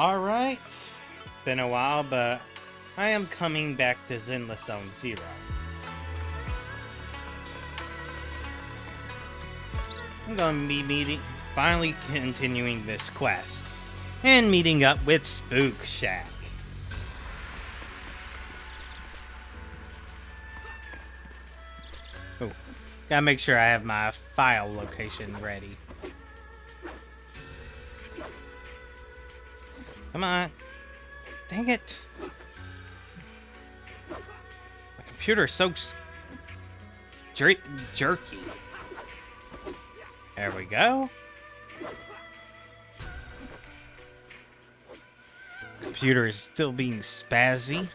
Alright. Been a while, but I am coming back to Zenless Zone 0. I'm going to be finally continuing this quest and meeting up with Spook Shack. Oh, gotta make sure I have my file location ready. Come on. Dang it. My computer's so jerky. There we go. Computer is still being spazzy.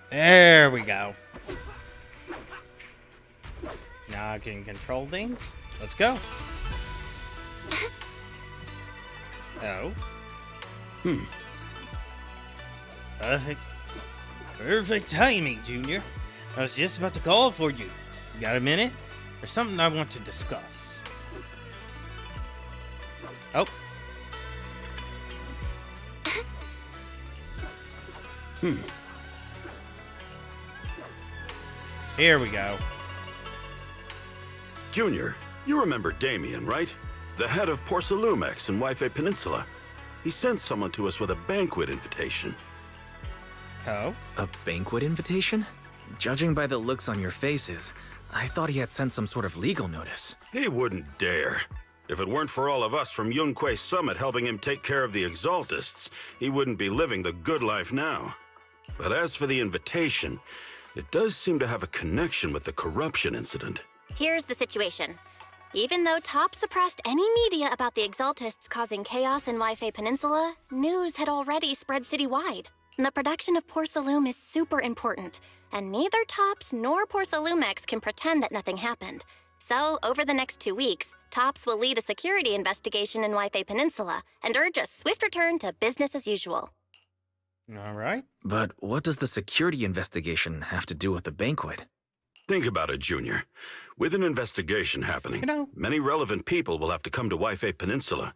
There we go. Now I can control things. Let's go. Oh. Perfect timing, Junior. I was just about to call for you. You got a minute? There's something I want to discuss. Oh. Here we go. Junior, you remember Damien, right? The head of Porcelumex in Wi-Fi Peninsula. He sent someone to us with a banquet invitation. Oh? A banquet invitation? Judging by the looks on your faces, I thought he had sent some sort of legal notice. He wouldn't dare. If it weren't for all of us from Yunque Summit helping him take care of the Exaltists, he wouldn't be living the good life now. But as for the invitation, it does seem to have a connection with the corruption incident. Here's the situation. Even though Top suppressed any media about the Exaltists causing chaos in Wi-Fi Peninsula, news had already spread citywide. The production of Porcelume is super important, and neither Tops nor Porcelumex can pretend that nothing happened. So, over the next 2 weeks, Tops will lead a security investigation in Wi-Fi Peninsula and urge a swift return to business as usual. All right. But what does the security investigation have to do with the banquet? Think about it, Junior. With an investigation happening, many relevant people will have to come to Wi-Fi Peninsula.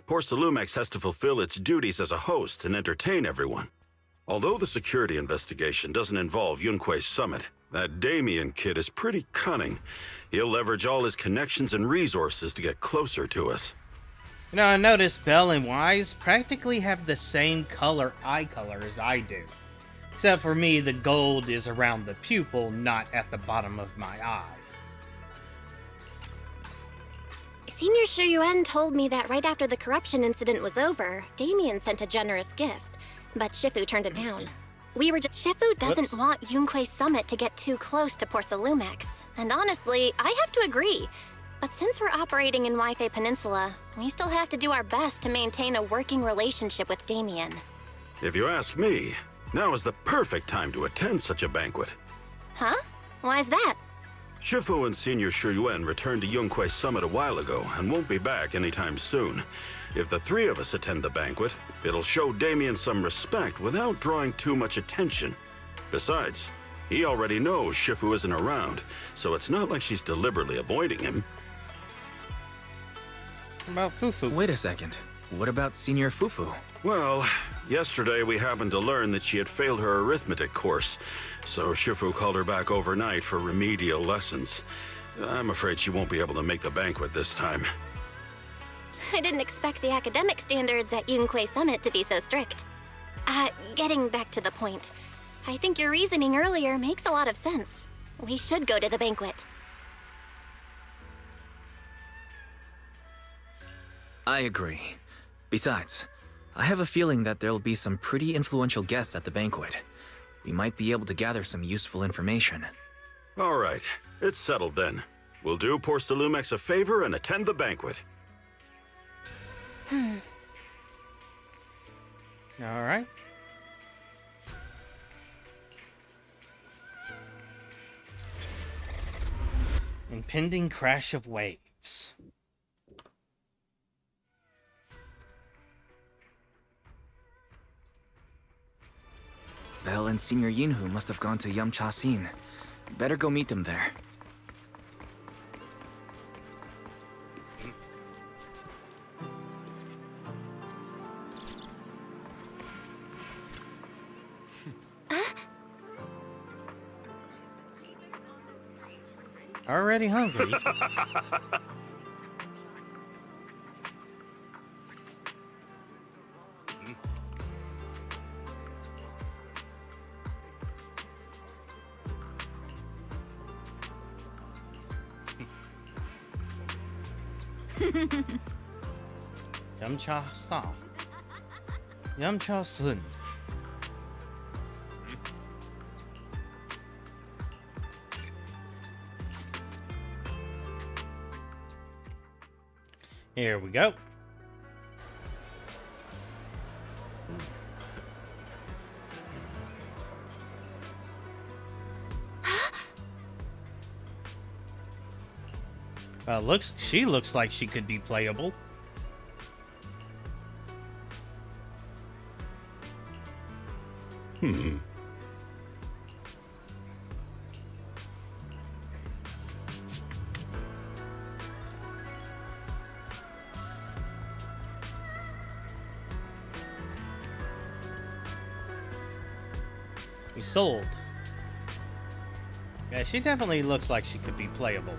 Porcelumex has to fulfill its duties as a host and entertain everyone. Although the security investigation doesn't involve Yunque Summit, that Damien kid is pretty cunning. He'll leverage all his connections and resources to get closer to us. You know, I noticed Belle and Wise practically have the same eye color as I do. Except for me, the gold is around the pupil, not at the bottom of my eye. Senior Shuyuan told me that right after the corruption incident was over, Damien sent a generous gift, but Shifu turned it down. Shifu doesn't want Yunque Summit to get too close to Porcelumex, and honestly, I have to agree. But since we're operating in Wi-Fi Peninsula, we still have to do our best to maintain a working relationship with Damien. If you ask me, now is the perfect time to attend such a banquet. Huh? Why's that? Shifu and Senior Shuyuan returned to Yunque Summit a while ago and won't be back anytime soon. If the three of us attend the banquet, it'll show Damien some respect without drawing too much attention. Besides, he already knows Shifu isn't around, so it's not like she's deliberately avoiding him. What about Fufu? Wait a second. What about Senior Fufu? Well, yesterday we happened to learn that she had failed her arithmetic course, so Shifu called her back overnight for remedial lessons. I'm afraid she won't be able to make the banquet this time. I didn't expect the academic standards at Yunque Summit to be so strict. Getting back to the point, I think your reasoning earlier makes a lot of sense. We should go to the banquet. I agree. Besides, I have a feeling that there'll be some pretty influential guests at the banquet. We might be able to gather some useful information. All right, it's settled then. We'll do Porcelumex a favor and attend the banquet. All right. Impending crash of waves. Belle and Senior Yinhu must have gone to Yamcha-sin. Better go meet them there. Already hungry. Yum-cha song. Yum-cha sun. Here we go. She looks like she could be playable. We sold. Yeah, she definitely looks like she could be playable.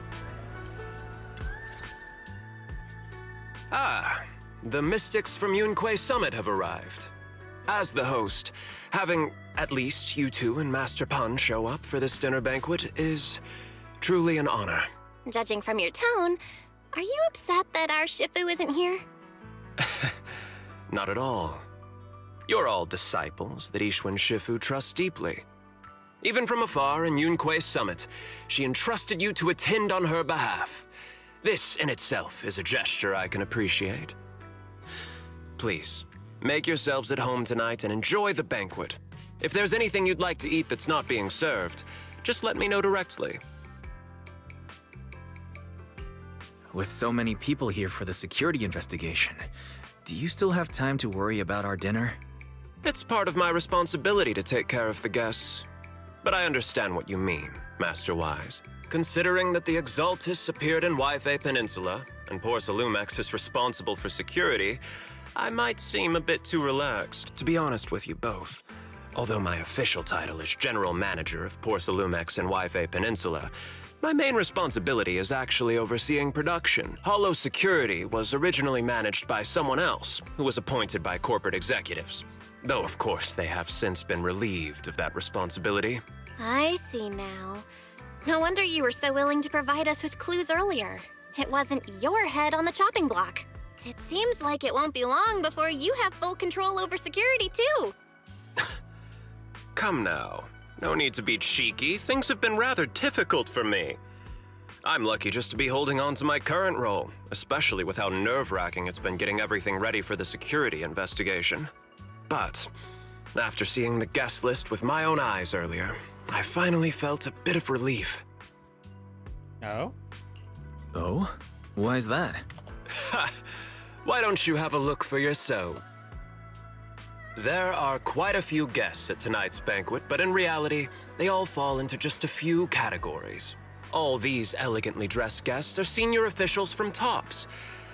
Ah, the mystics from Yunque Summit have arrived. As the host, having at least you two and Master Pan show up for this dinner banquet is truly an honor. Judging from your tone, are you upset that our Shifu isn't here? Not at all. You're all disciples that Ishwan Shifu trusts deeply. Even from afar in Yunque Summit, she entrusted you to attend on her behalf. This in itself is a gesture I can appreciate. Please, make yourselves at home tonight and enjoy the banquet. If there's anything you'd like to eat that's not being served, just let me know directly. With so many people here for the security investigation, do you still have time to worry about our dinner? It's part of my responsibility to take care of the guests. But I understand what you mean, Master Wise. Considering that the Exaltists appeared in Waifei Peninsula, and Porsalumex is responsible for security, I might seem a bit too relaxed. To be honest with you both, although my official title is General Manager of Porsalumex and Waifei Peninsula, my main responsibility is actually overseeing production. Hollow Security was originally managed by someone else, who was appointed by corporate executives. Though, of course, they have since been relieved of that responsibility. I see now. No wonder you were so willing to provide us with clues earlier. It wasn't your head on the chopping block. It seems like it won't be long before you have full control over security, too. Come now. No need to be cheeky. Things have been rather difficult for me. I'm lucky just to be holding on to my current role, especially with how nerve-wracking it's been getting everything ready for the security investigation. But after seeing the guest list with my own eyes earlier, I finally felt a bit of relief. Oh? Oh? Why is that? Ha! Why don't you have a look for yourself? There are quite a few guests at tonight's banquet, but in reality, they all fall into just a few categories. All these elegantly dressed guests are senior officials from TOPS.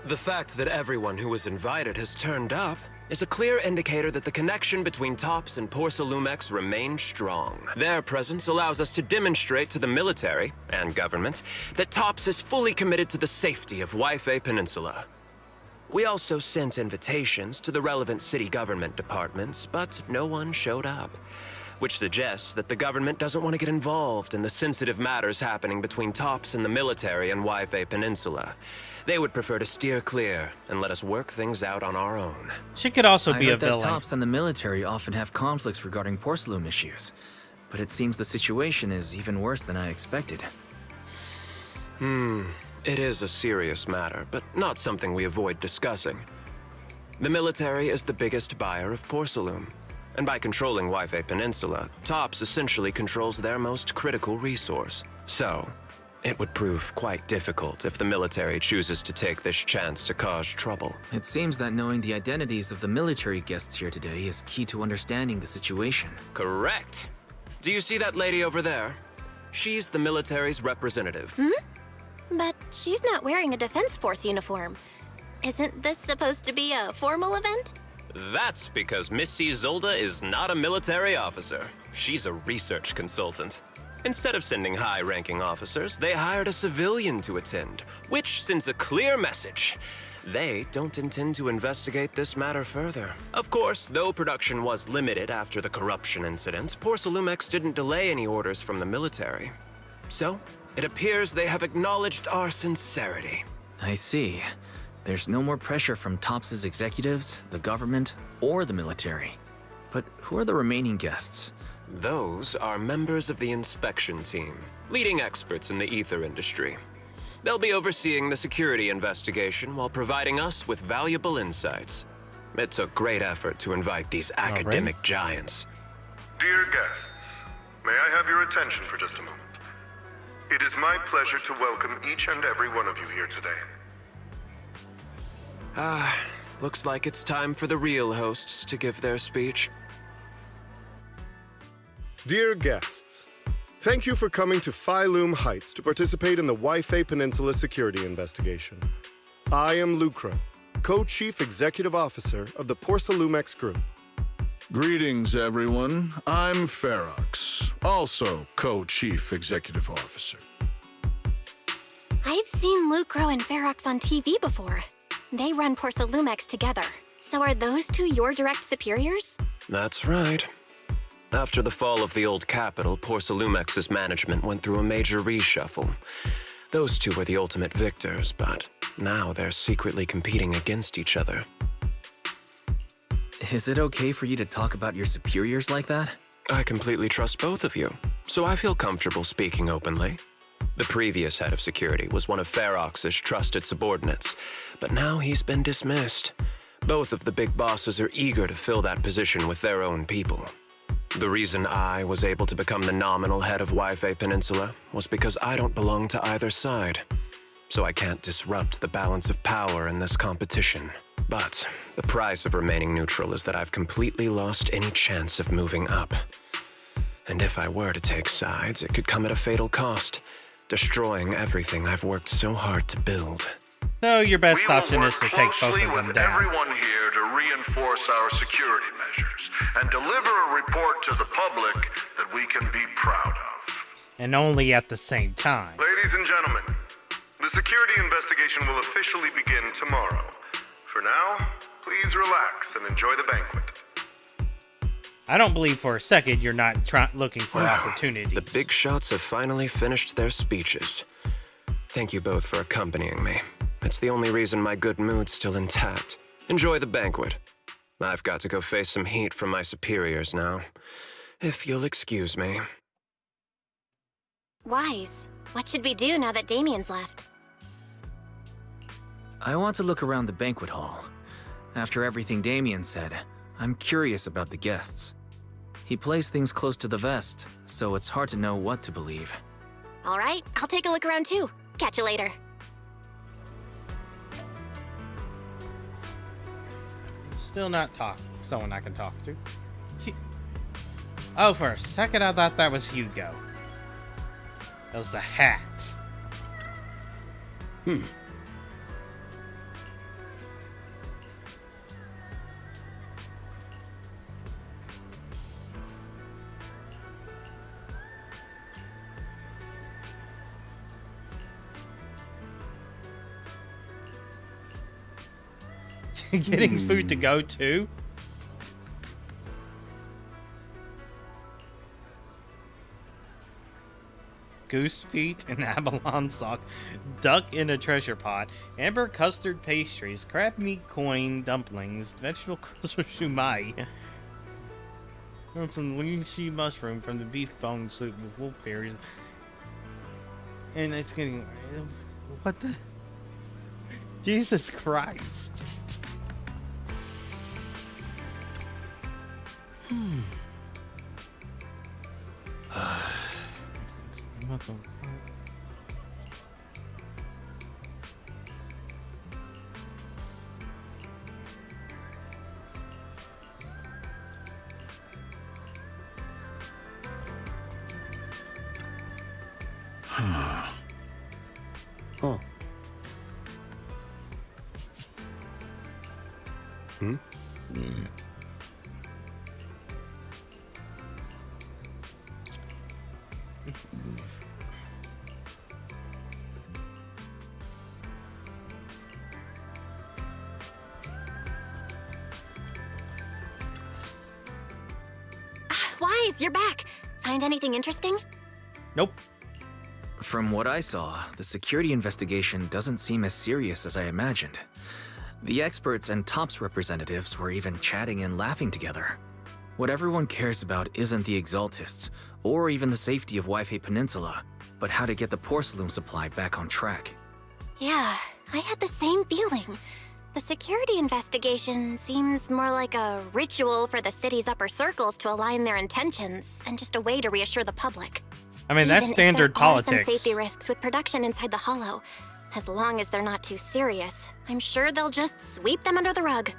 The fact that everyone who was invited has turned up is a clear indicator that the connection between TOPS and Porsalumex remains strong. Their presence allows us to demonstrate to the military and government that TOPS is fully committed to the safety of Waifei Peninsula. We also sent invitations to the relevant city government departments, but no one showed up, which suggests that the government doesn't want to get involved in the sensitive matters happening between TOPS and the military and Waifei Peninsula. They would prefer to steer clear and let us work things out on our own. She could also I be a heard that villain. TOPS and the military often have conflicts regarding Porsalume issues, but it seems the situation is even worse than I expected. It is a serious matter, but not something we avoid discussing. The military is the biggest buyer of Porsalume, and by controlling Waifei Peninsula, TOPS essentially controls their most critical resource. So, it would prove quite difficult if the military chooses to take this chance to cause trouble. It seems that knowing the identities of the military guests here today is key to understanding the situation. Correct. Do you see that lady over there? She's the military's representative. But she's not wearing a Defense Force uniform. Isn't this supposed to be a formal event? That's because Missy Zolda is not a military officer. She's a research consultant. Instead of sending high-ranking officers, they hired a civilian to attend, which sends a clear message. They don't intend to investigate this matter further. Of course, though production was limited after the corruption incident, Porcelumex didn't delay any orders from the military. So, it appears they have acknowledged our sincerity. I see. There's no more pressure from TOPS' executives, the government, or the military. But who are the remaining guests? Those are members of the inspection team, leading experts in the ether industry. They'll be overseeing the security investigation while providing us with valuable insights. It took great effort to invite these academic giants. Dear guests, may I have your attention for just a moment? It is my pleasure to welcome each and every one of you here today. Looks like it's time for the real hosts to give their speech. Dear guests, thank you for coming to Phylum Heights to participate in the Wi-Fi Peninsula security investigation. I am Lucro, Co-Chief Executive Officer of the Porcelumex Group. Greetings, everyone. I'm Ferox, also Co-Chief Executive Officer. I've seen Lucro and Ferox on TV before. They run Porcelumex together. So are those two your direct superiors? That's right. After the fall of the old capital, Porcelumex's management went through a major reshuffle. Those two were the ultimate victors, but now they're secretly competing against each other. Is it okay for you to talk about your superiors like that? I completely trust both of you, so I feel comfortable speaking openly. The previous head of security was one of Ferox's trusted subordinates, but now he's been dismissed. Both of the big bosses are eager to fill that position with their own people. The reason I was able to become the nominal head of Wi-Fi Peninsula was because I don't belong to either side, so I can't disrupt the balance of power in this competition. But the price of remaining neutral is that I've completely lost any chance of moving up. And if I were to take sides, it could come at a fatal cost, destroying everything I've worked so hard to build. So your best option is to take both of them with down. everyone here to reinforce our security measures and deliver a report to the public that we can be proud of. And only at the same time. Ladies and gentlemen, the security investigation will officially begin tomorrow. For now, please relax and enjoy the banquet. I don't believe for a second you're not looking for opportunities. The big shots have finally finished their speeches. Thank you both for accompanying me. It's the only reason my good mood's still intact. Enjoy the banquet. I've got to go face some heat from my superiors now. If you'll excuse me. Wise. What should we do now that Damien's left? I want to look around the banquet hall. After everything Damien said, I'm curious about the guests. He plays things close to the vest, so it's hard to know what to believe. All right, I'll take a look around too. Catch you later. Still not someone I can talk to. Oh, for a second I thought that was Hugo. That was the hat. Getting food to go too. Goose feet and abalone sock, duck in a treasure pot, amber custard pastries, crab meat coin dumplings, vegetable crystal shumai, some lychee mushroom from the beef bone soup with wolf berries, and it's getting what the Jesus Christ. What the Oh. Wise, you're back. Find anything interesting? Nope. From what I saw, the security investigation doesn't seem as serious as I imagined. The experts and TOPS representatives were even chatting and laughing together. What everyone cares about isn't the Exaltists, or even the safety of Wi-Fi Peninsula, but how to get the porcelain supply back on track. Yeah, I had the same feeling. The security investigation seems more like a ritual for the city's upper circles to align their intentions, and just a way to reassure the public. I mean, that's standard politics. Even if there are some safety risks with production inside the Hollow, as long as they're not too serious, I'm sure they'll just sweep them under the rug.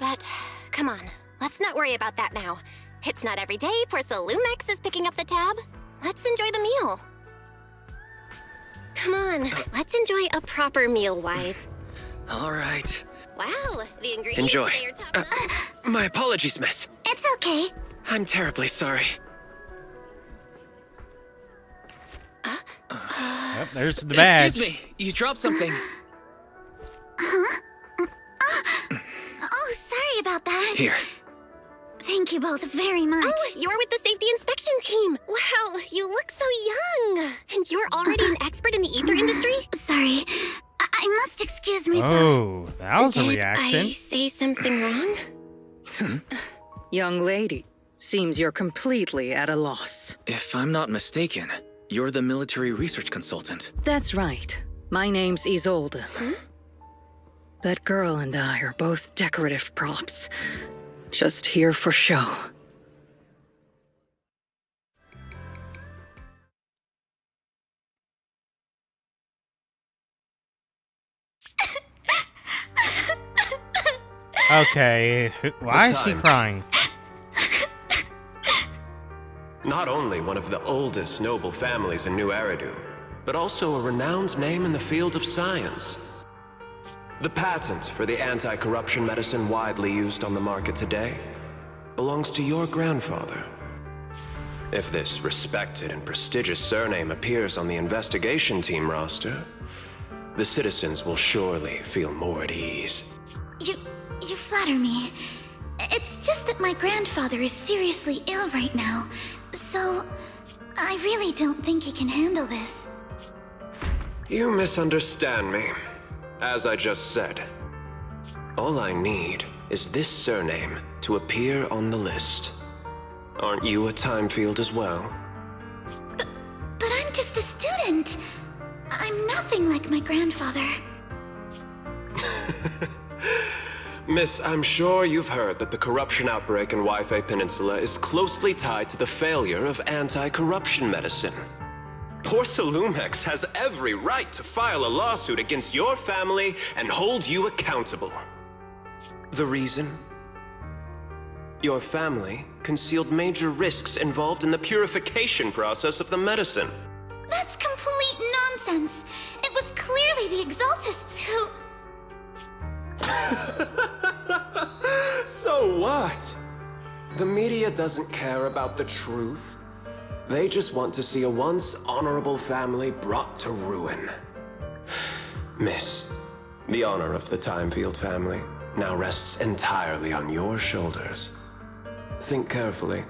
But, come on, let's not worry about that now. It's not every day Porcelumex is picking up the tab. Let's enjoy the meal. Come on, let's enjoy a proper meal, Wise. All right. Wow, the ingredients Enjoy. today are top notch. My apologies, miss. It's okay. I'm terribly sorry. Yep, there's the badge. Excuse me, you dropped something. Oh, sorry about that. Here. Thank you both very much. Oh, you're with the safety inspection team. Wow, you look so young. And you're already an expert in the ether industry? Sorry, I must excuse myself. Oh, that was a Did reaction. I say something wrong? Young lady, seems you're completely at a loss. If I'm not mistaken, you're the military research consultant. That's right. My name's Isolde. Huh? That girl and I are both decorative props. Just here for show. Okay, why is she time. crying? Not only one of the oldest noble families in New Eridu, but also a renowned name in the field of science. The patent for the anti-corruption medicine widely used on the market today belongs to your grandfather. If this respected and prestigious surname appears on the investigation team roster, the citizens will surely feel more at ease. You flatter me. It's just that my grandfather is seriously ill right now, so I really don't think he can handle this. You misunderstand me. As I just said, all I need is this surname to appear on the list. Aren't you a time field as well? But I'm just a student. I'm nothing like my grandfather. Miss, I'm sure you've heard that the corruption outbreak in Wi-Fi Peninsula is closely tied to the failure of anti-corruption medicine. Porcelumex has every right to file a lawsuit against your family and hold you accountable. The reason? Your family concealed major risks involved in the purification process of the medicine. That's complete nonsense. It was clearly the Exaltists who... So what? The media doesn't care about the truth. They just want to see a once honorable family brought to ruin. Miss, the honor of the Timefield family now rests entirely on your shoulders. Think carefully,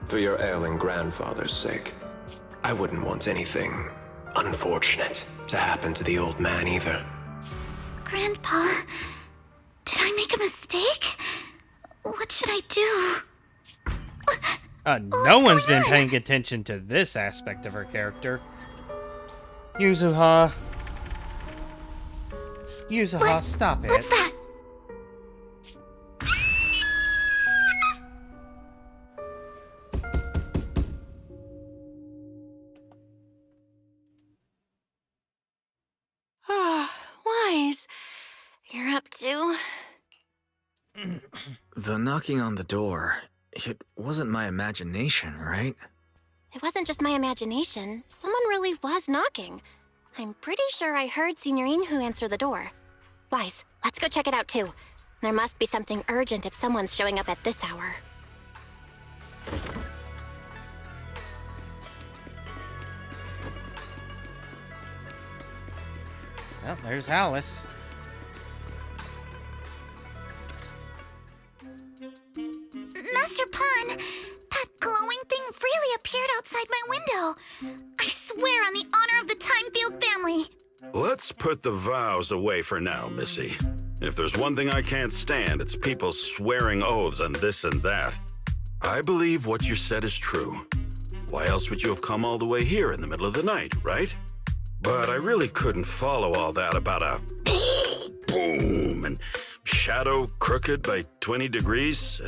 for your ailing grandfather's sake. I wouldn't want anything unfortunate to happen to the old man either. Grandpa, did I make a mistake? What should I do? No one's been paying attention to this aspect of her character. Yuzuha. Yuzuha, stop it. What's that? Wise. You're up to... The knocking on the door, it wasn't my imagination, right? It wasn't just my imagination. Someone really was knocking. I'm pretty sure I heard Signorine who answer the door. Wise, let's go check it out too. There must be something urgent if someone's showing up at this hour. Well, there's Alice. Master Pun, that glowing thing appeared outside my window. I swear on the honor of the Timefield family. Let's put the vows away for now, Missy. If there's one thing I can't stand, it's people swearing oaths on this and that. I believe what you said is true. Why else would you have come all the way here in the middle of the night, right? But I really couldn't follow all that about a boom and shadow crooked by 20 degrees.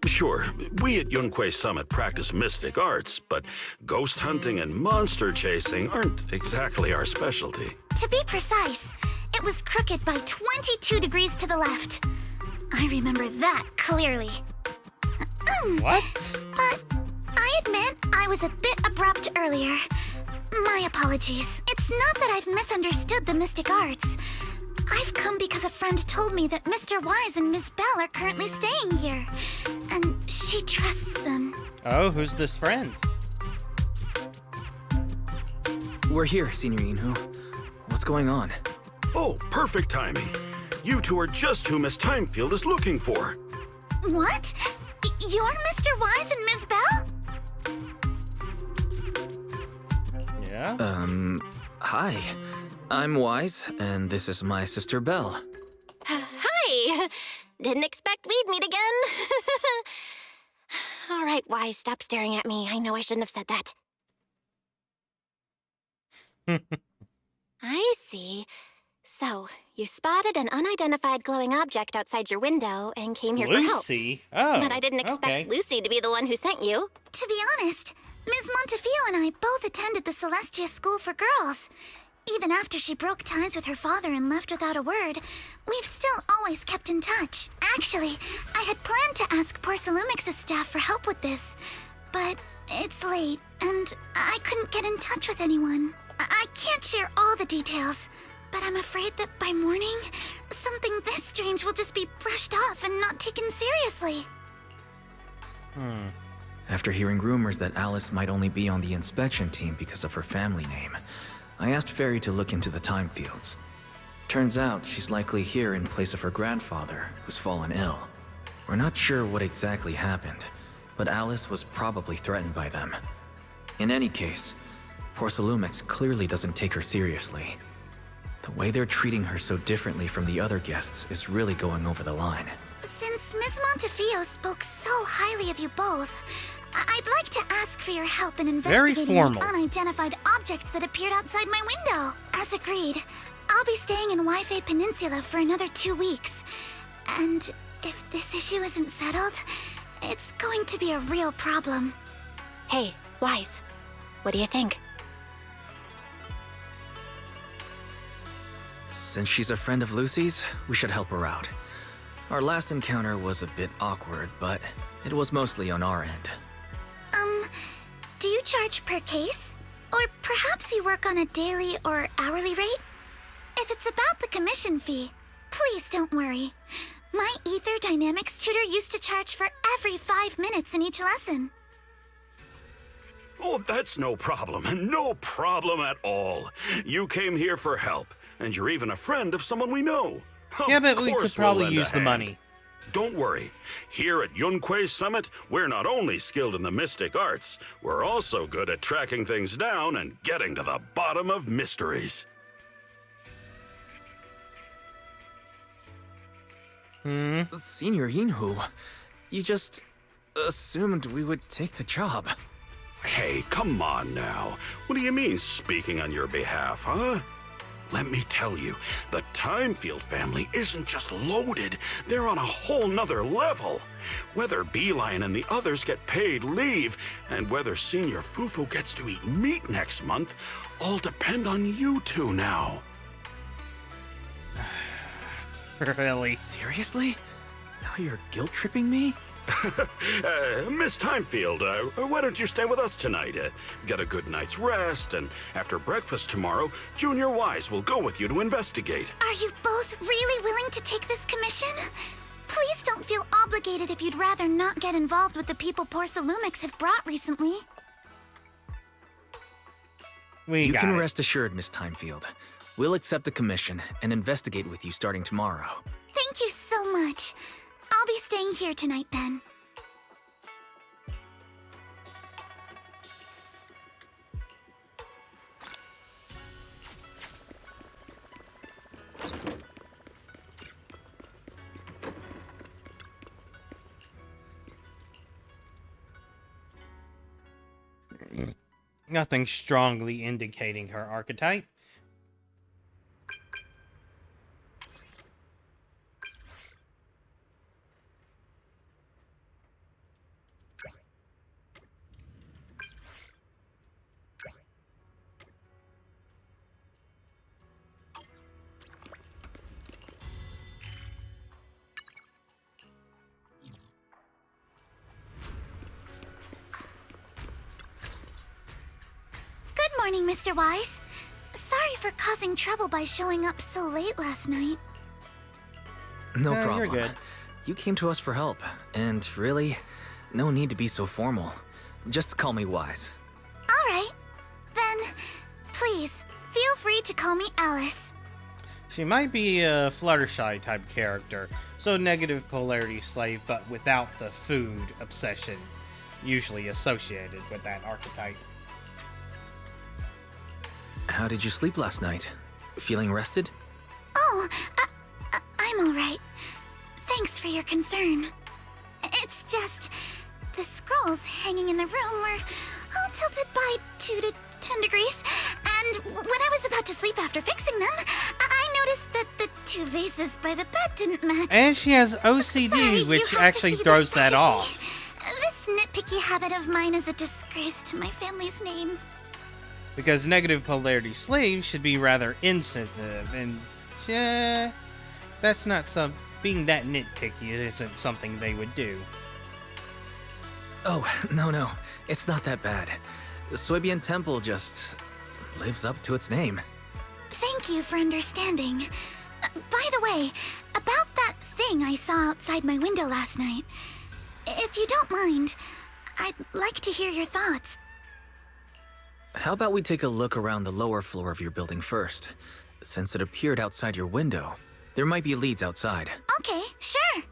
Sure, we at Yunquay Summit practice mystic arts, but ghost hunting and monster chasing aren't exactly our specialty. To be precise, it was crooked by 22 degrees to the left. I remember that clearly. What? But I admit I was a bit abrupt earlier. My apologies. It's not that I've misunderstood the mystic arts. I've come because a friend told me that Mr. Wise and Ms. Bell are currently staying here, and she trusts them. Oh, who's this friend? We're here, Senior Yinhu. What's going on? Oh, perfect timing. You two are just who Miss Timefield is looking for. What? You're Mr. Wise and Ms. Bell? Yeah? Hi. I'm Wise, and this is my sister Belle. Hi! Didn't expect we'd meet again. All right, Wise, stop staring at me. I know I shouldn't have said that. I see. So, you spotted an unidentified glowing object outside your window and came here for help. Lucy? Oh, But I didn't expect Lucy to be the one who sent you. To be honest, Ms. Montefiore and I both attended the Celestia School for Girls. Even after she broke ties with her father and left without a word, we've still always kept in touch. Actually, I had planned to ask Porcelumix's staff for help with this, but it's late, and I couldn't get in touch with anyone. I can't share all the details, but I'm afraid that by morning, something this strange will just be brushed off and not taken seriously. After hearing rumors that Alice might only be on the inspection team because of her family name, I asked Fairy to look into the time fields. Turns out she's likely here in place of her grandfather, who's fallen ill. We're not sure what exactly happened, but Alice was probably threatened by them. In any case, Porcelumix clearly doesn't take her seriously. The way they're treating her so differently from the other guests is really going over the line. Since Ms. Montefiore spoke so highly of you both, I'd like to ask for your help in investigating the unidentified object that appeared outside my window. As agreed, I'll be staying in Wi-Fi Peninsula for another 2 weeks. And if this issue isn't settled, it's going to be a real problem. Hey, Wise, what do you think? Since she's a friend of Lucy's, we should help her out. Our last encounter was a bit awkward, but it was mostly on our end. Do you charge per case? Or perhaps you work on a daily or hourly rate? If it's about the commission fee, please don't worry. My Ether Dynamics tutor used to charge for every 5 minutes in each lesson. Oh, that's no problem. No problem at all. You came here for help, and you're even a friend of someone we know. Yeah, but we could probably use the money. Don't worry. Here at Yunquay Summit, we're not only skilled in the mystic arts, we're also good at tracking things down and getting to the bottom of mysteries. Senior Yinhu, you just assumed we would take the job. Hey, come on now. What do you mean, speaking on your behalf, huh? Let me tell you, the Timefield family isn't just loaded, they're on a whole nother level. Whether Beeline and the others get paid leave, and whether Senior Fufu gets to eat meat next month, all depend on you two now. Really? Seriously? Now you're guilt-tripping me? Miss Timefield, why don't you stay with us tonight? Get a good night's rest, and after breakfast tomorrow, Junior Wise will go with you to investigate. Are you both really willing to take this commission? Please don't feel obligated if you'd rather not get involved with the people Porcelumix have brought recently. You can rest assured, Miss Timefield. We'll accept the commission and investigate with you starting tomorrow. Thank you so much. I'll be staying here tonight then. Nothing strongly indicating her archetype. Good morning, Mr. Wise. Sorry for causing trouble by showing up so late last night. No problem. You're good. You came to us for help, and really, no need to be so formal. Just call me Wise. Alright. Then, please, feel free to call me Alice. She might be a Fluttershy type character, so negative polarity slave, but without the food obsession usually associated with that archetype. How did you sleep last night? Feeling rested? Oh, I'm alright. Thanks for your concern. It's just, the scrolls hanging in the room were all tilted by 2 to 10 degrees, and when I was about to sleep after fixing them, I noticed that the 2 vases by the bed didn't match. And she has OCD, Sorry, which actually throws that off. This nitpicky habit of mine is a disgrace to my family's name. Because negative polarity slaves should be rather insensitive, and that's not being that nitpicky isn't something they would do. Oh, no. It's not that bad. The Suebian Temple just lives up to its name. Thank you for understanding. By the way, about that thing I saw outside my window last night, if you don't mind, I'd like to hear your thoughts. How about we take a look around the lower floor of your building first? Since it appeared outside your window, there might be leads outside. Okay, sure.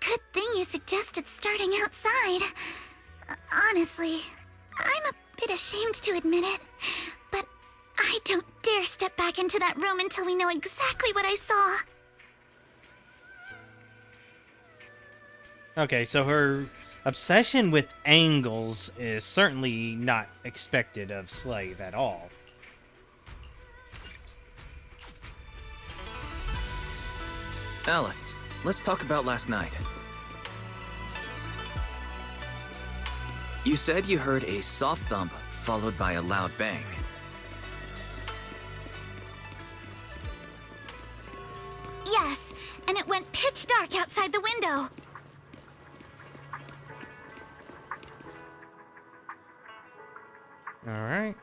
Good thing you suggested starting outside. Honestly, I'm a bit ashamed to admit it, but I don't dare step back into that room until we know exactly what I saw. Okay, so her obsession with angles is certainly not expected of Slave at all. Alice, let's talk about last night. You said you heard a soft thump followed by a loud bang. Yes, and it went pitch dark outside the window. All right.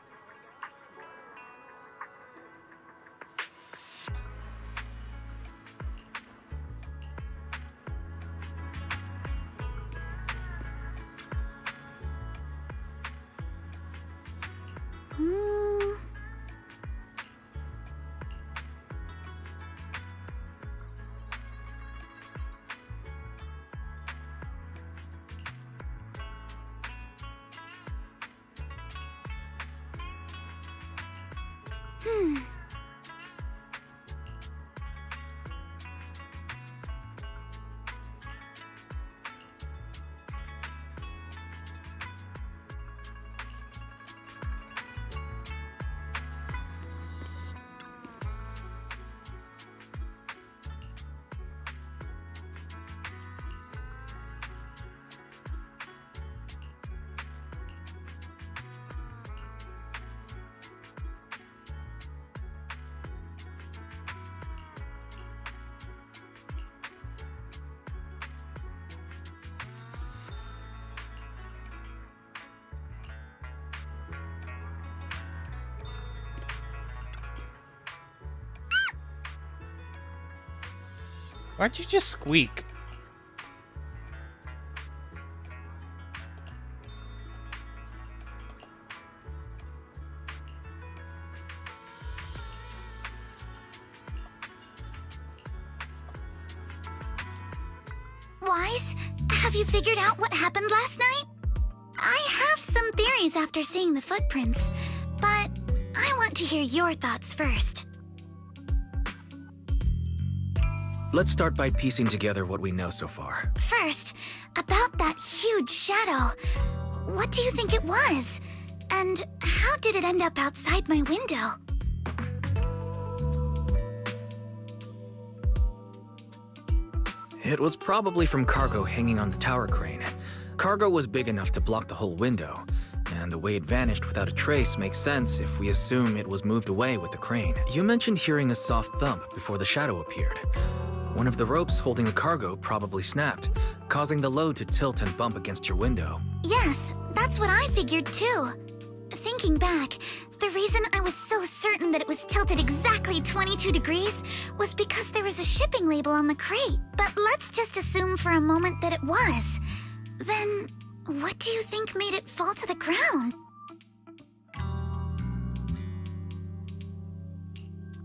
Why'd you just squeak? Wise, have you figured out what happened last night? I have some theories after seeing the footprints, but I want to hear your thoughts first. Let's start by piecing together what we know so far. First, about that huge shadow. What do you think it was? And how did it end up outside my window? It was probably from cargo hanging on the tower crane. Cargo was big enough to block the whole window, and the way it vanished without a trace makes sense if we assume it was moved away with the crane. You mentioned hearing a soft thump before the shadow appeared. One of the ropes holding the cargo probably snapped, causing the load to tilt and bump against your window. Yes, that's what I figured too. Thinking back, the reason I was so certain that it was tilted exactly 22 degrees was because there was a shipping label on the crate. But let's just assume for a moment that it was. Then, what do you think made it fall to the ground?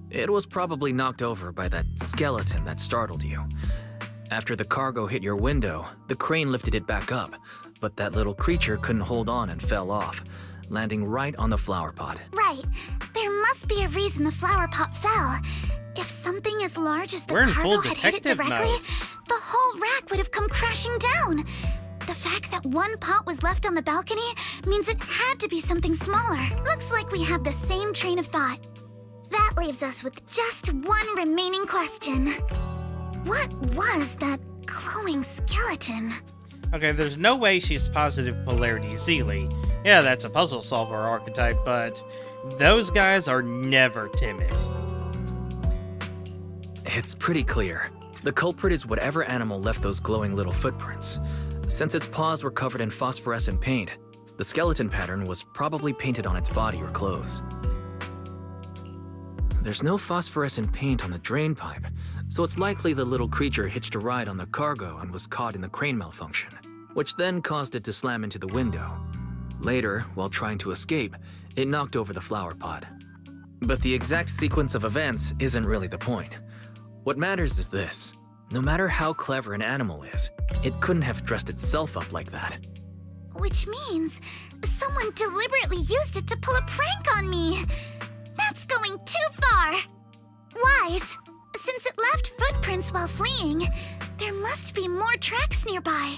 It was probably knocked over by that skeleton that startled you. After the cargo hit your window, the crane lifted it back up, but that little creature couldn't hold on and fell off, landing right on the flower pot. Right. There must be a reason the flower pot fell. If something as large as the We're in full cargo had hit it detective directly, mode. the whole rack would have come crashing down. The fact that one pot was left on the balcony means it had to be something smaller. Looks like we have the same train of thought. That leaves us with just one remaining question. What was that glowing skeleton? Okay, there's no way she's positive polarity Zeely. Yeah, that's a puzzle solver archetype, but those guys are never timid. It's pretty clear. The culprit is whatever animal left those glowing little footprints. Since its paws were covered in phosphorescent paint, the skeleton pattern was probably painted on its body or clothes. There's no phosphorescent paint on the drain pipe, so it's likely the little creature hitched a ride on the cargo and was caught in the crane malfunction, which then caused it to slam into the window. Later, while trying to escape, it knocked over the flower pot. But the exact sequence of events isn't really the point. What matters is this. No matter how clever an animal is, it couldn't have dressed itself up like that. Which means someone deliberately used it to pull a prank on me. That's going too far. Wise, since it left footprints while fleeing, there must be more tracks nearby.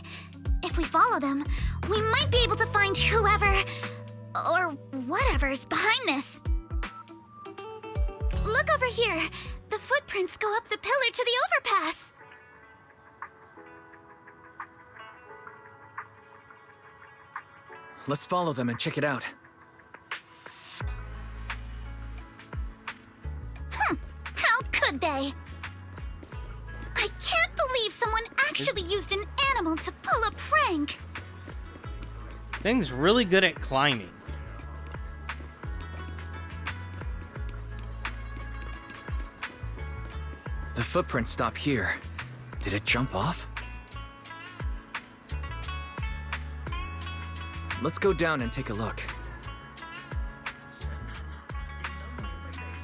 If we follow them, we might be able to find whoever or whatever's behind this. Look over here. The footprints go up the pillar to the overpass. Let's follow them and check it out. How could they? I can't believe someone actually used an animal to pull a prank. Thing's really good at climbing. The footprints stop here. Did it jump off? Let's go down and take a look.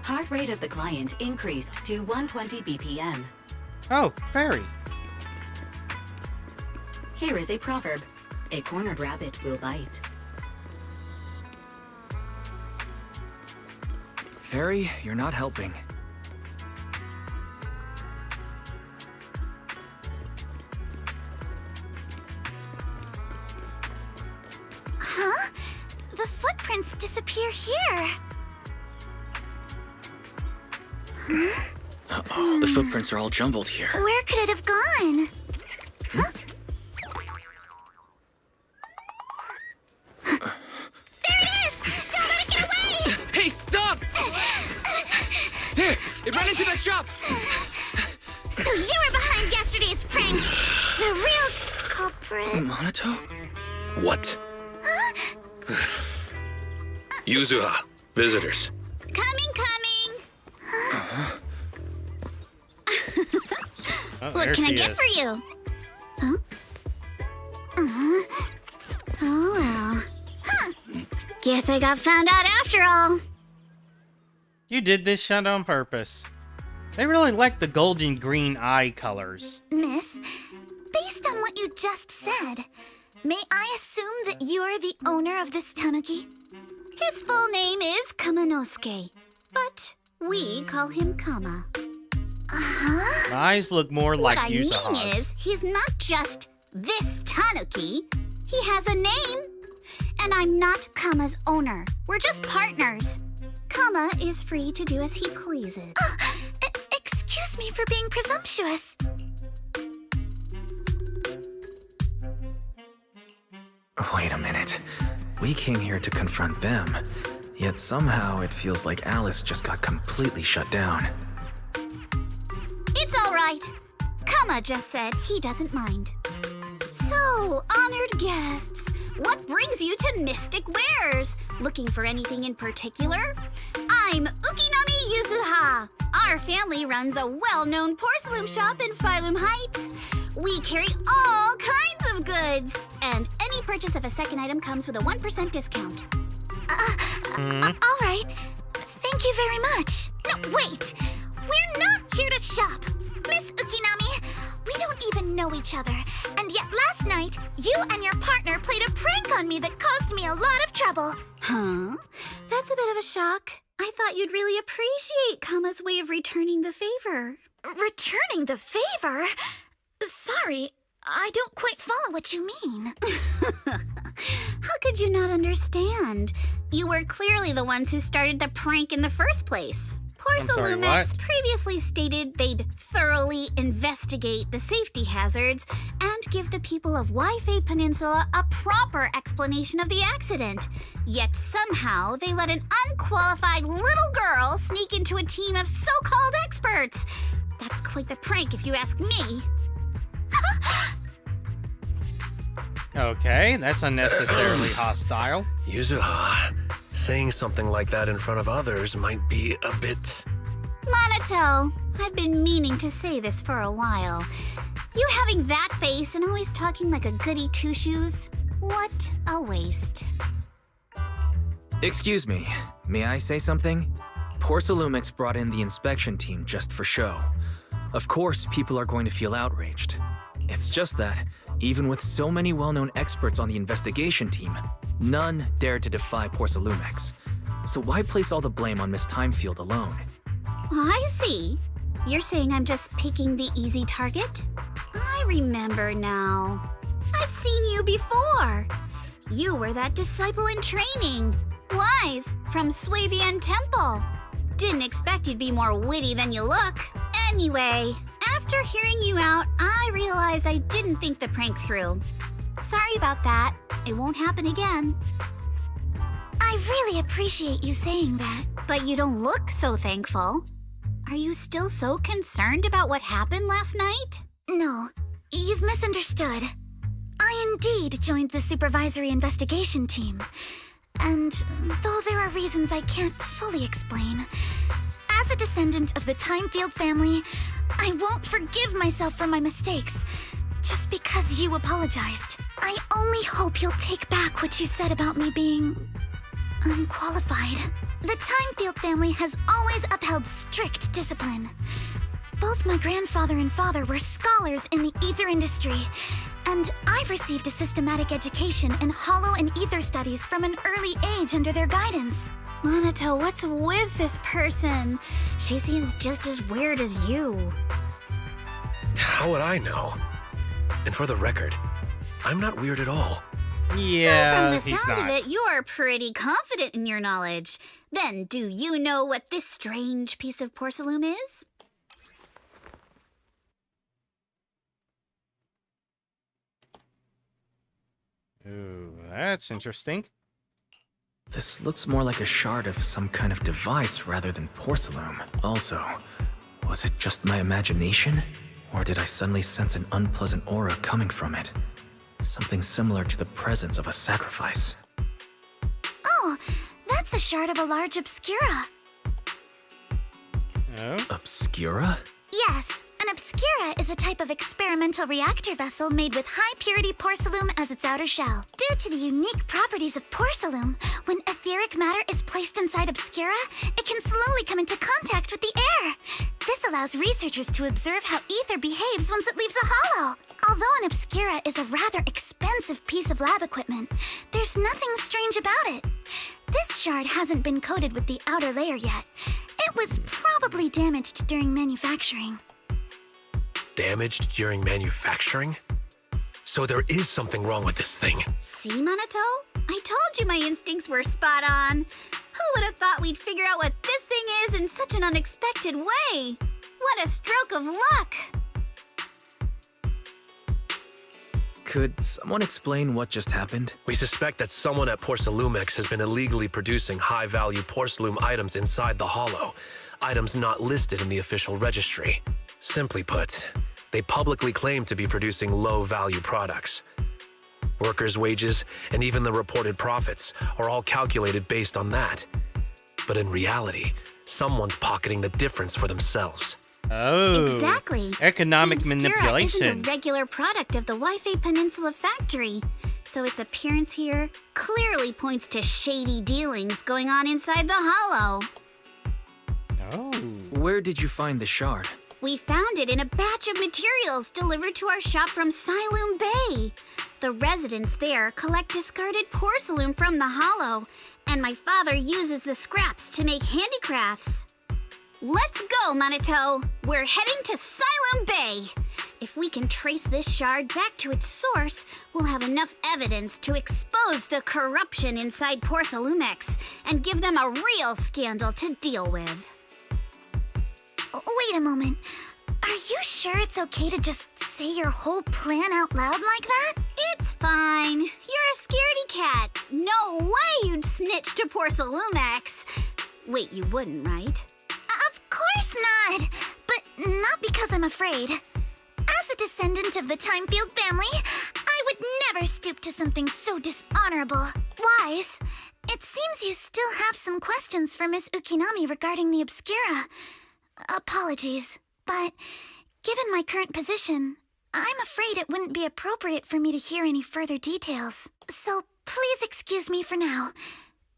Heart rate of the client increased to 120 BPM. Oh, fairy. Here is a proverb. A cornered rabbit will bite. Fairy, you're not helping. Huh? The footprints disappear here. Uh-oh, the footprints are all jumbled here. Where could it have gone? Huh? There it is! Don't let it get away! Hey, stop! There! It ran into that shop! So you were behind yesterday's pranks! The real culprit. Monato? What? Huh? Yuzuha, visitors. Coming! Oh, What there can I she get is. for you? Huh? Oh well. Huh. Guess I got found out after all. You did this shot on purpose. They really like the golden green eye colors. Miss, based on what you just said, may I assume that you're the owner of this tanuki? His full name is Kamanosuke, but we call him Kama. Uh-huh. My eyes look more like What I Yuzuha's. mean is, he's not just this tanuki. He has a name. And I'm not Kama's owner. We're just partners. Kama is free to do as he pleases. Excuse me for being presumptuous. Wait a minute. We came here to confront them, yet somehow it feels like Alice just got completely shut down. It's all right. Kama just said he doesn't mind. So, honored guests, what brings you to Mystic Wares? Looking for anything in particular? I'm Ukinami Yuzuha. Our family runs a well-known porcelain shop in Phylum Heights. We carry all kinds of goods, and any purchase of a second item comes with a 1% discount. All right. Thank you very much. No, wait. We're not here to shop. Miss Ukinami, we don't even know each other, and yet last night, you and your partner played a prank on me that caused me a lot of trouble. Huh? That's a bit of a shock. I thought you'd really appreciate Kama's way of returning the favor. Returning the favor? Sorry, I don't quite follow what you mean. How could you not understand? You were clearly the ones who started the prank in the first place. Porcelumex previously stated they'd thoroughly investigate the safety hazards and give the people of Waifei Peninsula a proper explanation of the accident. Yet somehow they let an unqualified little girl sneak into a team of so-called experts. That's quite the prank if you ask me. Okay, that's unnecessarily hostile. Yuzuha, saying something like that in front of others might be a bit... Monato, I've been meaning to say this for a while. You having that face and always talking like a goody two-shoes? What a waste. Excuse me, may I say something? Porcelumex brought in the inspection team just for show. Of course, people are going to feel outraged. It's just that, even with so many well-known experts on the investigation team, none dared to defy Porcelumex. So why place all the blame on Miss Timefield alone? I see. You're saying I'm just picking the easy target? I remember now. I've seen you before. You were that disciple in training. Wise, from Swabian Temple. Didn't expect you'd be more witty than you look. Anyway, after hearing you out, I realized I didn't think the prank through. Sorry about that. It won't happen again. I really appreciate you saying that. But you don't look so thankful. Are you still so concerned about what happened last night? No, you've misunderstood. I indeed joined the supervisory investigation team. And though there are reasons I can't fully explain, as a descendant of the Timefield family, I won't forgive myself for my mistakes just because you apologized. I only hope you'll take back what you said about me being unqualified. The Timefield family has always upheld strict discipline. Both my grandfather and father were scholars in the ether industry, and I've received a systematic education in hollow and ether studies from an early age under their guidance. Monato, what's with this person? She seems just as weird as you. How would I know? And for the record, I'm not weird at all. Yeah, so from the sound of it, you are pretty confident in your knowledge. Then, do you know what this strange piece of porcelain is? Ooh, that's interesting. This looks more like a shard of some kind of device rather than porcelain. Also, was it just my imagination? Or did I suddenly sense an unpleasant aura coming from it? Something similar to the presence of a sacrifice. Oh, that's a shard of a large obscura. Oh? Obscura? Yes, an obscura is a type of experimental reactor vessel made with high-purity porcelain as its outer shell. Due to the unique properties of porcelain, when etheric matter is placed inside obscura, it can slowly come into contact with the air. This allows researchers to observe how ether behaves once it leaves a hollow. Although an obscura is a rather expensive piece of lab equipment, there's nothing strange about it. This shard hasn't been coated with the outer layer yet. It was probably damaged during manufacturing. Damaged during manufacturing? So there is something wrong with this thing. See, Monato? I told you my instincts were spot on. Who would have thought we'd figure out what this thing is in such an unexpected way? What a stroke of luck! Could someone explain what just happened? We suspect that someone at Porcelumex has been illegally producing high-value Porcelume items inside the Hollow, items not listed in the official registry. Simply put, they publicly claim to be producing low-value products. Workers' wages and even the reported profits are all calculated based on that. But in reality, someone's pocketing the difference for themselves. Oh. Exactly. Economic the Obscura manipulation. isn't a regular product of the Wi-Fi Peninsula factory, so its appearance here clearly points to shady dealings going on inside the Hollow. Oh. Where did you find the shard? We found it in a batch of materials delivered to our shop from Siloom Bay. The residents there collect discarded porcelain from the Hollow, and my father uses the scraps to make handicrafts. Let's go, Manito! We're heading to Siloom Bay! If we can trace this shard back to its source, we'll have enough evidence to expose the corruption inside Porcelumex and give them a real scandal to deal with. Wait a moment. Are you sure it's okay to just say your whole plan out loud like that? It's fine. You're a scaredy cat. No way you'd snitch to Porcelumex. Wait, you wouldn't, right? Of course not! But not because I'm afraid. As a descendant of the Timefield family, I would never stoop to something so dishonorable. Wise, it seems you still have some questions for Miss Ukinami regarding the Obscura. Apologies, but given my current position, I'm afraid it wouldn't be appropriate for me to hear any further details. So please excuse me for now.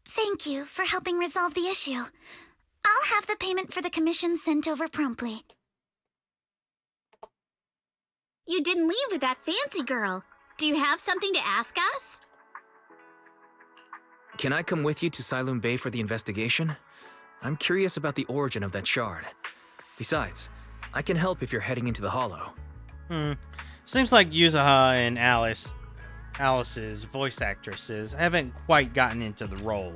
Thank you for helping resolve the issue. I'll have the payment for the commission sent over promptly. You didn't leave with that fancy girl. Do you have something to ask us? Can I come with you to Siloom Bay for the investigation? I'm curious about the origin of that shard. Besides, I can help if you're heading into the Hollow. Seems like Yuzuha and Alice's voice actresses haven't quite gotten into the role.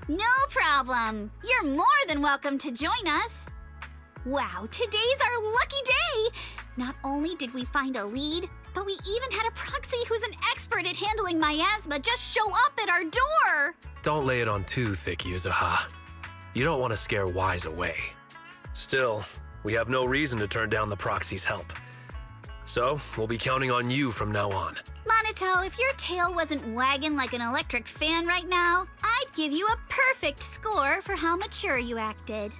No problem. You're more than welcome to join us. Wow, today's our lucky day. Not only did we find a lead, but we even had a proxy who's an expert at handling miasma just show up at our door. Don't lay it on too thick, Yuzuha. You don't want to scare Wise away. Still, we have no reason to turn down the proxy's help. So, we'll be counting on you from now on. Manito, if your tail wasn't wagging like an electric fan right now, I'd give you a perfect score for how mature you acted.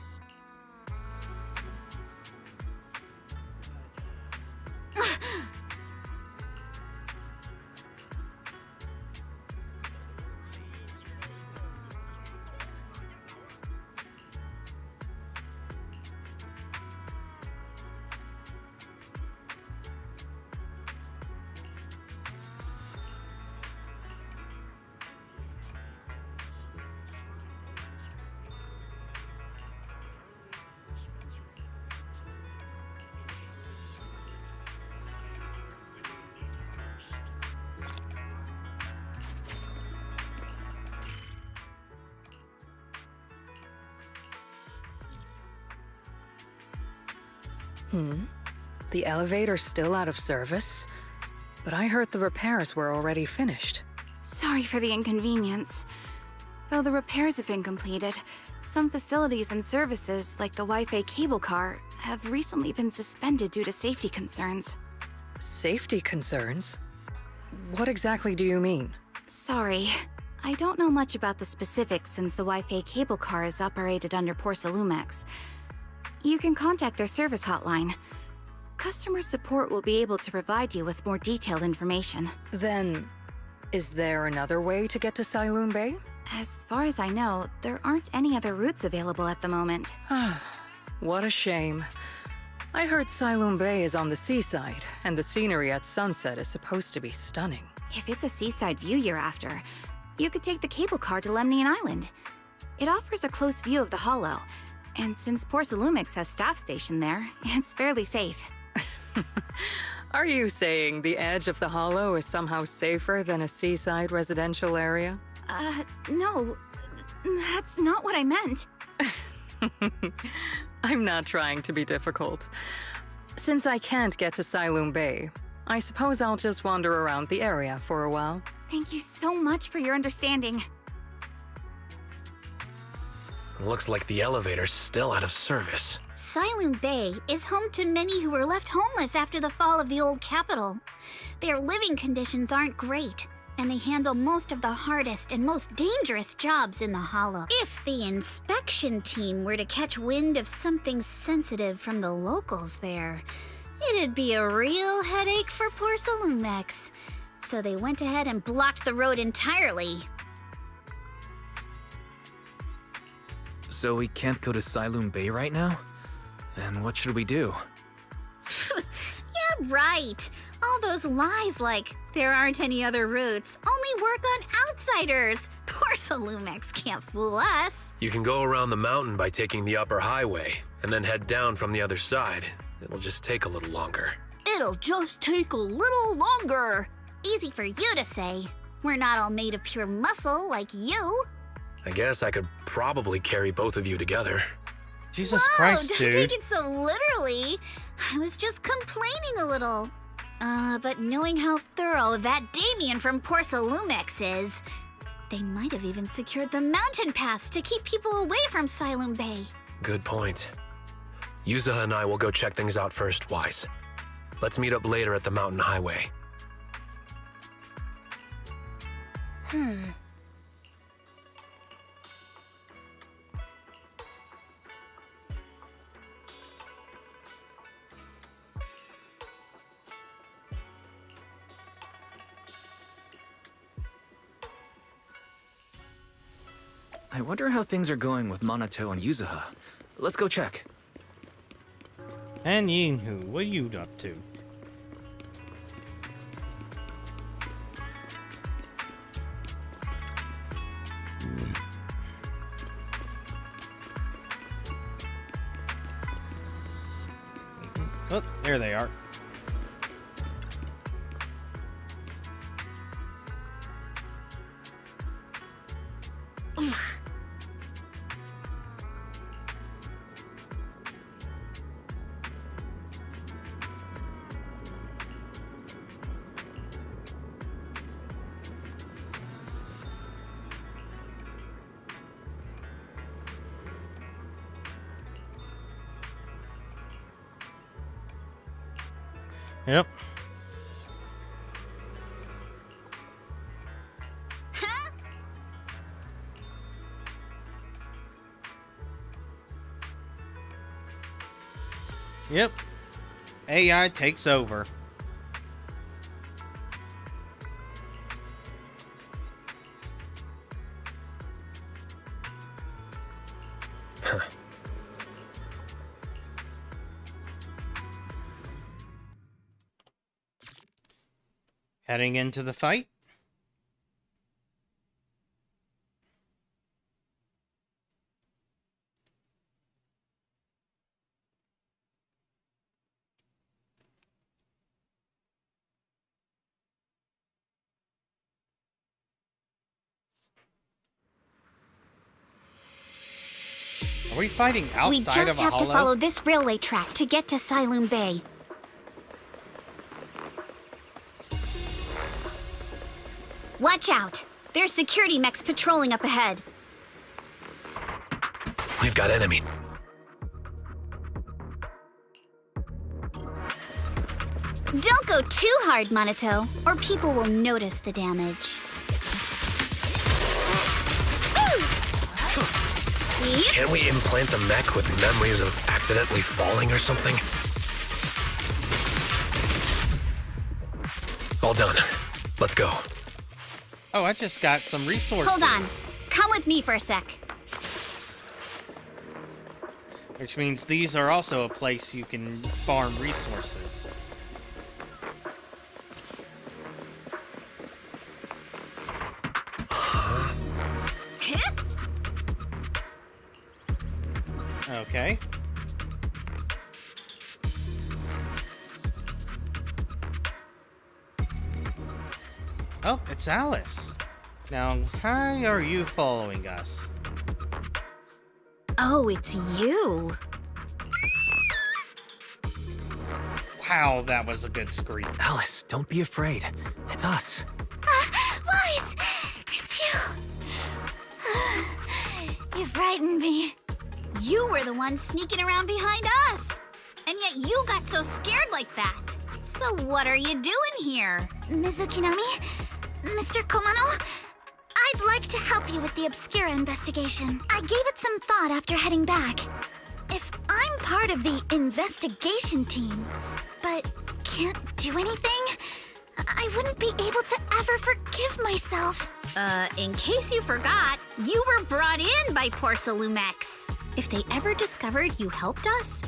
The elevator's still out of service? But I heard the repairs were already finished. Sorry for the inconvenience. Though the repairs have been completed, some facilities and services, like the Wi-Fi cable car, have recently been suspended due to safety concerns. Safety concerns? What exactly do you mean? Sorry. I don't know much about the specifics since the Wi-Fi cable car is operated under Porcelumex. You can contact their service hotline. Customer support will be able to provide you with more detailed information. Then, is there another way to get to Siloom Bay? As far as I know, there aren't any other routes available at the moment. What a shame. I heard Siloom Bay is on the seaside, and the scenery at sunset is supposed to be stunning. If it's a seaside view you're after, you could take the cable car to Lemnian Island. It offers a close view of the Hollow, and since Porcelumex has staff stationed there, it's fairly safe. Are you saying the edge of the hollow is somehow safer than a seaside residential area? No. That's not what I meant. I'm not trying to be difficult. Since I can't get to Siloam Bay, I suppose I'll just wander around the area for a while. Thank you so much for your understanding. Looks like the elevator's still out of service. Siloam Bay is home to many who were left homeless after the fall of the old capital. Their living conditions aren't great, and they handle most of the hardest and most dangerous jobs in the Hollow. If the inspection team were to catch wind of something sensitive from the locals there, it'd be a real headache for poor Salumex. So they went ahead and blocked the road entirely. So we can't go to Siloam Bay right now? Then what should we do? Yeah, right. All those lies like, there aren't any other routes, only work on outsiders. Poor Salumex can't fool us. You can go around the mountain by taking the upper highway, and then head down from the other side. It'll just take a little longer. It'll just take a little longer. Easy for you to say. We're not all made of pure muscle like you. I guess I could probably carry both of you together. Jesus Christ, don't dude. take it so literally. I was just complaining a little. But knowing how thorough that Damien from Poor Salumex is, they might have even secured the mountain paths to keep people away from Siloam Bay. Good point. Yuzaha and I will go check things out first, Wise. Let's meet up later at the mountain highway. I wonder how things are going with Minato and Yuzaha. Let's go check. And Yinhu, what are you up to? Oh, there they are. Yep. Yep. AI takes over. Heading into the fight. Are we fighting outside We of a just have to hollow? follow this railway track to get to Siloam Bay. Watch out! There's security mechs patrolling up ahead. We've got enemy. Don't go too hard, Minato, or people will notice the damage. Can we implant the mech with memories of accidentally falling or something? All done. Let's go. Oh, I just got some resources. Hold on. Come with me for a sec. Which means these are also a place you can farm resources. Okay. Oh, it's Alice. Now, how are you following us? Oh, it's you. Wow, that was a good scream. Alice, don't be afraid. It's us. Wise! It's you! You frightened me. You were the one sneaking around behind us. And yet you got so scared like that. So what are you doing here? Ms. Ukinami? Mr. Komano? I'd like to help you with the Obscura investigation. I gave it some thought after heading back. If I'm part of the investigation team, but can't do anything, I wouldn't be able to ever forgive myself. In case you forgot, you were brought in by Porcelumex. If they ever discovered you helped us,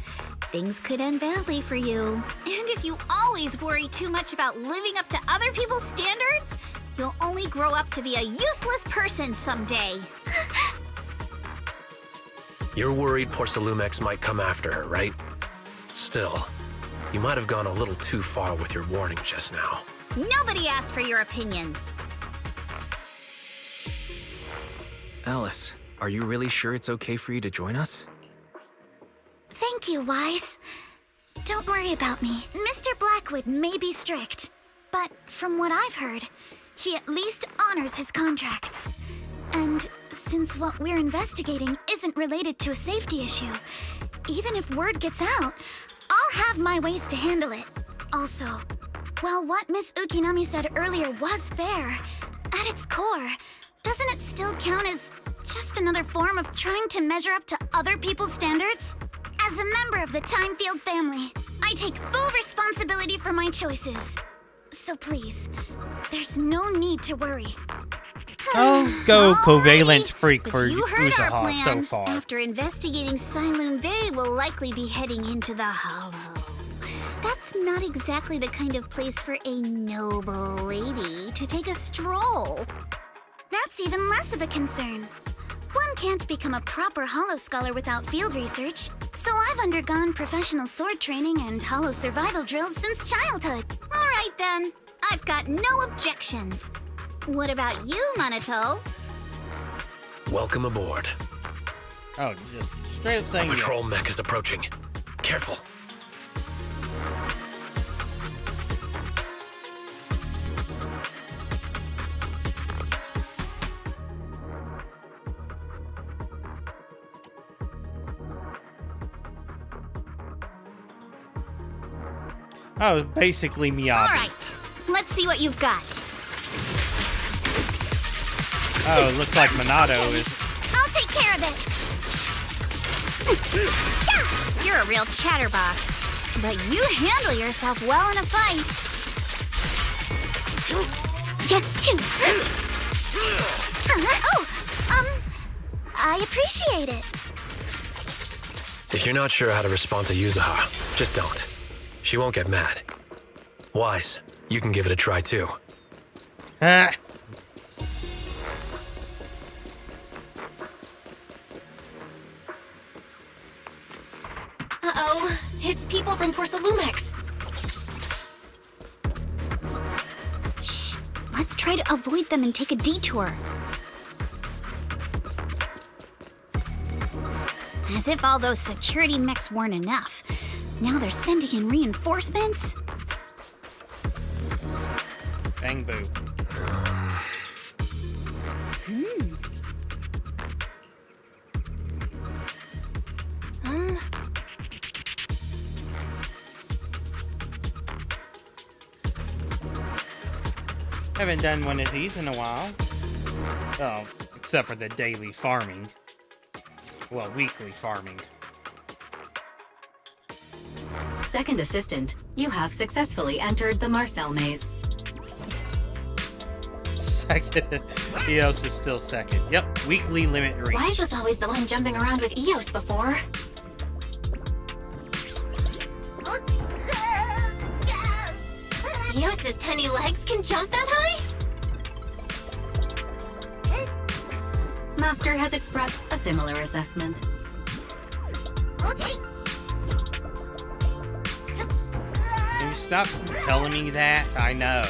things could end badly for you. And if you always worry too much about living up to other people's standards, you'll only grow up to be a useless person someday. You're worried Porcelumex might come after her, right? Still, you might have gone a little too far with your warning just now. Nobody asked for your opinion. Alice, are you really sure it's okay for you to join us? Thank you, Wise. Don't worry about me. Mr. Blackwood may be strict, but from what I've heard, he at least honors his contracts. And since what we're investigating isn't related to a safety issue, even if word gets out, I'll have my ways to handle it. Also, while what Miss Ukinami said earlier was fair, at its core, doesn't it still count as just another form of trying to measure up to other people's standards? As a member of the Timefield family, I take full responsibility for my choices. So please, there's no need to worry. Oh, go covalent freak for You heard our Uzaha plan. so far. After investigating Siloon Bay, we'll likely be heading into the Hollow. That's not exactly the kind of place for a noble lady to take a stroll. That's even less of a concern. One can't become a proper Hollow scholar without field research, so I've undergone professional sword training and Hollow survival drills since childhood. All right then, I've got no objections. What about you, Minato? Welcome aboard. Oh, just straight up saying A patrol yes. mech is approaching. Careful. Oh, basically Miyabi. All right, let's see what you've got. Oh, it looks like Minato is... I'll take care of it. You're a real chatterbox, but you handle yourself well in a fight. I appreciate it. If you're not sure how to respond to Uzaha, just don't. She won't get mad. Wise, you can give it a try too. Ah. Uh-oh, it's people from Porcelumex. Shh, let's try to avoid them and take a detour. As if all those security mechs weren't enough. Now they're sending in reinforcements? Bang boo. Haven't done one of these in a while. Oh, except for the daily farming. Well, weekly farming. Second assistant, you have successfully entered the Marcel maze. Second. Eos is still second. Yep, weekly limit reach. Wise was always the one jumping around with Eos before. Eos's tiny legs can jump that high? Master has expressed a similar assessment. Okay. Can you stop telling me that? I know.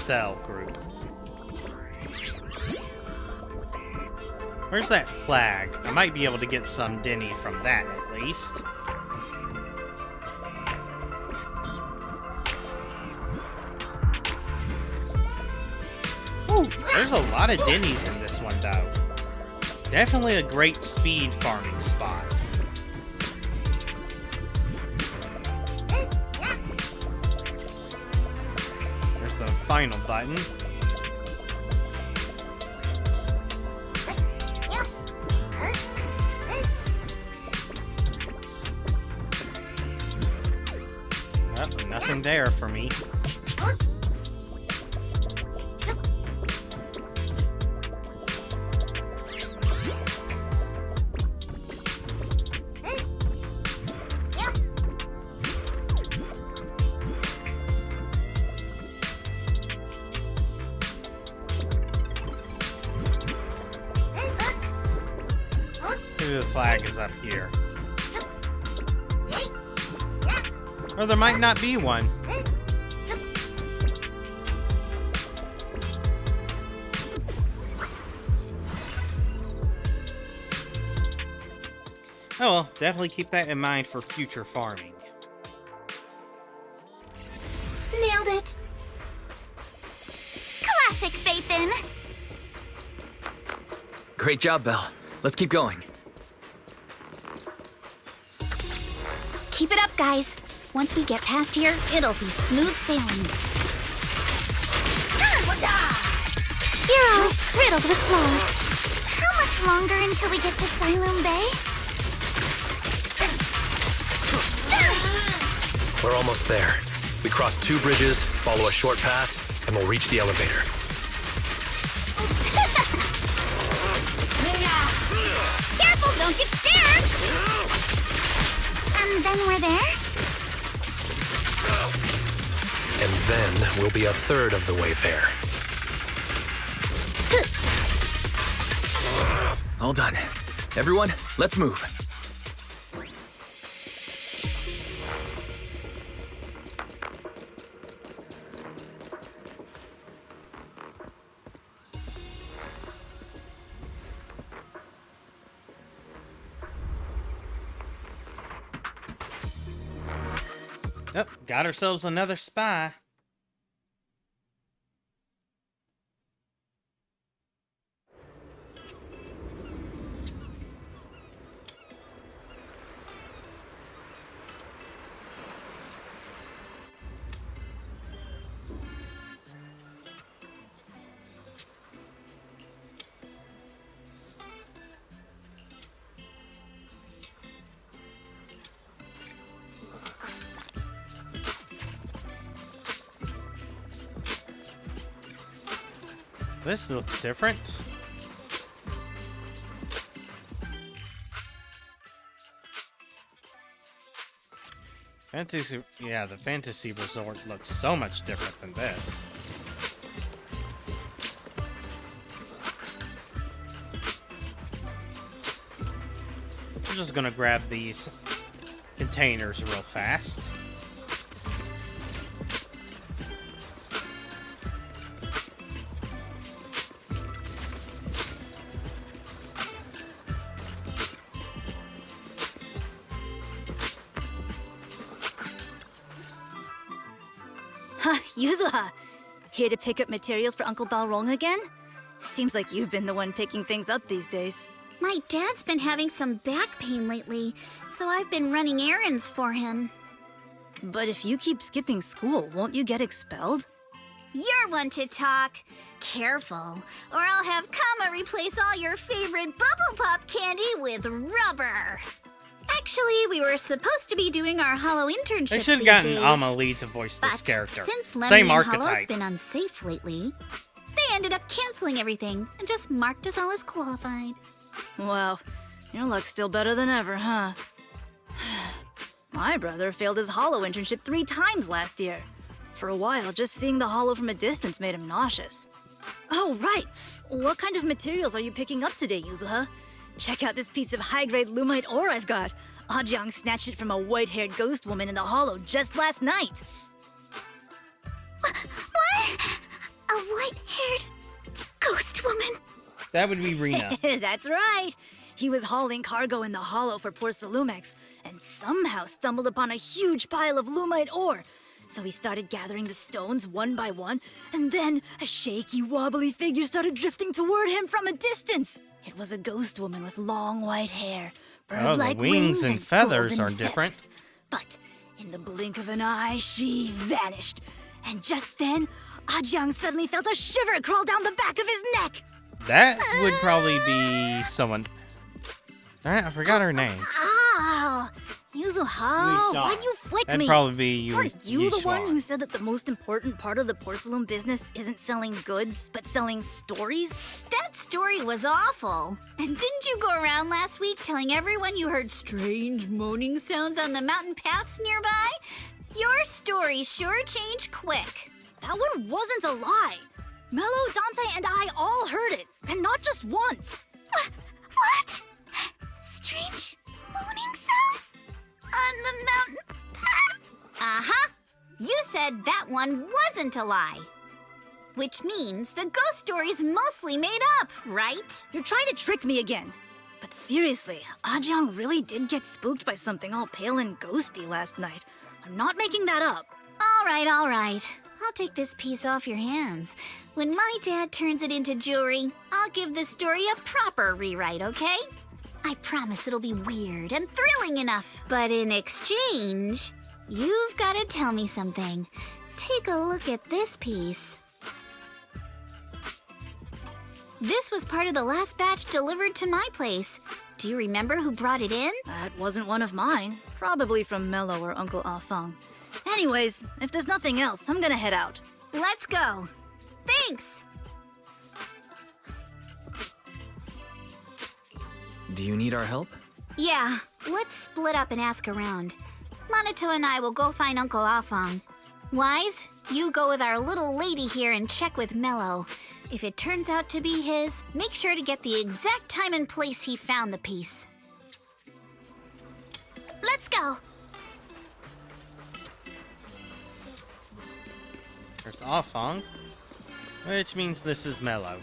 cell group. Where's that flag? I might be able to get some Denny from that, at least. Ooh, there's a lot of Denny's in this one, though. Definitely a great speed farming spot. There's the final button. Oh, nothing there for me. Maybe the flag is up here. Or there might not be one. Oh well, definitely keep that in mind for future farming. Nailed it! Classic Phaethon! Great job, Belle. Let's keep going. Keep it up, guys. Once we get past here, it'll be smooth sailing. You're all riddled with flaws. How much longer until we get to Siloam Bay? We're almost there. We cross 2 bridges, follow a short path, and we'll reach the elevator. Careful, don't get scared! And then we're there? And then we'll be a third of the way there. All done. Everyone, let's move. Oh, got ourselves another spy. This looks different. Fantasy, yeah, the fantasy resort looks so much different than this. I'm just gonna grab these containers real fast. Yuzuha, here to pick up materials for Uncle Balrog again? Seems like you've been the one picking things up these days. My dad's been having some back pain lately, so I've been running errands for him. But if you keep skipping school, won't you get expelled? You're one to talk. Careful, or I'll have Kama replace all your favorite Bubble Pop candy with rubber. Actually, we were supposed to be doing our Hollow internship. They should have gotten Amelie to voice this character. Since Lemon Same and Hollow's archetype. been unsafe lately, they ended up canceling everything and just marked us all as qualified. Wow, your luck's still better than ever, huh? My brother failed his Hollow internship 3 times last year. For a while, just seeing the Hollow from a distance made him nauseous. Oh, right! What kind of materials are you picking up today, Yuzuha? Check out this piece of high-grade lumite ore I've got. Ajiang snatched it from a white-haired ghost woman in the Hollow just last night. What? white-haired ghost woman. That would be Rena. That's right. He was hauling cargo in the hollow for Porsalumex, and somehow stumbled upon a huge pile of lumite ore. So he started gathering the stones one by one, and then a shaky, wobbly figure started drifting toward him from a distance. It was a ghost woman with long white hair, bird-like wings and feathers golden are different. feathers. But in the blink of an eye, she vanished. And just then, Ajiang suddenly felt a shiver crawl down the back of his neck. That would probably be someone. Alright, I forgot her name. Ow! Yuzuha, why'd you flick That'd me? probably be you. Weren't you the one who said that the most important part of the porcelain business isn't selling goods, but selling stories? That story was awful. And didn't you go around last week telling everyone you heard strange moaning sounds on the mountain paths nearby? Your story sure changed quick. That one wasn't a lie. Mello, Dante, and I all heard it, and not just once. What? Strange moaning sounds? On the mountain path? Uh-huh. You said that one wasn't a lie. Which means the ghost story's mostly made up, right? You're trying to trick me again. But seriously, Ajiang really did get spooked by something all pale and ghosty last night. I'm not making that up. All right, all right. I'll take this piece off your hands. When my dad turns it into jewelry, I'll give the story a proper rewrite, okay? I promise it'll be weird and thrilling enough. But in exchange, you've got to tell me something. Take a look at this piece. This was part of the last batch delivered to my place. Do you remember who brought it in? That wasn't one of mine. Probably from Mello or Uncle Afang. Anyways, if there's nothing else, I'm gonna head out. Let's go. Thanks. Do you need our help? Yeah, let's split up and ask around. Monato and I will go find Uncle Afang. Wise, you go with our little lady here and check with Mello. If it turns out to be his, make sure to get the exact time and place he found the piece. Let's go. There's Afang, which means this is Mello.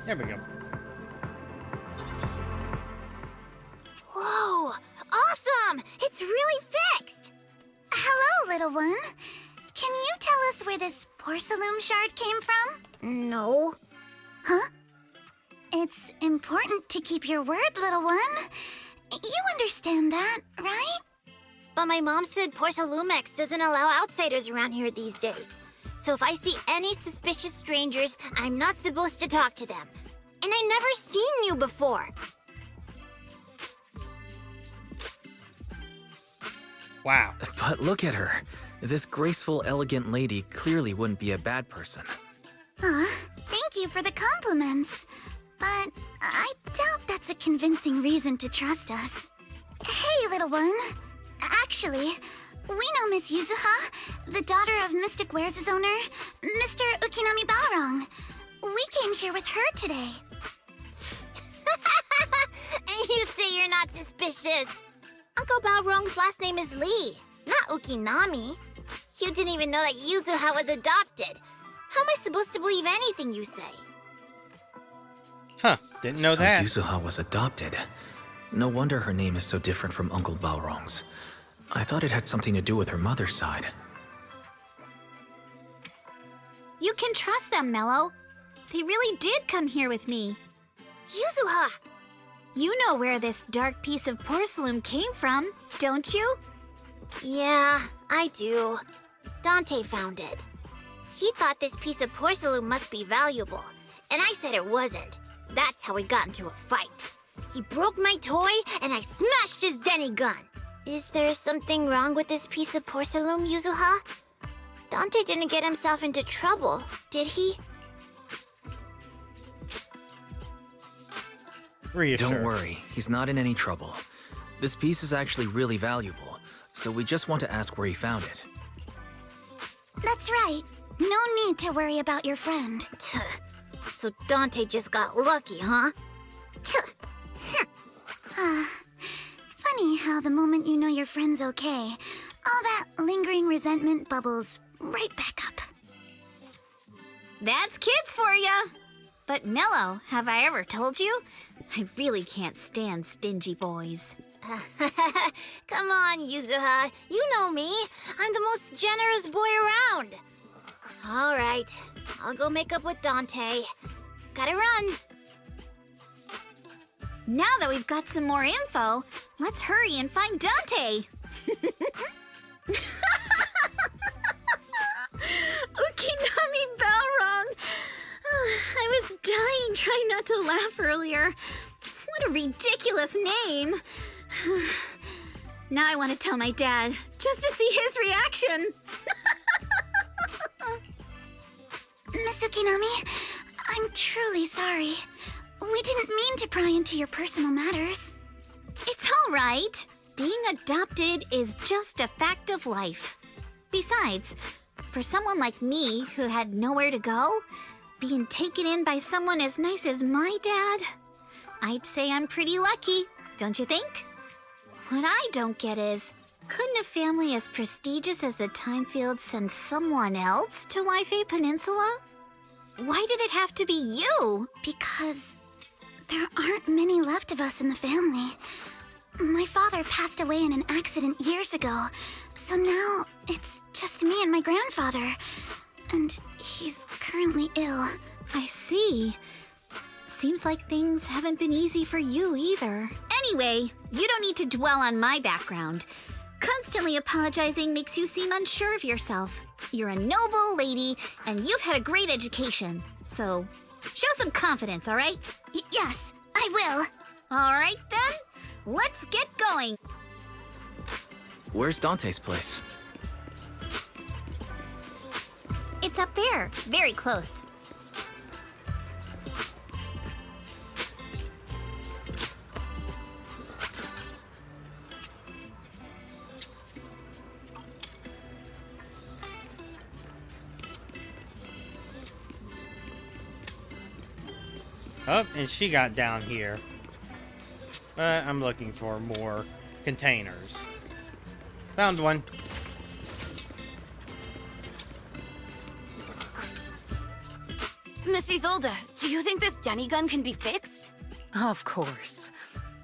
There we go. Whoa! Awesome! It's really fixed! Hello, little one. Can you tell us where this porcelain shard came from? No. Huh? It's important to keep your word, little one. You understand that, right? But my mom said Porsalumex doesn't allow outsiders around here these days. So if I see any suspicious strangers, I'm not supposed to talk to them. And I never seen you before. Wow. But look at her. This graceful, elegant lady clearly wouldn't be a bad person. Thank you for the compliments. But I doubt that's a convincing reason to trust us. Hey, little one. Actually, we know Miss Yuzuha, the daughter of Mystic Wares' owner, Mr. Ukinami Balrong. We came here with her today. And you say you're not suspicious. Uncle Balrong's last name is Lee, not Ukinami. You didn't even know that Yuzuha was adopted. How am I supposed to believe anything you say? Huh, didn't know that. So Yuzuha was adopted. No wonder her name is so different from Uncle Balrong's. I thought it had something to do with her mother's side. You can trust them, Mello. They really did come here with me. Yuzuha! You know where this dark piece of porcelain came from, don't you? Yeah, I do. Dante found it. He thought this piece of porcelain must be valuable, and I said it wasn't. That's how we got into a fight. He broke my toy, and I smashed his Denny gun. Is there something wrong with this piece of porcelain, Yuzuha? Dante didn't get himself into trouble, did he? Don't worry, he's not in any trouble. This piece is actually really valuable, so we just want to ask where he found it. That's right. No need to worry about your friend. So Dante just got lucky, huh? Funny how the moment you know your friend's okay, all that lingering resentment bubbles right back up. That's kids for ya! But Mello, have I ever told you? I really can't stand stingy boys. Come on, Yuzuha. You know me. I'm the most generous boy around. All right. I'll go make up with Dante. Gotta run. Now that we've got some more info, let's hurry and find Dante. Ukinami Balrog. I was dying trying not to laugh earlier. What a ridiculous name. Now I want to tell my dad, just to see his reaction. Miss Ukinami, I'm truly sorry. We didn't mean to pry into your personal matters. It's all right. Being adopted is just a fact of life. Besides, for someone like me who had nowhere to go, being taken in by someone as nice as my dad, I'd say I'm pretty lucky, don't you think? What I don't get is, couldn't a family as prestigious as the Timefields send someone else to Wi-Fi Peninsula? Why did it have to be you? Because there aren't many left of us in the family. My father passed away in an accident years ago, so now it's just me and my grandfather. And he's currently ill. I see. Seems like things haven't been easy for you either. Anyway, you don't need to dwell on my background. Constantly apologizing makes you seem unsure of yourself. You're a noble lady, and you've had a great education. So, show some confidence, all right? Yes, I will. All right, then. Let's get going. Where's Dante's place? It's up there, very close. Oh, and she got down here. I'm looking for more containers. Found one. Miss Isolde, do you think this Denny gun can be fixed? Of course.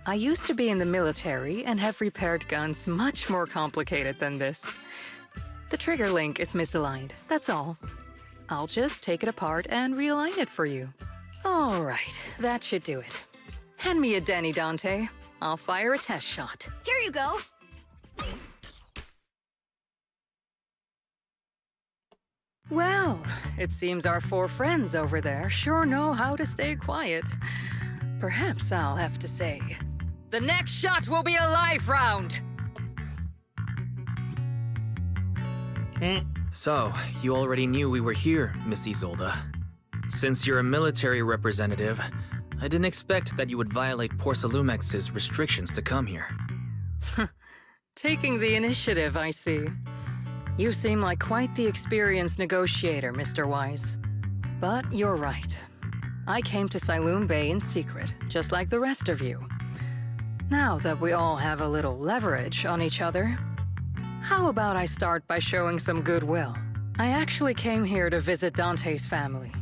I used to be in the military and have repaired guns much more complicated than this. The trigger link is misaligned, that's all. I'll just take it apart and realign it for you. All right, that should do it. Hand me a Denny, Dante. I'll fire a test shot. Here you go. Well, it seems our four friends over there sure know how to stay quiet. Perhaps I'll have to say, the next shot will be a live round! So, you already knew we were here, Miss Isolde. Since you're a military representative, I didn't expect that you would violate Porcelumex's restrictions to come here. Taking the initiative, I see. You seem like quite the experienced negotiator, Mr. Wise. But you're right. I came to Siloon Bay in secret, just like the rest of you. Now that we all have a little leverage on each other, how about I start by showing some goodwill? I actually came here to visit Dante's family.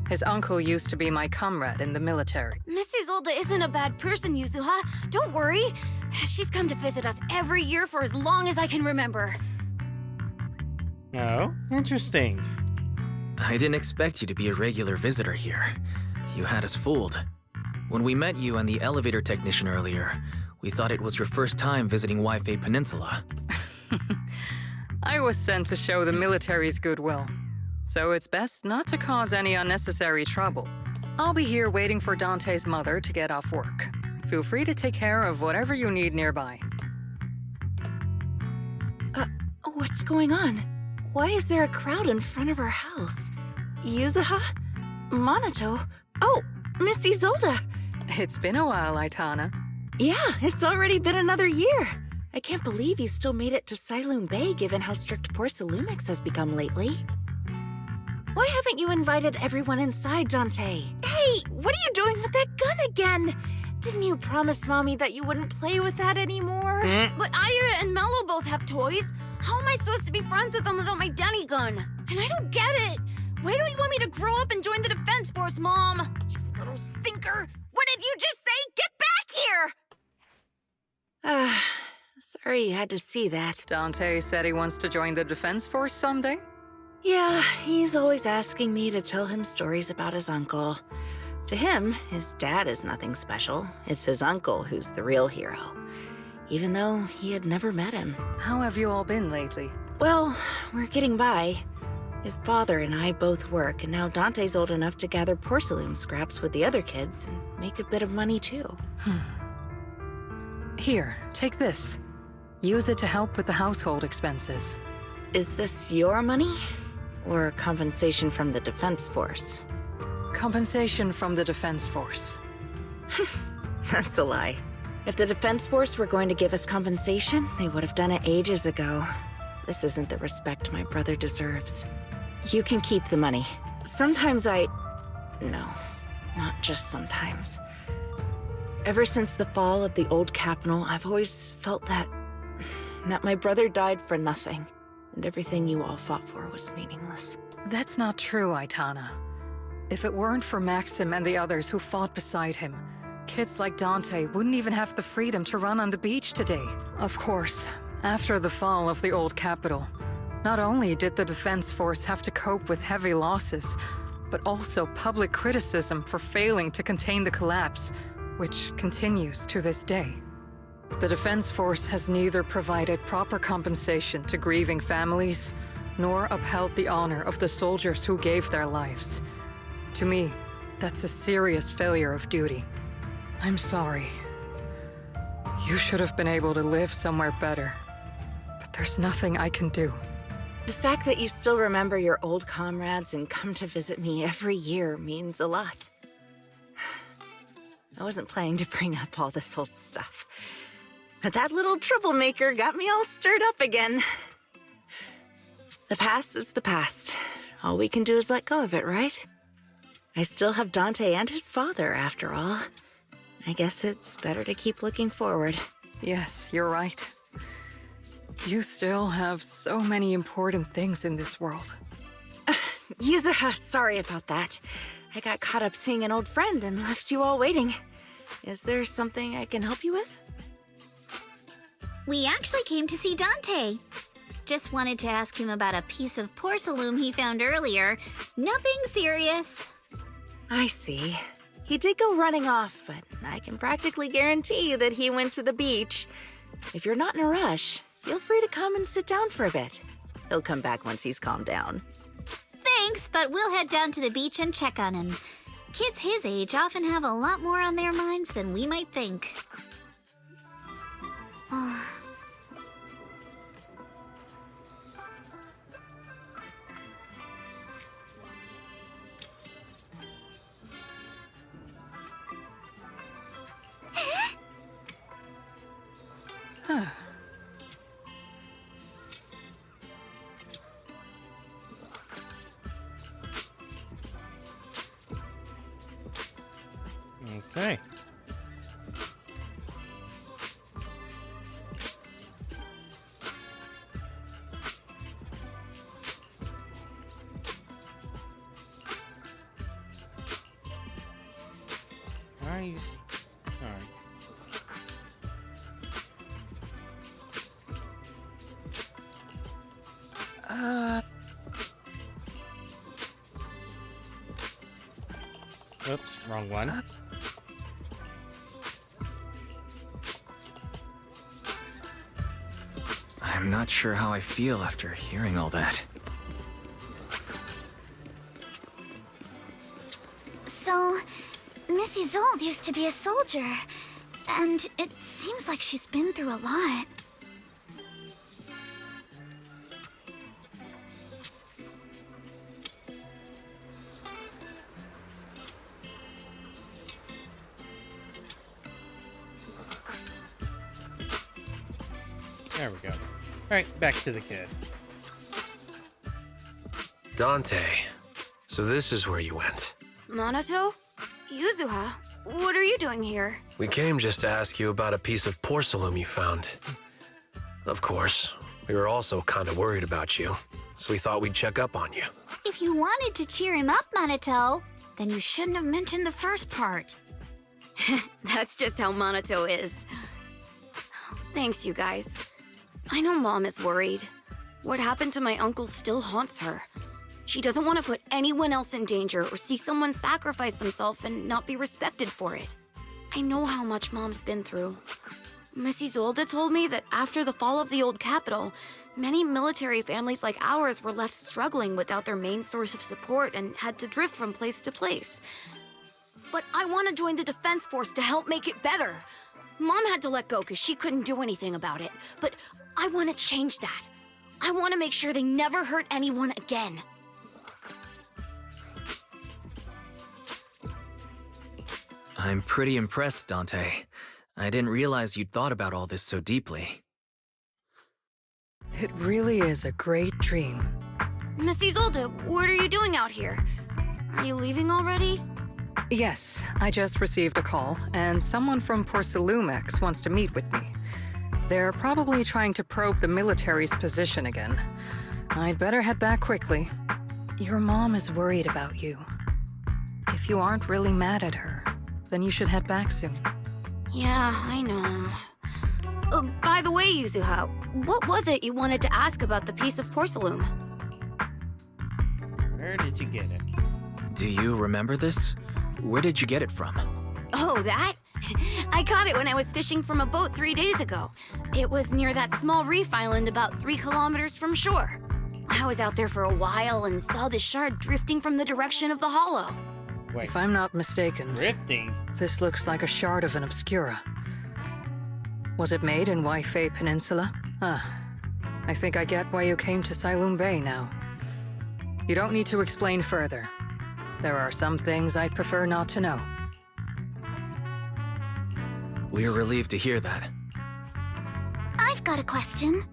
His uncle used to be my comrade in the military. Miss Isolde isn't a bad person, Yuzuha. Don't worry. She's come to visit us every year for as long as I can remember. Oh, interesting. I didn't expect you to be a regular visitor here. You had us fooled. When we met you and the elevator technician earlier, we thought it was your first time visiting Wi-Fi Peninsula. I was sent to show the military's goodwill, so it's best not to cause any unnecessary trouble. I'll be here waiting for Dante's mother to get off work. Feel free to take care of whatever you need nearby. What's going on? Why is there a crowd in front of our house? Yuzuha? Monato? Oh, Miss Isolde! It's been a while, Aitana. Yeah, it's already been another year. I can't believe you still made it to Siloon Bay given how strict Porcelumix has become lately. Why haven't you invited everyone inside, Dante? Hey, what are you doing with that gun again? Didn't you promise Mommy that you wouldn't play with that anymore? But Aya and Mello both have toys. How am I supposed to be friends with them without my Denny gun? And I don't get it. Why don't you want me to grow up and join the Defense Force, Mom? You little stinker! What did you just say? Get back here! Sorry you had to see that. Dante said he wants to join the Defense Force someday? Yeah, he's always asking me to tell him stories about his uncle. To him, his dad is nothing special. It's his uncle who's the real hero, even though he had never met him. How have you all been lately? Well, we're getting by. His father and I both work, and now Dante's old enough to gather porcelain scraps with the other kids and make a bit of money too. Here, take this. Use it to help with the household expenses. Is this your money? Or compensation from the Defense Force? Compensation from the Defense Force. That's a lie. If the Defense Force were going to give us compensation, they would have done it ages ago. This isn't the respect my brother deserves. You can keep the money. Sometimes No, not just sometimes. Ever since the fall of the old capital, I've always felt that my brother died for nothing, and everything you all fought for was meaningless. That's not true, Aitana. If it weren't for Maxim and the others who fought beside him, kids like Dante wouldn't even have the freedom to run on the beach today. Of course, after the fall of the old capital, not only did the Defense Force have to cope with heavy losses, but also public criticism for failing to contain the collapse, which continues to this day. The Defense Force has neither provided proper compensation to grieving families, nor upheld the honor of the soldiers who gave their lives. To me, that's a serious failure of duty. I'm sorry. You should have been able to live somewhere better, but there's nothing I can do. The fact that you still remember your old comrades and come to visit me every year means a lot. I wasn't planning to bring up all this old stuff, but that little troublemaker got me all stirred up again. The past is the past. All we can do is let go of it, right? I still have Dante and his father, after all. I guess it's better to keep looking forward. Yes, you're right. You still have so many important things in this world. Yuzuha, sorry about that. I got caught up seeing an old friend and left you all waiting. Is there something I can help you with? We actually came to see Dante. Just wanted to ask him about a piece of porcelain he found earlier. Nothing serious. I see. He did go running off, but I can practically guarantee that he went to the beach. If you're not in a rush, feel free to come and sit down for a bit. He'll come back once he's calmed down. Thanks, but we'll head down to the beach and check on him. Kids his age often have a lot more on their minds than we might think. Okay. Nice. Alright. Oops, wrong one. I'm not sure how I feel after hearing all that. So, Missy Zold used to be a soldier, and it seems like she's been through a lot. There we go. Alright, back to the kid. Dante, so this is where you went. Minato? Yuzuha? What are you doing here? We came just to ask you about a piece of porcelain you found. Of course, we were also kind of worried about you, so we thought we'd check up on you. If you wanted to cheer him up, Minato, then you shouldn't have mentioned the first part. That's just how Minato is. Thanks, you guys. I know Mom is worried. What happened to my uncle still haunts her. She doesn't want to put anyone else in danger or see someone sacrifice themselves and not be respected for it. I know how much Mom's been through. Missy Zolda told me that after the fall of the old capital, many military families like ours were left struggling without their main source of support and had to drift from place to place. But I want to join the Defense Force to help make it better. Mom had to let go because she couldn't do anything about it, but I want to change that. I want to make sure they never hurt anyone again. I'm pretty impressed, Dante. I didn't realize you'd thought about all this so deeply. It really is a great dream. Missy Zolda, what are you doing out here? Are you leaving already? Yes, I just received a call, and someone from Porcelumex wants to meet with me. They're probably trying to probe the military's position again. I'd better head back quickly. Your mom is worried about you. If you aren't really mad at her, then you should head back soon. Yeah, I know. By the way, Yuzuha, what was it you wanted to ask about the piece of porcelain? Where did you get it? Do you remember this? Where did you get it from? Oh, that? I caught it when I was fishing from a boat 3 days ago. It was near that small reef island about 3 kilometers from shore. I was out there for a while and saw the shard drifting from the direction of the hollow. Wait. If I'm not mistaken, Drifting? This looks like a shard of an Obscura. Was it made in Waifei Peninsula? I think I get why you came to Sailoon Bay now. You don't need to explain further. There are some things I'd prefer not to know. We're relieved to hear that. I've got a question.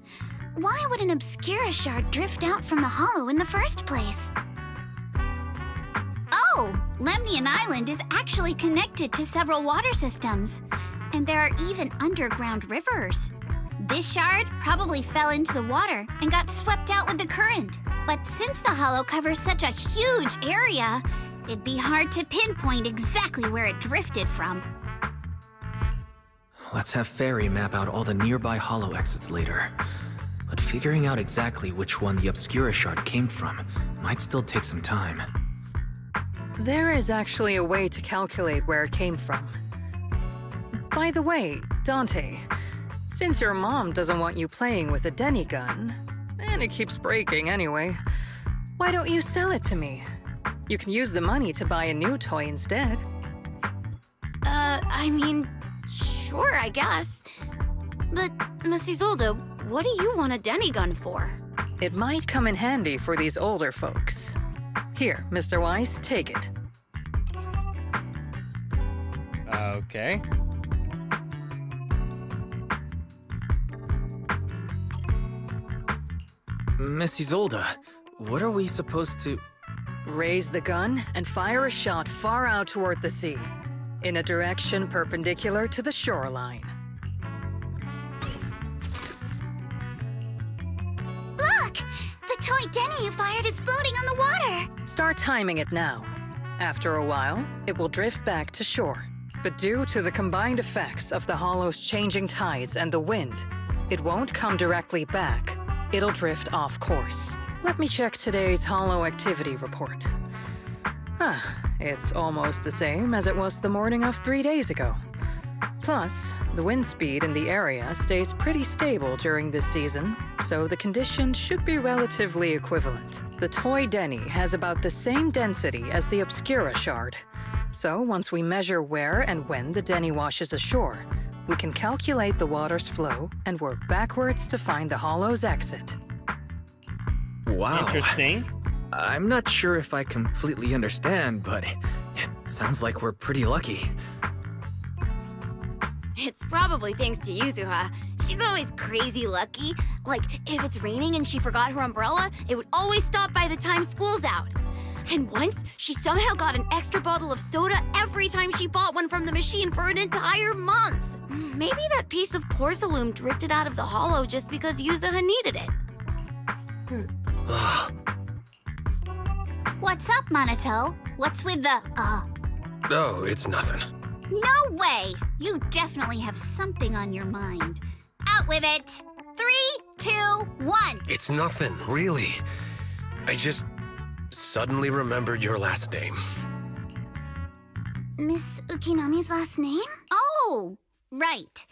Why would an Obscura shard drift out from the hollow in the first place? Oh, Lemnian Island is actually connected to several water systems, and there are even underground rivers. This shard probably fell into the water and got swept out with the current. But since the hollow covers such a huge area, it'd be hard to pinpoint exactly where it drifted from. Let's have Fairy map out all the nearby hollow exits later. But figuring out exactly which one the Obscura shard came from might still take some time. There is actually a way to calculate where it came from. By the way, Dante, since your mom doesn't want you playing with a Denny gun, and it keeps breaking anyway, why don't you sell it to me? You can use the money to buy a new toy instead. I mean, sure, I guess. But, Missy Zolda, what do you want a Denny gun for? It might come in handy for these older folks. Here, Mr. Weiss, take it. Okay. Missy Zolda, what are we supposed to... Raise the gun and fire a shot far out toward the sea, in a direction perpendicular to the shoreline. Look! The toy Denny you fired is floating on the water! Start timing it now. After a while, it will drift back to shore. But due to the combined effects of the hollow's changing tides and the wind, it won't come directly back. It'll drift off course. Let me check today's hollow activity report. it's almost the same as it was the morning of 3 days ago. Plus, the wind speed in the area stays pretty stable during this season, so the conditions should be relatively equivalent. The Toy Denny has about the same density as the Obscura Shard. So once we measure where and when the Denny washes ashore, we can calculate the water's flow and work backwards to find the hollow's exit. Wow. Interesting. I'm not sure if I completely understand, but it sounds like we're pretty lucky. It's probably thanks to Yuzuha. She's always crazy lucky. Like, if it's raining and she forgot her umbrella, it would always stop by the time school's out. And once, she somehow got an extra bottle of soda every time she bought one from the machine for an entire month. Maybe that piece of porcelain drifted out of the hollow just because Yuzuha needed it. What's up, Monato? What's with the, Oh, it's nothing. No way! You definitely have something on your mind. Out with it! 3, 2, 1! It's nothing, really. I just suddenly remembered your last name. Miss Ukinami's last name? Oh, right.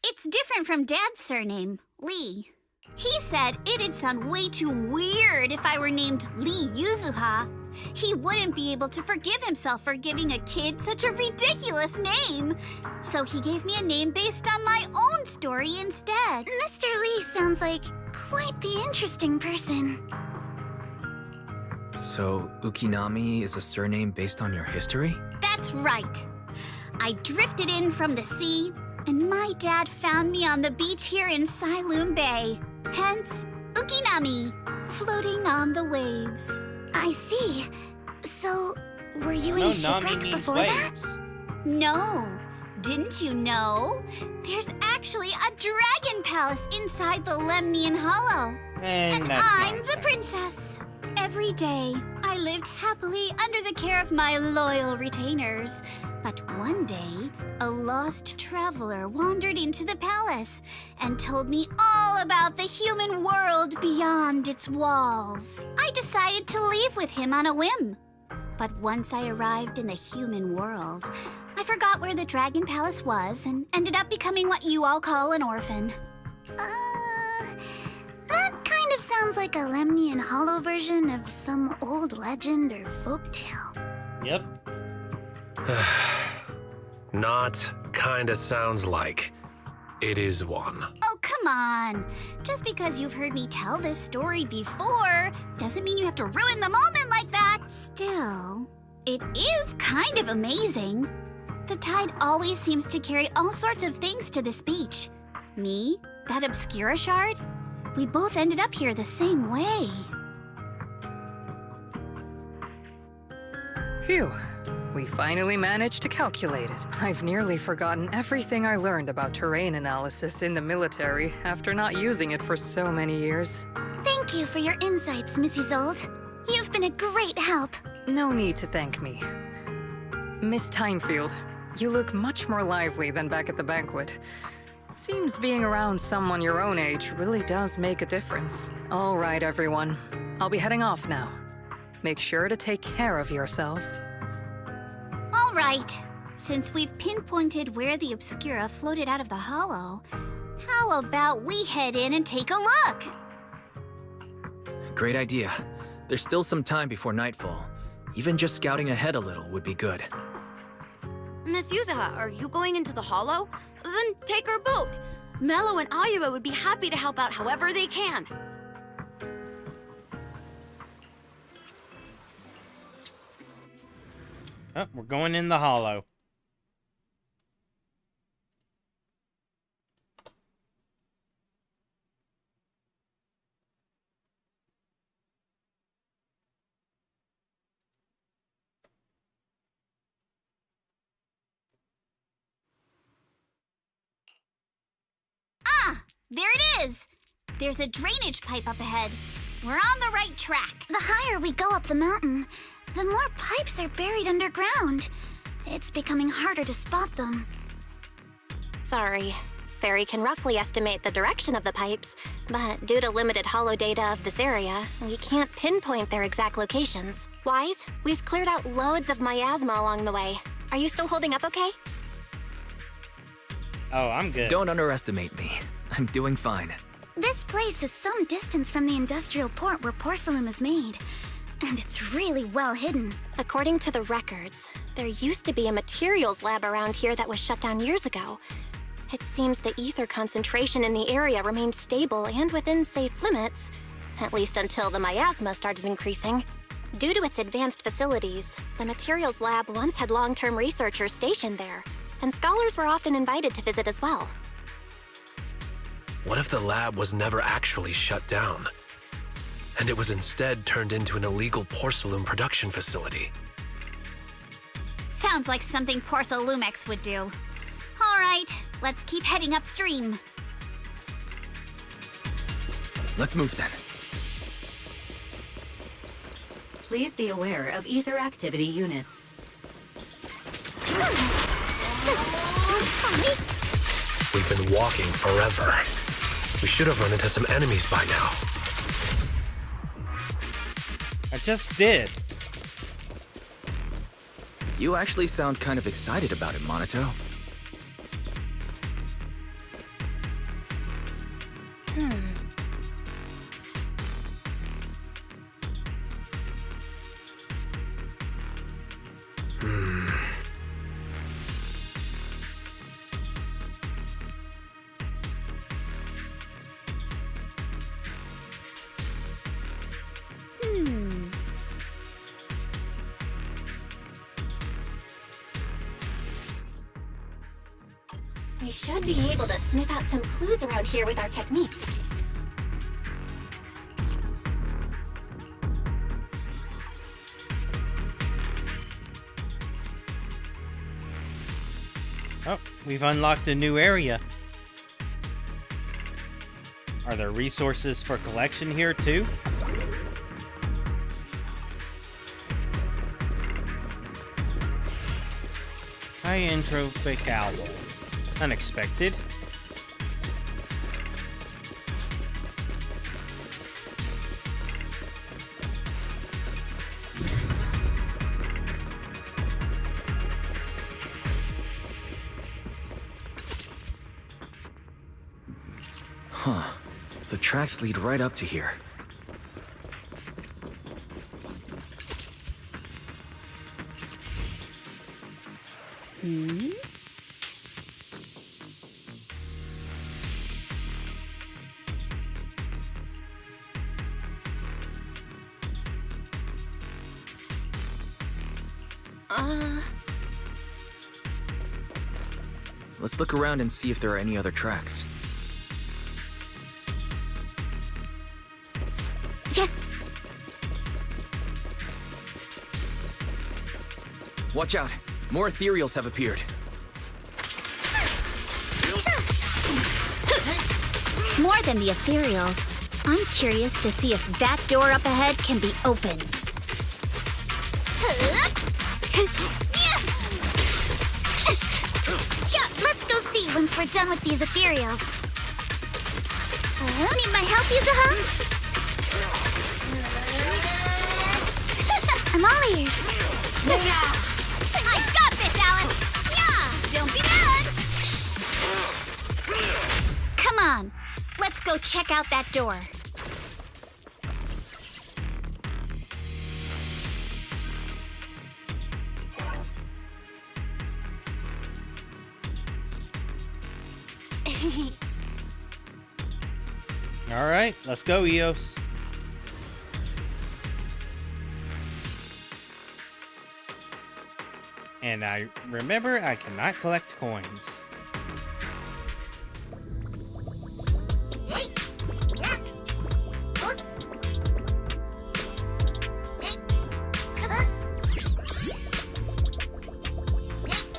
It's different from Dad's surname, Lee. He said it'd sound way too weird if I were named Lee Yuzuha. He wouldn't be able to forgive himself for giving a kid such a ridiculous name. So he gave me a name based on my own story instead. Mr. Lee sounds like quite the interesting person. So, Ukinami is a surname based on your history? That's right. I drifted in from the sea, and my dad found me on the beach here in Sailoon Bay. Hence, Ukinami, floating on the waves. I see. So, were you in a shipwreck before that? No. Didn't you know? There's actually a dragon palace inside the Lemnian Hollow. And I'm the princess. Every day, I lived happily under the care of my loyal retainers. But one day, a lost traveler wandered into the palace and told me all about the human world beyond its walls. I decided to leave with him on a whim. But once I arrived in the human world, I forgot where the Dragon Palace was and ended up becoming what you all call an orphan. That kind of sounds like a Lemnian Hollow version of some old legend or folktale. Yep. Not kinda sounds like. It is one. Oh, come on. Just because you've heard me tell this story before doesn't mean you have to ruin the moment like that. Still, it is kind of amazing. The tide always seems to carry all sorts of things to this beach. Me, that Obscura Shard, we both ended up here the same way. Phew. We finally managed to calculate it. I've nearly forgotten everything I learned about terrain analysis in the military after not using it for so many years. Thank you for your insights, Mrs. Zold. You've been a great help. No need to thank me. Miss Timefield, you look much more lively than back at the banquet. Seems being around someone your own age really does make a difference. All right, everyone. I'll be heading off now. Make sure to take care of yourselves. All right. Since we've pinpointed where the Obscura floated out of the hollow, how about we head in and take a look? Great idea. There's still some time before nightfall. Even just scouting ahead a little would be good. Miss Yuzuha, are you going into the hollow? Then take our boat. Mello and Ayuba would be happy to help out however they can. Oh, we're going in the hollow. There it is! There's a drainage pipe up ahead. We're on the right track. The higher we go up the mountain, the more pipes are buried underground. It's becoming harder to spot them. Sorry. Fairy can roughly estimate the direction of the pipes, but due to limited holo data of this area, we can't pinpoint their exact locations. Wise, we've cleared out loads of miasma along the way. Are you still holding up okay? Oh, I'm good. Don't underestimate me. I'm doing fine. This place is some distance from the industrial port where porcelain is made, and it's really well hidden. According to the records, there used to be a materials lab around here that was shut down years ago. It seems the ether concentration in the area remained stable and within safe limits, at least until the miasma started increasing. Due to its advanced facilities, the materials lab once had long-term researchers stationed there, and scholars were often invited to visit as well. What if the lab was never actually shut down, and it was instead turned into an illegal porcelain production facility? Sounds like something Porcelumex would do. All right, let's keep heading upstream. Let's move then. Please be aware of ether activity units. We've been walking forever. We should have run into some enemies by now. I just did. You actually sound kind of excited about it, Monato. We should be able to sniff out some clues around here with our technique. Oh, we've unlocked a new area. Are there resources for collection here too? High-entropic owl. Unexpected. Huh. The tracks lead right up to here. Let's look around and see if there are any other tracks. Yeah. Watch out! More ethereals have appeared. More than the ethereals, I'm curious to see if that door up ahead can be opened. Yeah, let's go see once we're done with these ethereals. Need my help, Yuzuha? I'm all ears. I got this, Alice! Yeah, don't be mad! Come on, let's go check out that door. All right, let's go, Eos. And I remember I cannot collect coins.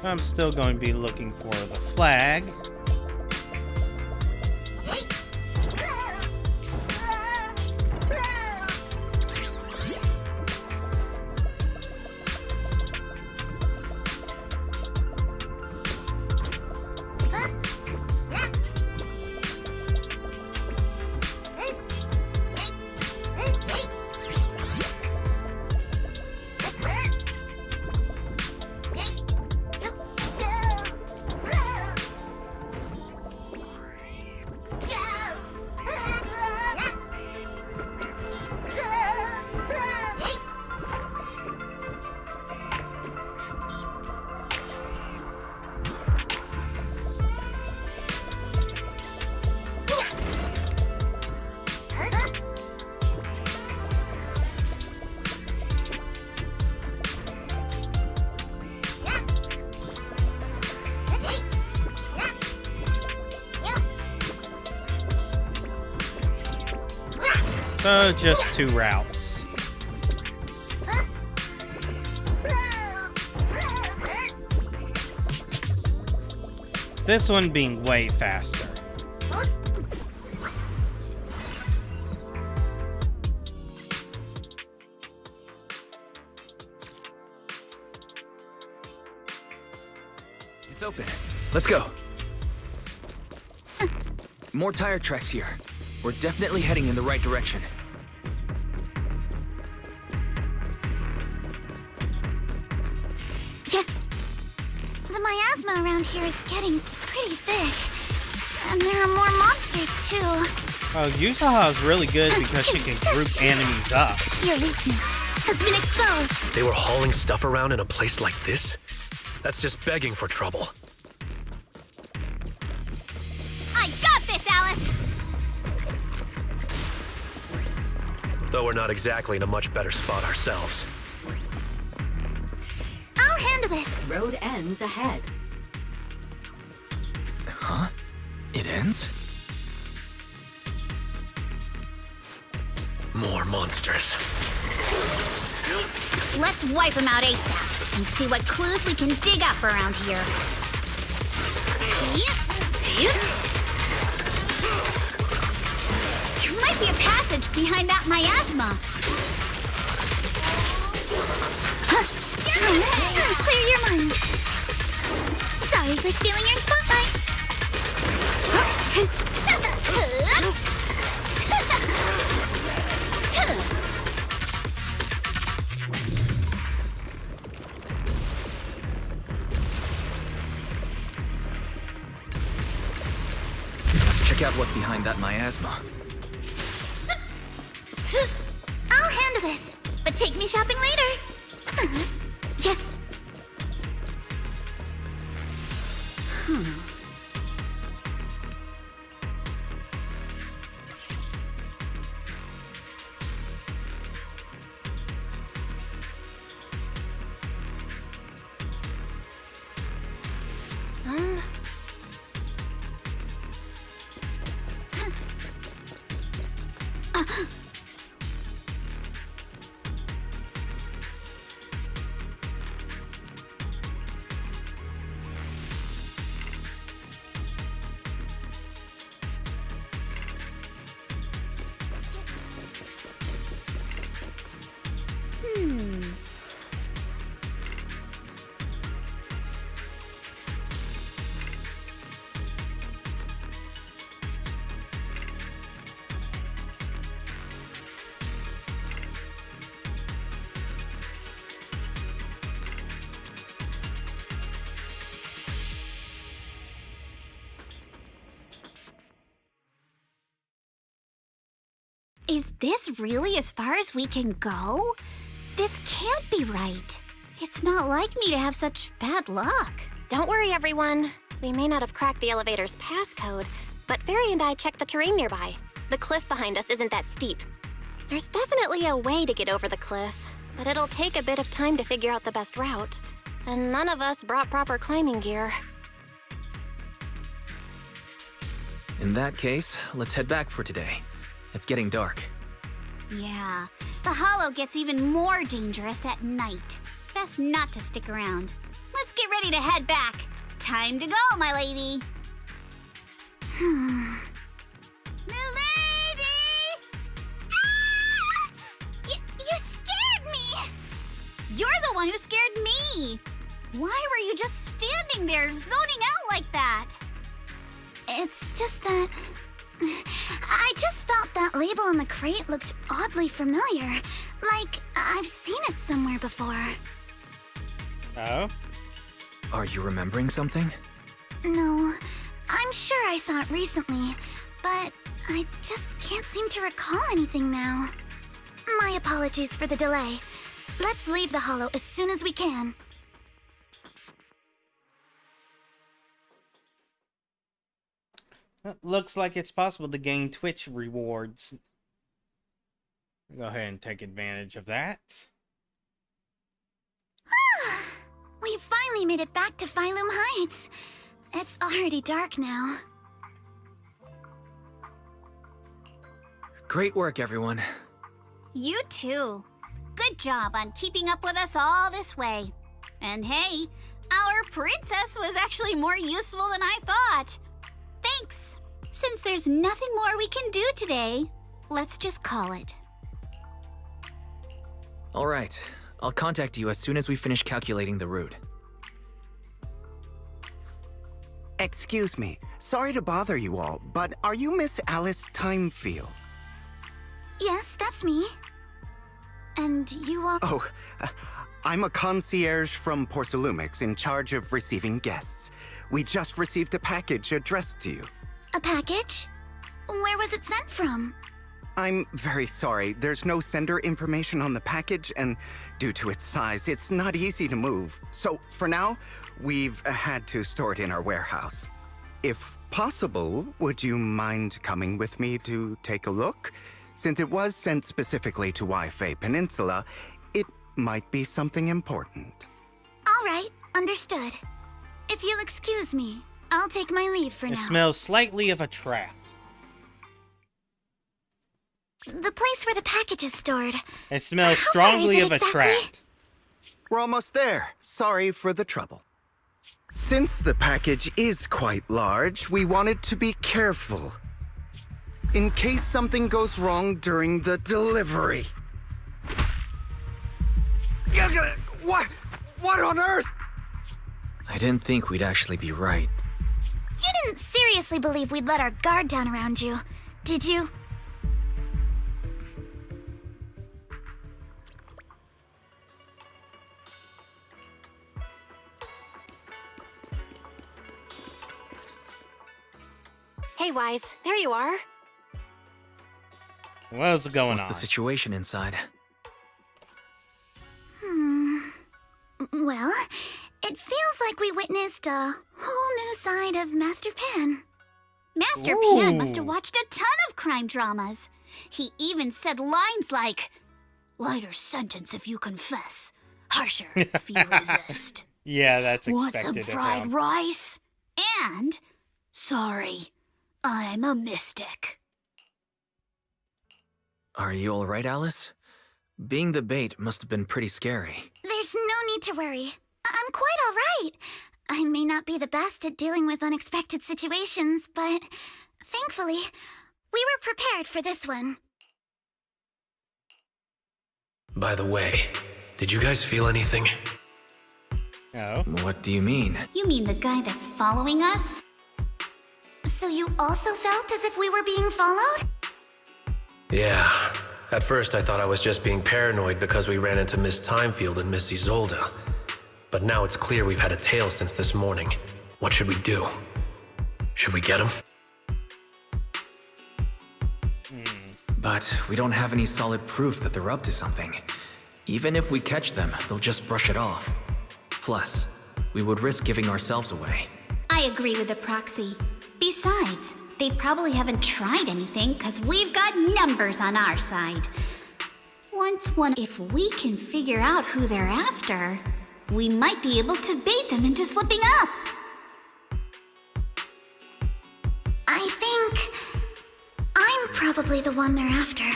I'm still going to be looking for the flag. So just 2 routes. This one being way faster. It's open. Let's go. More tire tracks here. We're definitely heading in the right direction. Yeah. The miasma around here is getting pretty thick. And there are more monsters, too. Oh, Yusaha is really good because she can group enemies up. Your weakness has been exposed. They were hauling stuff around in a place like this? That's just begging for trouble. I got this, Alice! Though we're not exactly in a much better spot ourselves. I'll handle this. Road ends ahead. Huh? It ends? More monsters. Let's wipe them out ASAP and see what clues we can dig up around here. There might be a passage behind that miasma. Clear your mind. Sorry for stealing your spotlight. Let's check out what's behind that miasma. I'll handle this, but take me shopping later. Yeah. Is this really as far as we can go? This can't be right. It's not like me to have such bad luck. Don't worry, everyone. We may not have cracked the elevator's passcode, but Fairy and I checked the terrain nearby. The cliff behind us isn't that steep. There's definitely a way to get over the cliff, but it'll take a bit of time to figure out the best route. And none of us brought proper climbing gear. In that case, let's head back for today. It's getting dark. Yeah, the hollow gets even more dangerous at night. Best not to stick around. Let's get ready to head back. Time to go, my lady. Milady! Ah! You scared me! You're the one who scared me! Why were you just standing there, zoning out like that? It's just that... I just felt that label on the crate looked oddly familiar. Like, I've seen it somewhere before. Oh? Are you remembering something? No, I'm sure I saw it recently, but I just can't seem to recall anything now. My apologies for the delay. Let's leave the hollow as soon as we can. Looks like it's possible to gain Twitch rewards. Go ahead and take advantage of that. We finally made it back to Phylum Heights. It's already dark now. Great work, everyone. You too. Good job on keeping up with us all this way. And hey, our princess was actually more useful than I thought. Thanks. Since there's nothing more we can do today, let's just call it. All right. I'll contact you as soon as we finish calculating the route. Excuse me. Sorry to bother you all, but are you Miss Alice Timefield? Yes, that's me. And you are... Oh, I'm a concierge from Porcelumix in charge of receiving guests. We just received a package addressed to you. A package? Where was it sent from? I'm very sorry. There's no sender information on the package, and due to its size, it's not easy to move. So, for now, we've had to store it in our warehouse. If possible, would you mind coming with me to take a look? Since it was sent specifically to Wi-Fi Peninsula, it might be something important. All right, understood. If you'll excuse me, I'll take my leave for now. It smells slightly of a trap. The place where the package is stored. It smells strongly of a trap. We're almost there. Sorry for the trouble. Since the package is quite large, we wanted to be careful. In case something goes wrong during the delivery. What on earth? I didn't think we'd actually be right. You didn't seriously believe we'd let our guard down around you, did you? Hey, Wise, there you are. What's going on? What's the situation inside? Well, it feels like we witnessed a whole new side of Master Pan. Master Pan must have watched a ton of crime dramas. He even said lines like, "Lighter sentence if you confess, harsher if you resist." Yeah, that's expected. Want some fried rice? And, sorry, I'm a mystic. Are you alright, Alice? Being the bait must have been pretty scary. There's no need to worry. I'm quite all right. I may not be the best at dealing with unexpected situations, but thankfully, we were prepared for this one. By the way, did you guys feel anything? No. What do you mean? You mean the guy that's following us? So you also felt as if we were being followed? Yeah. At first I thought I was just being paranoid because we ran into Miss Timefield and Miss Isolde. But now it's clear we've had a tail since this morning. What should we do? Should we get him? But we don't have any solid proof that they're up to something. Even if we catch them, they'll just brush it off. Plus, we would risk giving ourselves away. I agree with the proxy. Besides, they probably haven't tried anything because we've got numbers on our side. If we can figure out who they're after, we might be able to bait them into slipping up. I think I'm probably the one they're after.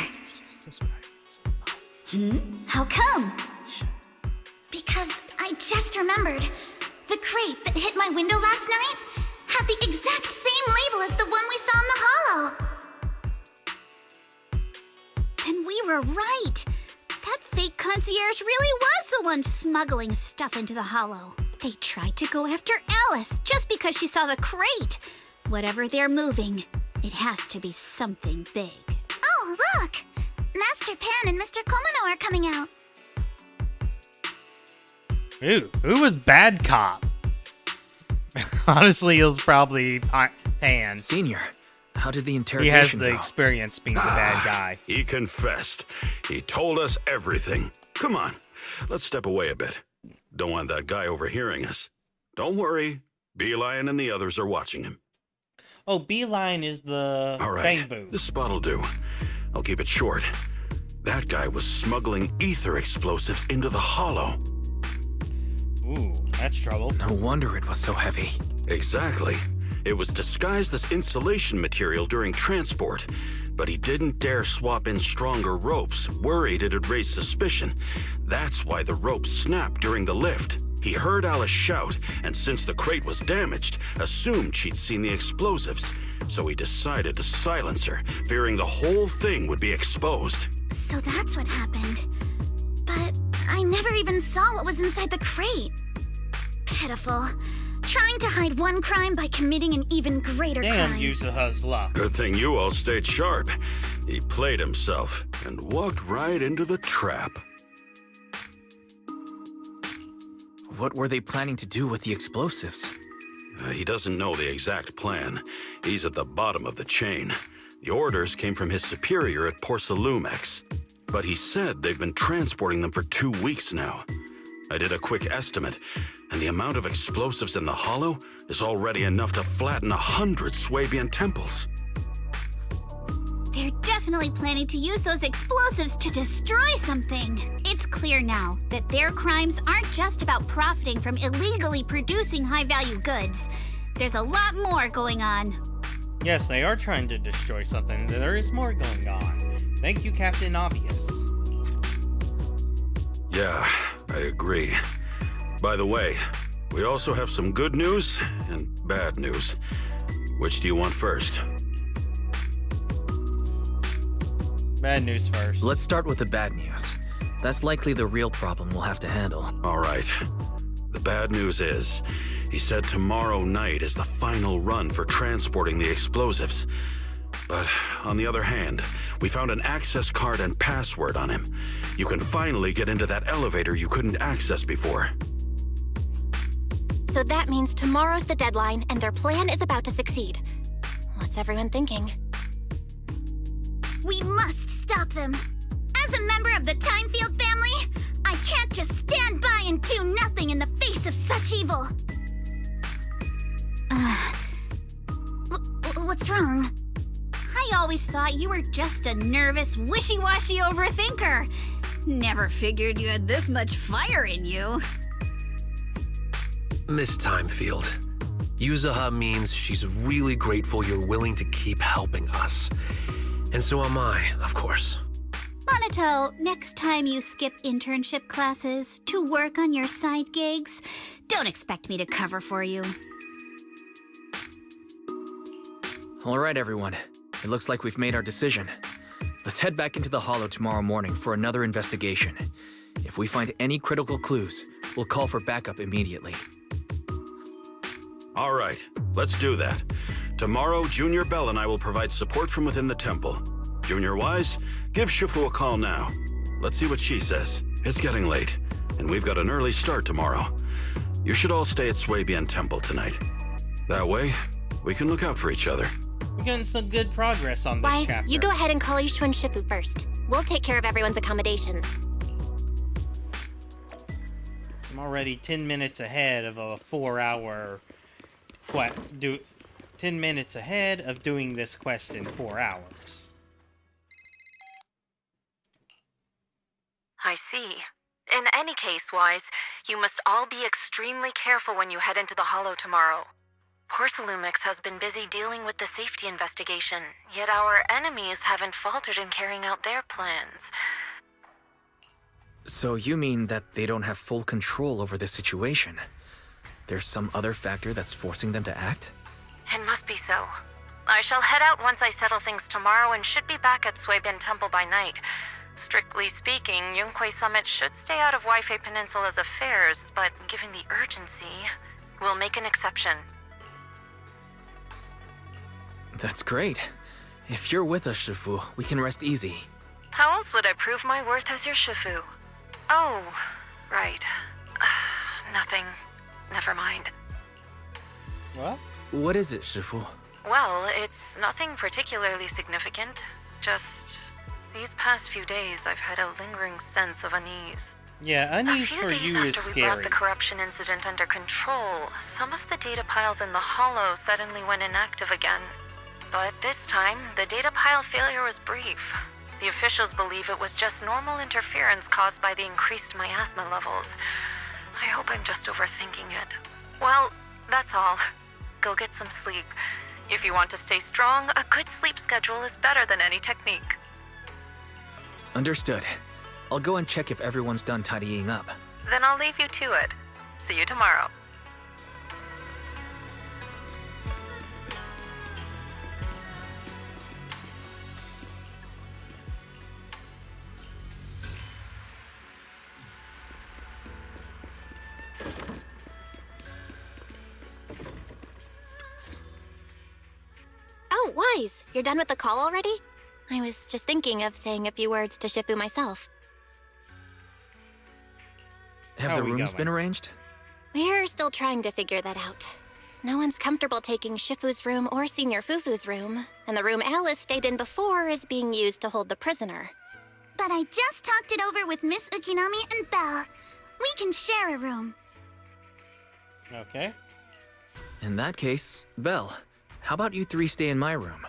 How come? Because I just remembered. The crate that hit my window last night had the exact same label as the one we saw in the hollow. And we were right. That fake concierge really was the one smuggling stuff into the hollow. They tried to go after Alice just because she saw the crate. Whatever they're moving, it has to be something big. Oh, look! Master Pan and Mr. Komino are coming out. Ooh, who was bad cop? Honestly, it was probably Pan. Senior, how did the He interrogation has the go? experience being the bad guy. He confessed. He told us everything. Come on, let's step away a bit. Don't want that guy overhearing us. Don't worry, Beeline and the others are watching him. Oh, Beeline is the All right, bang boom. this spot'll do. I'll keep it short. That guy was smuggling ether explosives into the hollow. Ooh, that's trouble. No wonder it was so heavy. Exactly. It was disguised as insulation material during transport, But he didn't dare swap in stronger ropes, worried it'd raise suspicion. That's why the ropes snapped during the lift. He heard Alice shout, and since the crate was damaged, assumed she'd seen the explosives. So he decided to silence her, fearing the whole thing would be exposed. So that's what happened. But I never even saw what was inside the crate. Pitiful. Trying to hide one crime by committing an even greater Damn, crime. Yuzuha's luck. Good thing you all stayed sharp. He played himself and walked right into the trap. What were they planning to do with the explosives? He doesn't know the exact plan. He's at the bottom of the chain. The orders came from his superior at Porsalumex. But he said they've been transporting them for 2 weeks now. I did a quick estimate, and the amount of explosives in the hollow is already enough to flatten 100 Swabian temples. They're definitely planning to use those explosives to destroy something. It's clear now that their crimes aren't just about profiting from illegally producing high-value goods. There's a lot more going on. Yes, they are trying to destroy something. There is more going on. Thank you, Captain Obvious. Yeah, I agree. By the way, we also have some good news and bad news. Which do you want first? Bad news first. Let's start with the bad news. That's likely the real problem we'll have to handle. All right. The bad news is, he said tomorrow night is the final run for transporting the explosives. But on the other hand, we found an access card and password on him. You can finally get into that elevator you couldn't access before. So that means tomorrow's the deadline and their plan is about to succeed. What's everyone thinking? We must stop them. As a member of the Timefield family, I can't just stand by and do nothing in the face of such evil. What's wrong? I always thought you were just a nervous, wishy-washy overthinker. Never figured you had this much fire in you. Miss Timefield, Yuzuha means she's really grateful you're willing to keep helping us. And so am I, of course. Monato, next time you skip internship classes to work on your side gigs, don't expect me to cover for you. All right, everyone. It looks like we've made our decision. Let's head back into the Hollow tomorrow morning for another investigation. If we find any critical clues, we'll call for backup immediately. All right, let's do that. Tomorrow, Junior Bell and I will provide support from within the temple. Junior Wise, give Shifu a call now. Let's see what she says. It's getting late, and we've got an early start tomorrow. You should all stay at Swabian Temple tonight. That way, we can look out for each other. We're getting some good progress on this Wise, chapter. you go ahead and call Yushu and Shifu first. We'll take care of everyone's accommodations. I'm already 10 minutes ahead of a 4-hour... 10 minutes ahead of doing this quest in 4 hours. I see. In any case, Wise, you must all be extremely careful when you head into the Hollow tomorrow. Porsalumex has been busy dealing with the safety investigation, yet our enemies haven't faltered in carrying out their plans. So you mean that they don't have full control over this situation? There's some other factor that's forcing them to act? It must be so. I shall head out once I settle things tomorrow and should be back at Swabian Temple by night. Strictly speaking, Yunque Summit should stay out of Waifei Peninsula's affairs, but given the urgency, we'll make an exception. That's great. If you're with us, Shifu, we can rest easy. How else would I prove my worth as your Shifu? Oh, right. Nothing. Never mind. What? What is it, Shifu? Well, it's nothing particularly significant. Just these past few days, I've had a lingering sense of unease. Yeah, unease for you is After we brought scary. the corruption incident under control, some of the data piles in the Hollow suddenly went inactive again. But this time, the data pile failure was brief. The officials believe it was just normal interference caused by the increased miasma levels. I hope I'm just overthinking it. Well, that's all. Go get some sleep. If you want to stay strong, a good sleep schedule is better than any technique. Understood. I'll go and check if everyone's done tidying up. Then I'll leave you to it. See you tomorrow. Oh, Wise, you're done with the call already? I was just thinking of saying a few words to Shifu myself. Have the rooms been arranged? We're still trying to figure that out. No one's comfortable taking Shifu's room or Senior Fufu's room, and the room Alice stayed in before is being used to hold the prisoner. But I just talked it over with Miss Ukinami and Belle. We can share a room. Okay. In that case, Belle, how about you three stay in my room?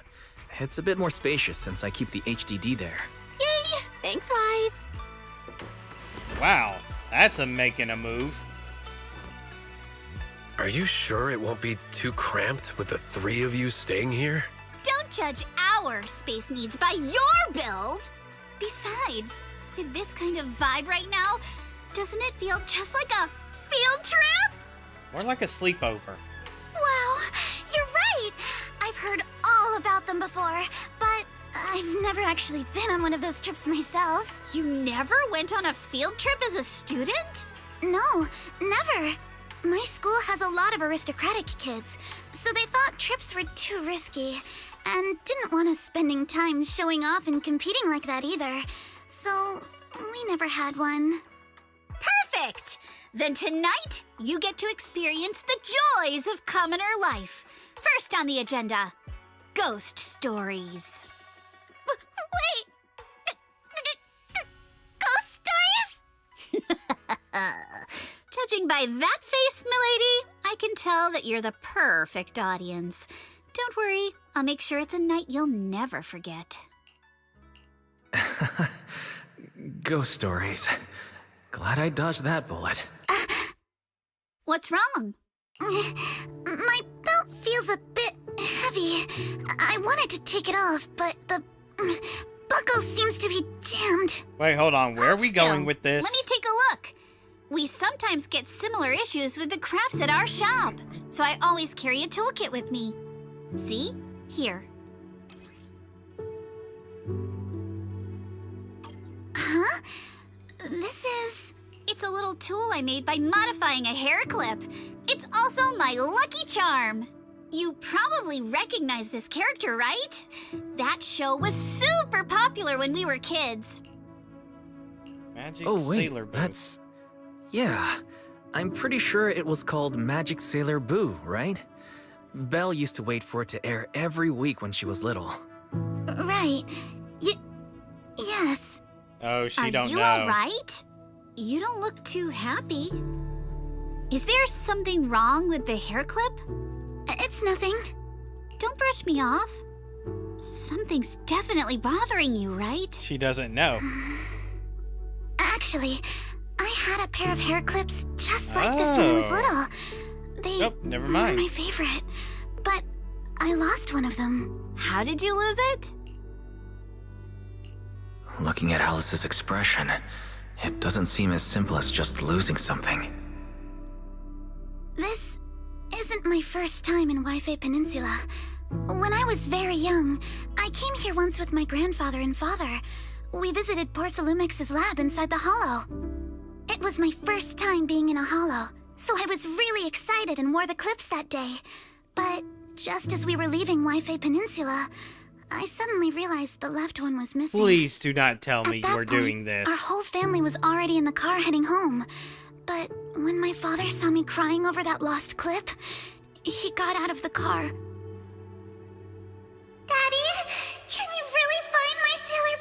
It's a bit more spacious since I keep the HDD there. Yay! Thanks, Wise. Wow, that's making a move. Are you sure it won't be too cramped with the three of you staying here? Don't judge our space needs by your build! Besides, with this kind of vibe right now, doesn't it feel just like a field trip? More like a sleepover. Wow, you're right! I've heard all about them before, but I've never actually been on one of those trips myself. You never went on a field trip as a student? No, never. My school has a lot of aristocratic kids, so they thought trips were too risky, and didn't want us spending time showing off and competing like that either. So, we never had one. Perfect! Then tonight, you get to experience the joys of commoner life. First on the agenda, ghost stories. Wait! Ghost stories? Judging by that face, milady, I can tell that you're the perfect audience. Don't worry, I'll make sure it's a night you'll never forget. Ghost stories. Glad I dodged that bullet. What's wrong? My belt feels a bit heavy. I wanted to take it off, but the buckle seems to be jammed. Wait, hold on. Where are we going with this? Let me take a look. We sometimes get similar issues with the crafts at our shop, so I always carry a toolkit with me. See? Here. Huh? This is... It's a little tool I made by modifying a hair clip. It's also my lucky charm. You probably recognize this character, right? That show was super popular when we were kids. Magic Sailor Boo. That's... Yeah. I'm pretty sure it was called Magic Sailor Boo, right? Belle used to wait for it to air every week when she was little. Right. Yes. Oh, she don't know. Are you alright? You don't look too happy. Is there something wrong with the hair clip? It's nothing. Don't brush me off. Something's definitely bothering you, right? She doesn't know. Actually, I had a pair of hair clips just like this when I was little. They never mind. were my favorite, but I lost one of them. How did you lose it? Looking at Alice's expression, it doesn't seem as simple as just losing something. This isn't my first time in Waifei Peninsula. When I was very young, I came here once with my grandfather and father. We visited Porcelumex's lab inside the hollow. It was my first time being in a hollow, so I was really excited and wore the clips that day. But just as we were leaving Waifei Peninsula, I suddenly realized the left one was missing. Please do not tell me At you are that point, doing this. Our whole family was already in the car heading home. But when my father saw me crying over that lost clip, he got out of the car. Daddy, can you really find my Sailor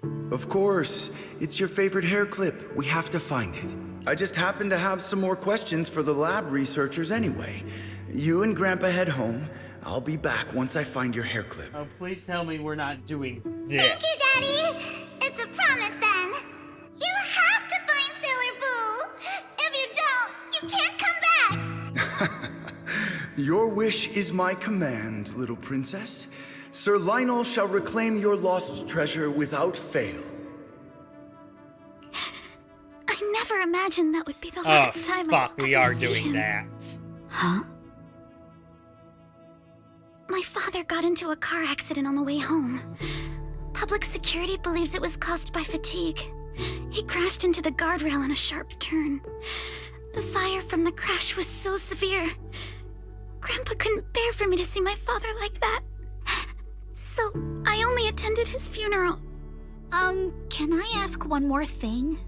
Boo? Of course. It's your favorite hair clip. We have to find it. I just happen to have some more questions for the lab researchers anyway. You and Grandpa head home. I'll be back once I find your hair clip. Oh, please tell me we're not doing this. Thank you, Daddy. It's a promise then. You have to find Sailor Boo. If you don't, you can't come back. Your wish is my command, little princess. Sir Lionel shall reclaim your lost treasure without fail. I never imagined that would be the last time I we are doing that. Huh? My father got into a car accident on the way home. Public security believes it was caused by fatigue. He crashed into the guardrail on a sharp turn. The fire from the crash was so severe. Grandpa couldn't bear for me to see my father like that. So I only attended his funeral. Can I ask one more thing?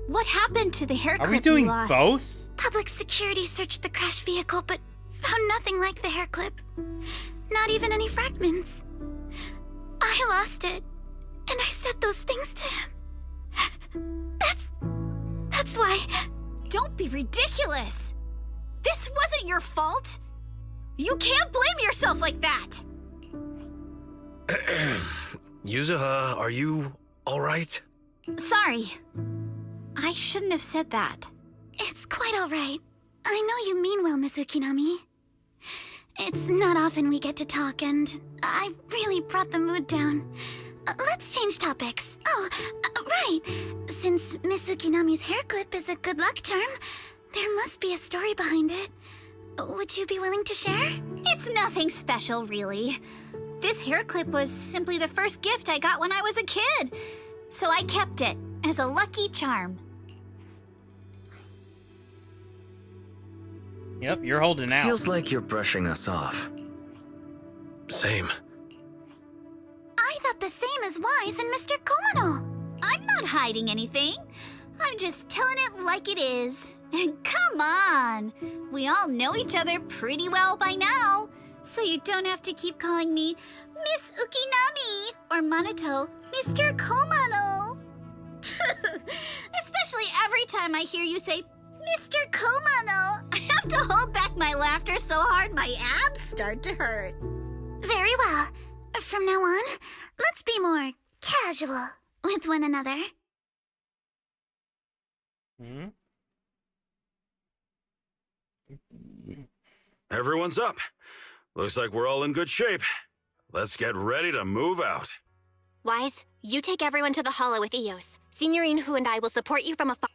What happened to the hair clip Are we doing you lost? both? Public security searched the crash vehicle, but found nothing like the hair clip. Not even any fragments. I lost it, and I said those things to him. That's why... Don't be ridiculous! This wasn't your fault! You can't blame yourself like that! Yuzuha, are you alright? Sorry. I shouldn't have said that. It's quite all right. I know you mean well, Miss Ukinami. It's not often we get to talk, and I really brought the mood down. Let's change topics. Oh, right. Since Miss Ukinami's hair clip is a good luck charm, there must be a story behind it. Would you be willing to share? It's nothing special, really. This hair clip was simply the first gift I got when I was a kid. So I kept it as a lucky charm. Yep, you're holding out. Feels like you're brushing us off. Same. I thought the same as Wise and Mr. Komano. I'm not hiding anything. I'm just telling it like it is. And come on! We all know each other pretty well by now. So you don't have to keep calling me Miss Ukinami or Manato Mr. Komano. Especially every time I hear you say Mr. Komano, I have to hold back my laughter so hard my abs start to hurt. Very well. From now on, let's be more casual with one another. Everyone's up. Looks like we're all in good shape. Let's get ready to move out. Wise, you take everyone to the Hollow with Eos. Signorine Hu and I will support you from afar.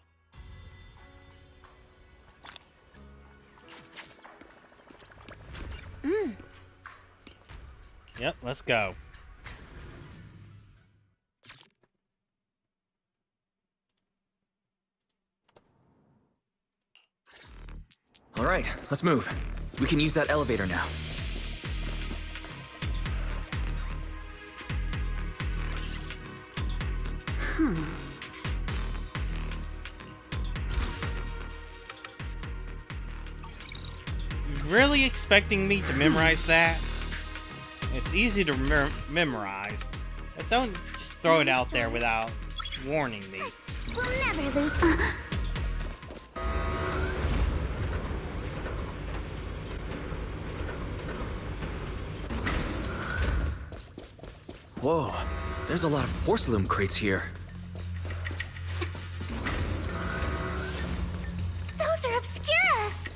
Yep, let's go. All right, let's move. We can use that elevator now. Really expecting me to memorize that? It's easy to memorize, but don't just throw it out there without warning me. We'll never lose. Whoa, there's a lot of porcelain crates here. Those are Obscuras!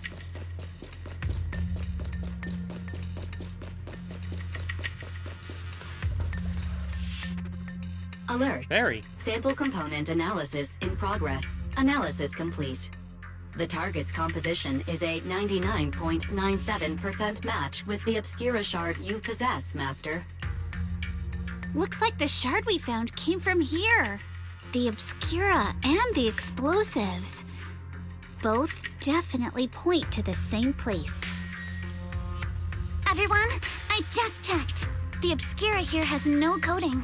Alert. Very. Sample component analysis in progress. Analysis complete. The target's composition is a 99.97% match with the Obscura shard you possess, Master. Looks like the shard we found came from here. The Obscura and the explosives. Both definitely point to the same place. Everyone, I just checked. The Obscura here has no coating.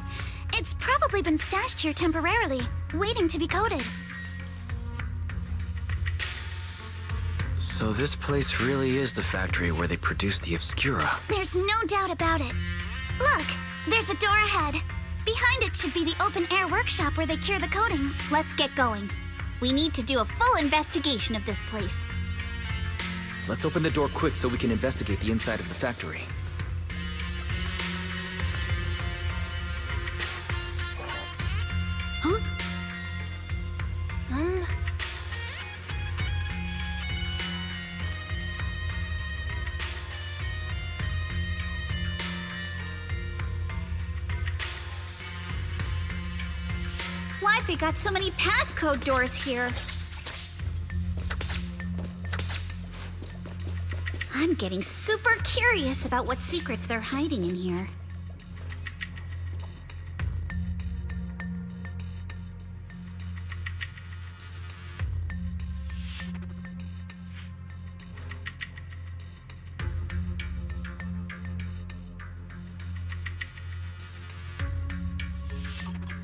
It's probably been stashed here temporarily, waiting to be coated. So this place really is the factory where they produce the Obscura. There's no doubt about it. Look, there's a door ahead. Behind it should be the open-air workshop where they cure the coatings. Let's get going. We need to do a full investigation of this place. Let's open the door quick so we can investigate the inside of the factory. Huh? They got so many passcode doors here. I'm getting super curious about what secrets they're hiding in here.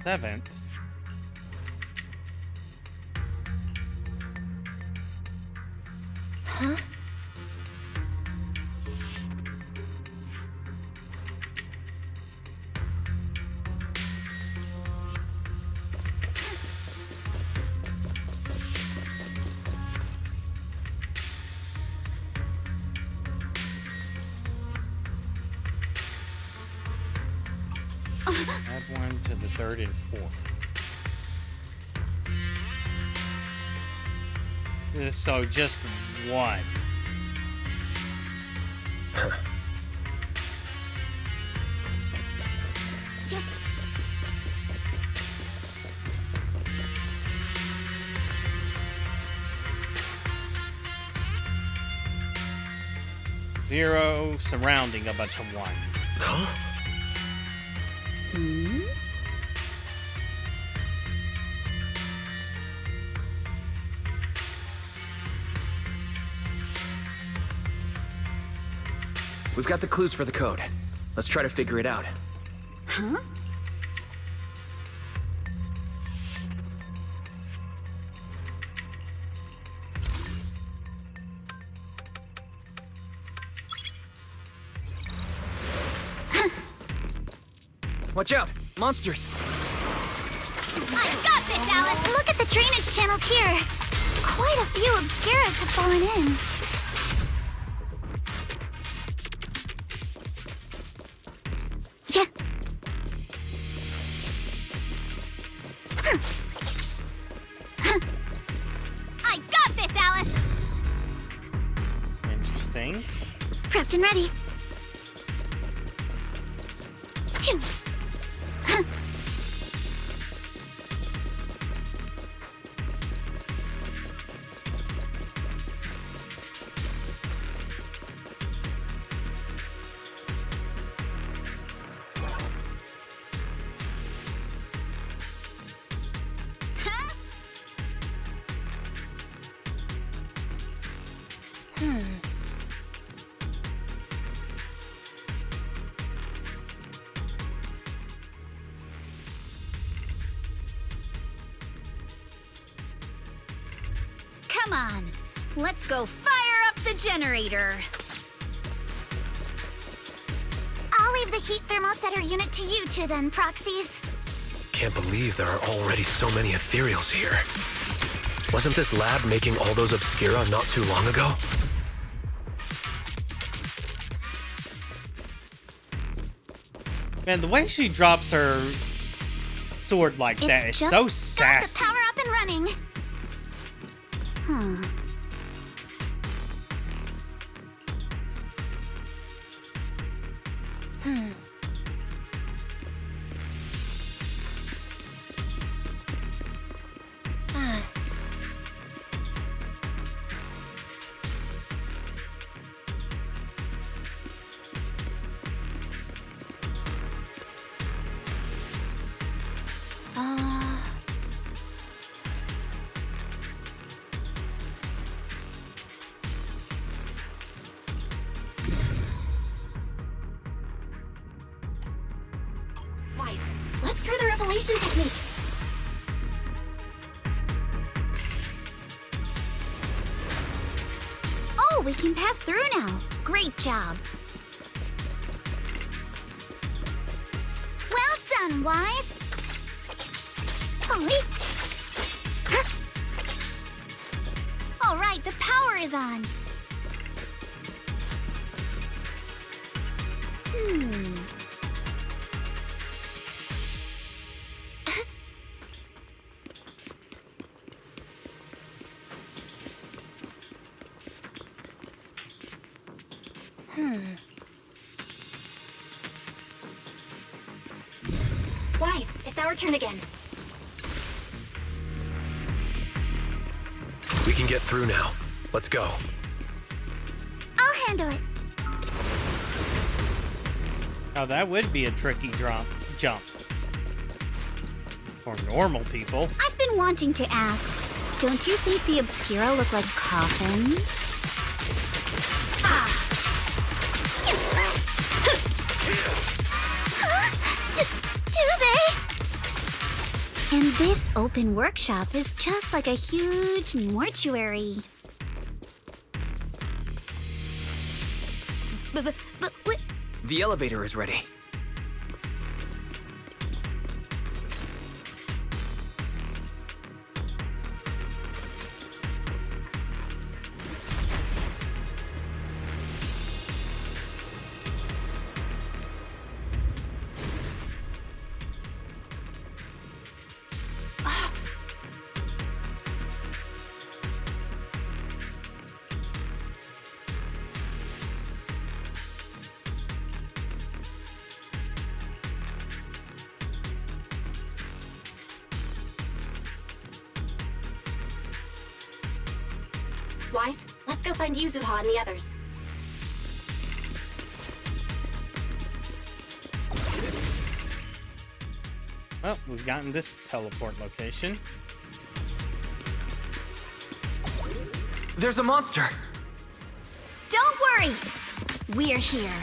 Seventh. Huh? Add one to the third and fourth. So just one. Zero surrounding a bunch of ones. Huh? Hmm? We've got the clues for the code. Let's try to figure it out. Huh? Watch out! Monsters! I got this, Alice! Look at the drainage channels here. Quite a few obscuras have fallen in. Yeah. I got this, Alice! Interesting. Prepped and ready. Phew. Come on, let's go fire up the generator. I'll leave the heat thermosetter unit to you two then, proxies. Can't believe there are already so many ethereals here. Wasn't this lab making all those obscura not too long ago? Man, the way she drops her sword like that is so sassy. Got the power up and running. Huh. Wise, let's try the revelation technique. Oh, we can pass through now. Great job. Well done, Wise. Holy. Huh? All right, the power is on. Wise, it's our turn again. can get through now. Let's go. I'll handle it. Oh, that would be a tricky jump. For normal people. I've been wanting to ask, don't you think the Obscura look like coffins? Do they? And this open workshop is just like a huge mortuary. The elevator is ready. Wise, let's go find Yuzuha and the others. Well, we've gotten this teleport location. There's a monster! Don't worry! We're here.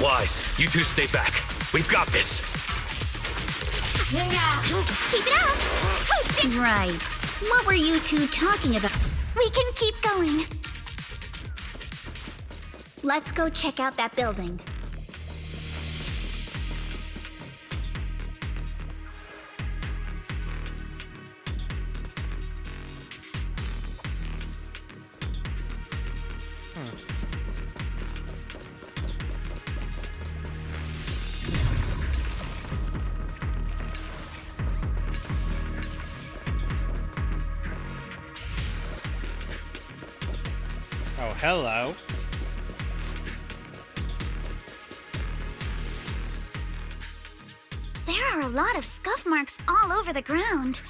Wise, you two stay back. We've got this. Keep it up! Right. What were you two talking about? We can keep going. Let's go check out that building. Oh, hello. There are a lot of scuff marks all over the ground.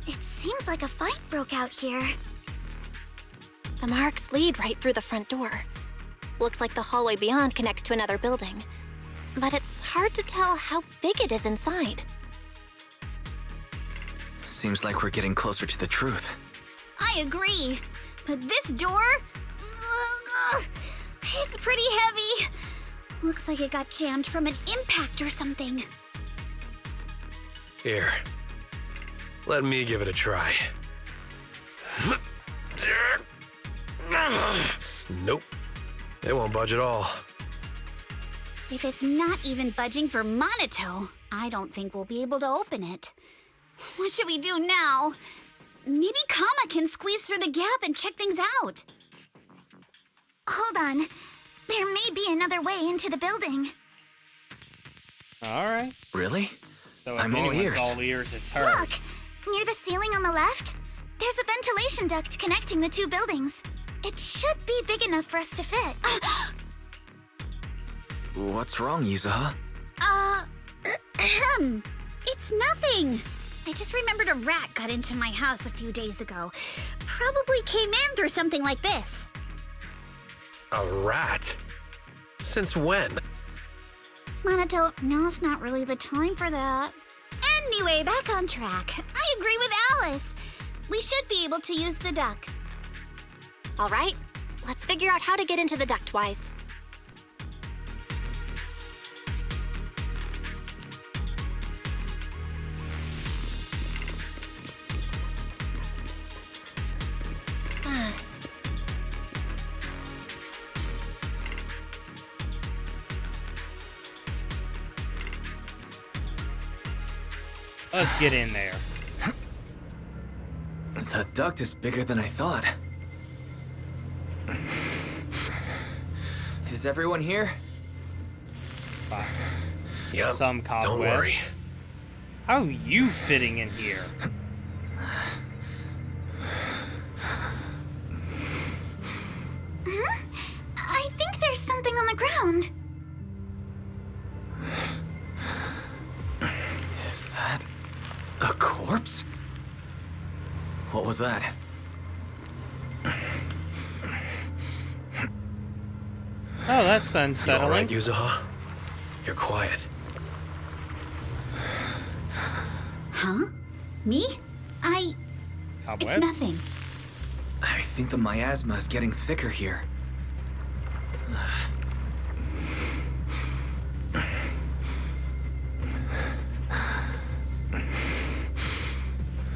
It seems like a fight broke out here. The marks lead right through the front door. Looks like the hallway beyond connects to another building. But it's hard to tell how big it is inside. Seems like we're getting closer to the truth. I agree. But this door... it's pretty heavy. Looks like it got jammed from an impact or something. Here. Let me give it a try. Nope. They won't budge at all. If it's not even budging for Monato, I don't think we'll be able to open it. What should we do now? Maybe Kama can squeeze through the gap and check things out. Hold on. There may be another way into the building. Alright. Really? So if I'm all anyone's ears. all ears, it's her. Look! Near the ceiling on the left, there's a ventilation duct connecting the two buildings. It should be big enough for us to fit. What's wrong, Yuzuha? It's nothing. I just remembered a rat got into my house a few days ago. Probably came in through something like this. A rat? Since when? Monato, now's not really the time for that. Anyway, back on track. I agree with Alice. We should be able to use the duck. All right, let's figure out how to get into the duct, Wise. Let's get in there. The duct is bigger than I thought. Is everyone here? Yep. Some cobwebs. Don't worry. How are you fitting in here? I think there's something on the ground. corpse? What was that? Oh, that's You unsettling. all right, Yuzuha? You're quiet. Huh? Me? It's nothing. I think the miasma is getting thicker here.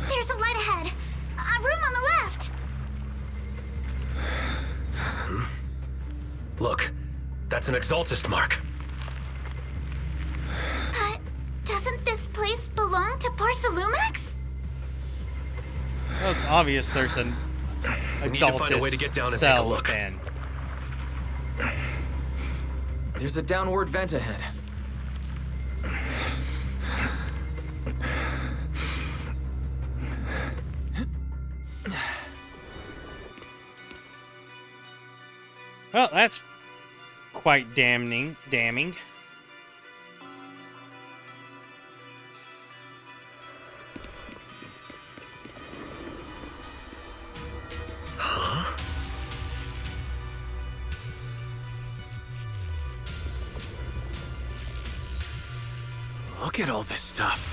There's a light ahead. A room on the left. Look, that's an Exaltist mark. Doesn't this place belong to Porcelumex? Well, it's obvious there's an We need to find a way to get down and take a look. Within. There's a downward vent ahead. Well, that's quite damning. Huh? Look at all this stuff.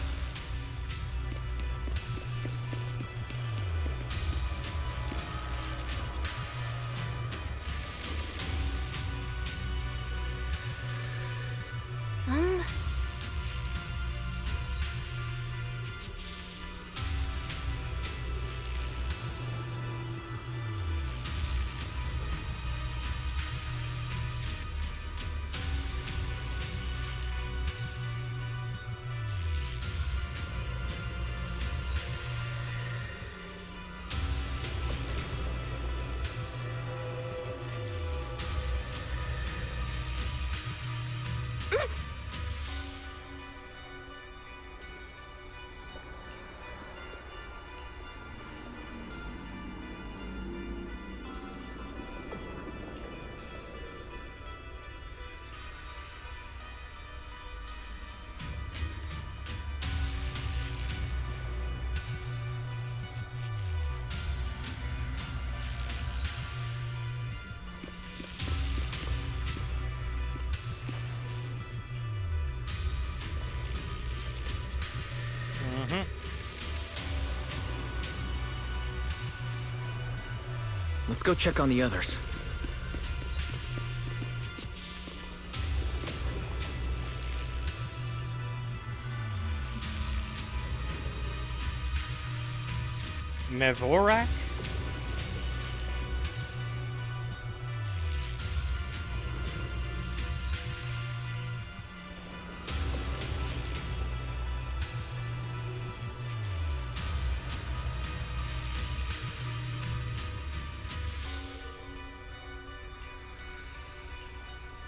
Let's go check on the others. Mevorak?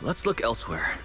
Let's look elsewhere.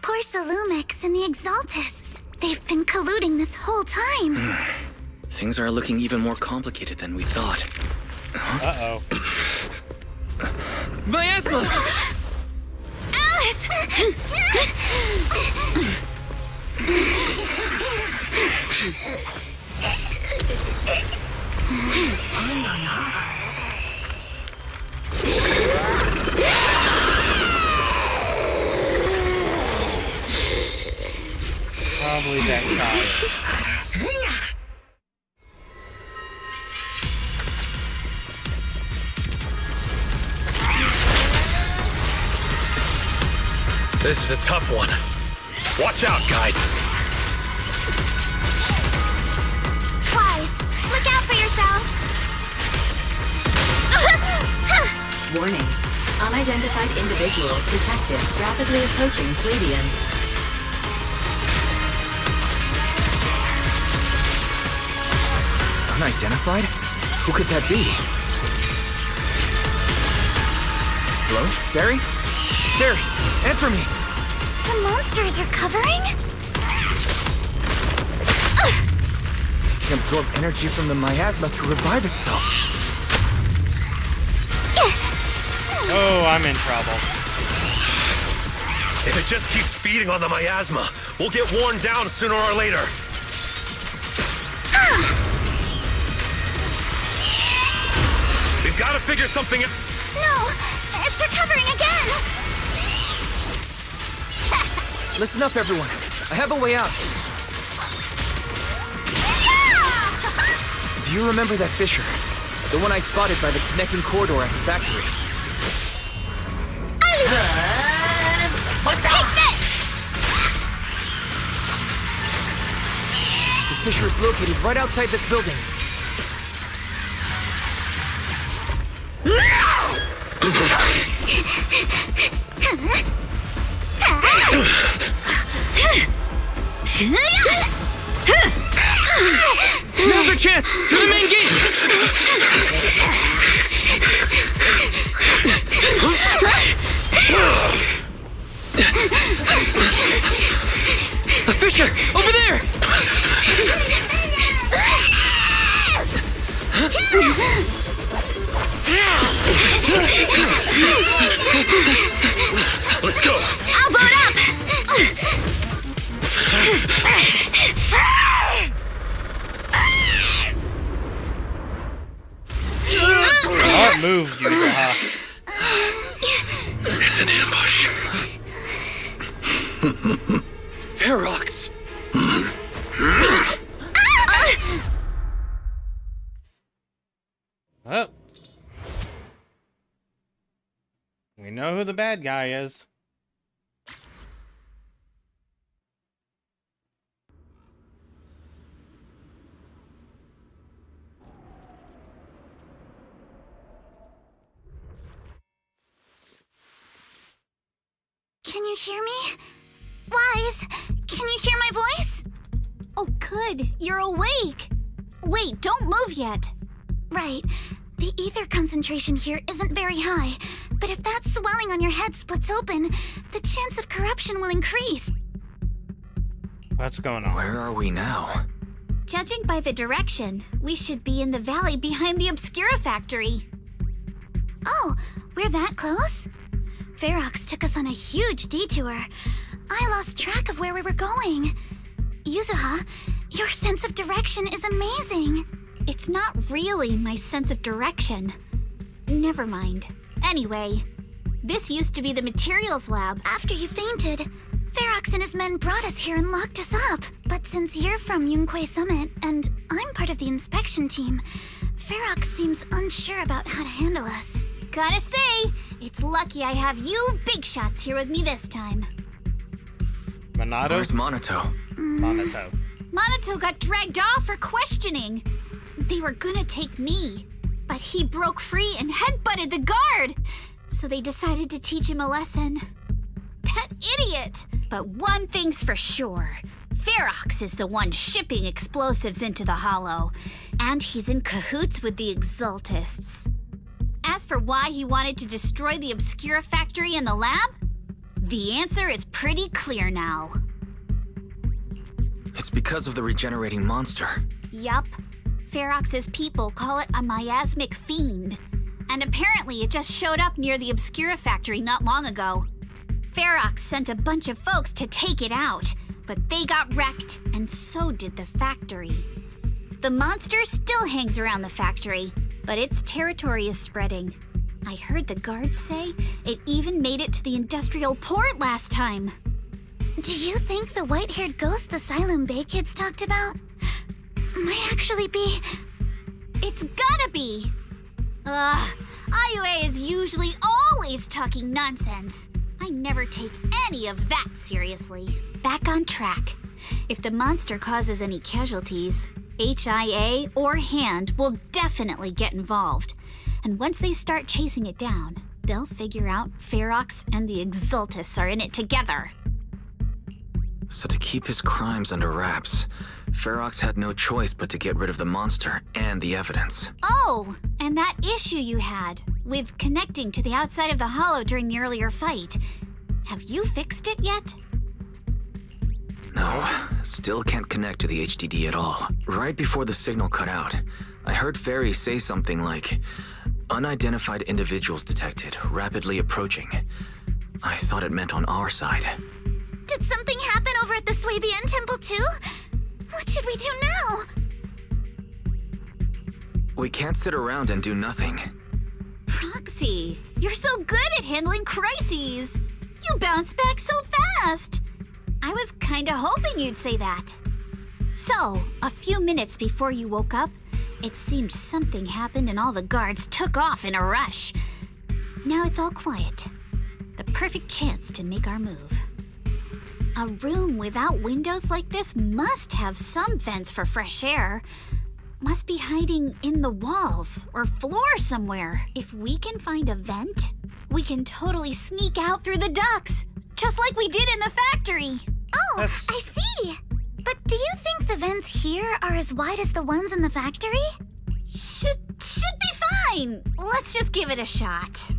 Porcelumex and the Exaltists. They've been colluding this whole time. Things are looking even more complicated than we thought. Uh-oh. Miasma! Alice! Probably that child. This is a tough one. Watch out, guys. Wise, look out for yourselves. Warning. Unidentified individuals detected rapidly approaching Swadian. Unidentified? Who could that be? Hello? Barry? Barry, answer me! The monster is recovering? It can absorb energy from the miasma to revive itself. Oh, I'm in trouble. If it just keeps feeding on the miasma, we'll get worn down sooner or later. We've got to figure something out. No! It's recovering again! Listen up, everyone. I have a way out. Do you remember that fissure? The one I spotted by the connecting corridor at the factory. Take this! The fissure is located right outside this building. Now's our chance! To the main gate! A fissure! Over there! Let's go! I'll boot up! Smart move, Yuzaha. It's an ambush. Ferox! Oh. We know who the bad guy is. Can you hear me? Wise, can you hear my voice? Oh, good. You're awake. Wait, don't move yet. Right. The ether concentration here isn't very high, but if that swelling on your head splits open, the chance of corruption will increase. What's going on? Where are we now? Judging by the direction, we should be in the valley behind the Obscura factory. Oh, we're that close? Ferox took us on a huge detour. I lost track of where we were going. Yuzuha, your sense of direction is amazing. It's not really my sense of direction. Never mind. Anyway, this used to be the materials lab. After you fainted, Ferox and his men brought us here and locked us up. But since you're from Yunquei Summit and I'm part of the inspection team, Ferox seems unsure about how to handle us. Gotta say, it's lucky I have you big shots here with me this time. Minato? Where's Monato? Monato. Monato got dragged off for questioning. They were gonna take me, but he broke free and headbutted the guard. So they decided to teach him a lesson. That idiot! But one thing's for sure. Ferox is the one shipping explosives into the Hollow, and he's in cahoots with the Exaltists. As for why he wanted to destroy the Obscura factory and the lab, the answer is pretty clear now. It's because of the regenerating monster. Yup. Ferox's people call it a miasmic fiend. And apparently it just showed up near the Obscura factory not long ago. Ferox sent a bunch of folks to take it out, but they got wrecked, and so did the factory. The monster still hangs around the factory, but its territory is spreading. I heard the guards say it even made it to the industrial port last time. Do you think the white-haired ghost the Silum Bay kids talked about might actually be... It's gotta be! Ugh, IUA is usually always talking nonsense. I never take any of that seriously. Back on track. If the monster causes any casualties, HIA or Hand will definitely get involved. And once they start chasing it down, they'll figure out Ferox and the Exaltists are in it together. So to keep his crimes under wraps, Ferox had no choice but to get rid of the monster and the evidence. Oh, and that issue you had with connecting to the outside of the hollow during the earlier fight. Have you fixed it yet? No, still can't connect to the HDD at all. Right before the signal cut out, I heard Fairy say something like, "Unidentified individuals detected, rapidly approaching." I thought it meant on our side. Did something happen over at the Swabian Temple too? What should we do now? We can't sit around and do nothing. Proxy, you're so good at handling crises. You bounce back so fast. I was kinda hoping you'd say that. So, a few minutes before you woke up, it seemed something happened and all the guards took off in a rush. Now it's all quiet. The perfect chance to make our move. A room without windows like this must have some vents for fresh air. Must be hiding in the walls or floor somewhere. If we can find a vent, we can totally sneak out through the ducts, just like we did in the factory. Oh, I see. But do you think the vents here are as wide as the ones in the factory? Should be fine. Let's just give it a shot.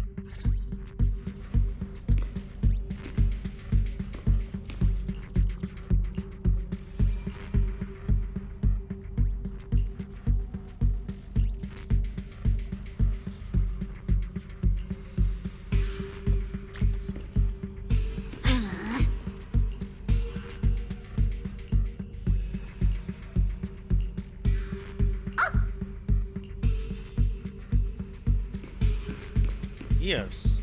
Yes.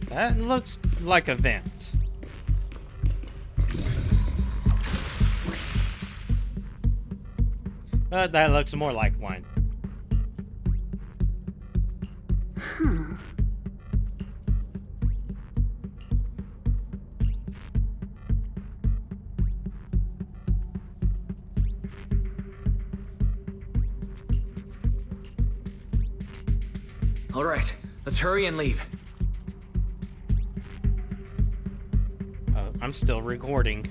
That looks like a vent. That looks more like one. All right, let's hurry and leave. I'm still recording.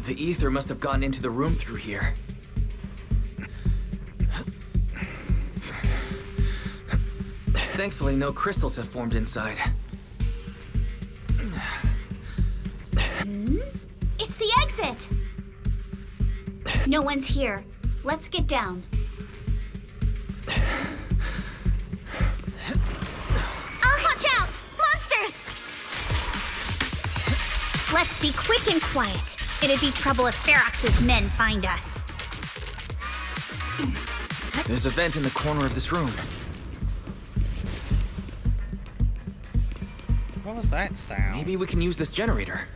The ether must have gotten into the room through here. Thankfully, no crystals have formed inside. It's the exit! No one's here. Let's get down. Watch out! Monsters! Let's be quick and quiet. It'd be trouble if Ferox's men find us. There's a vent in the corner of this room. What was that sound? Maybe we can use this generator.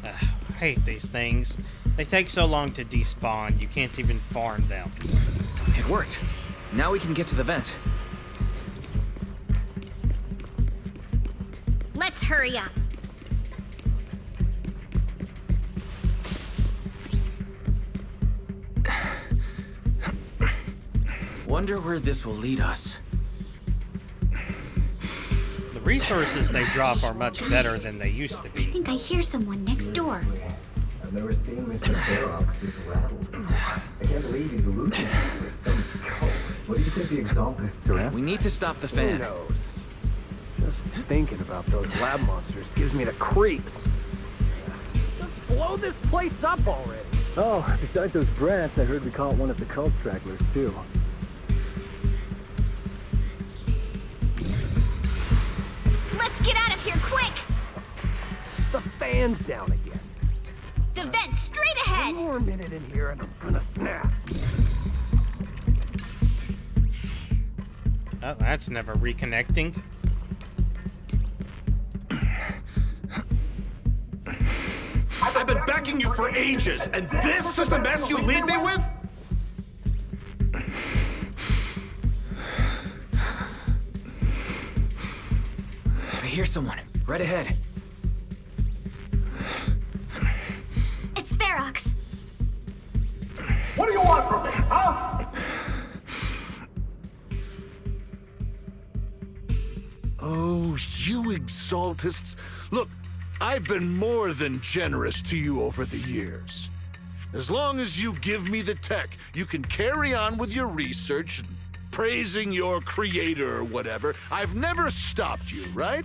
I hate these things. They take so long to despawn, you can't even farm them. It worked. Now we can get to the vent. Let's hurry up. Wonder where this will lead us. The resources they drop are much better than they used to I be. think I hear someone next door. I've never seen Mr. Ferox this rattled. I can't believe he's hallucinating or some cult. What do you think the Exaltists are after? We need to stop the fan. Who knows? Just thinking about those lab monsters gives me the creeps. Just blow this place up already. Oh, besides those brats, I heard we caught one of the cult stragglers too. quick! The fan's down again. The vent straight ahead! One more minute in here and I'm gonna snap. Oh, that's never reconnecting. I've been backing you for ages, and this is the mess you leave me with? I hear someone. Right ahead. It's Ferox. What do you want from me, huh? Oh, you exaltists. Look, I've been more than generous to you over the years. As long as you give me the tech, you can carry on with your research, praising your creator or whatever. I've never stopped you, right?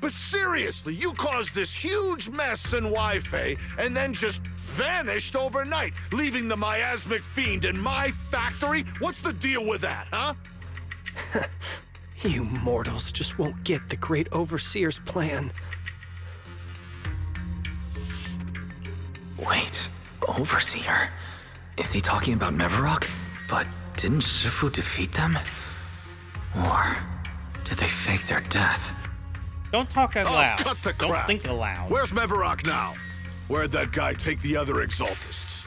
But seriously, you caused this huge mess in Wi-Fi and then just vanished overnight, leaving the miasmic fiend in my factory? What's the deal with that, huh? You mortals just won't get the Great Overseer's plan. Wait, Overseer? Is he talking about Mevarok? But didn't Shifu defeat them? Or did they fake their death? Don't talk out loud. Cut the Don't crap. think aloud. Where's Mevarok now? Where'd that guy take the other exaltists?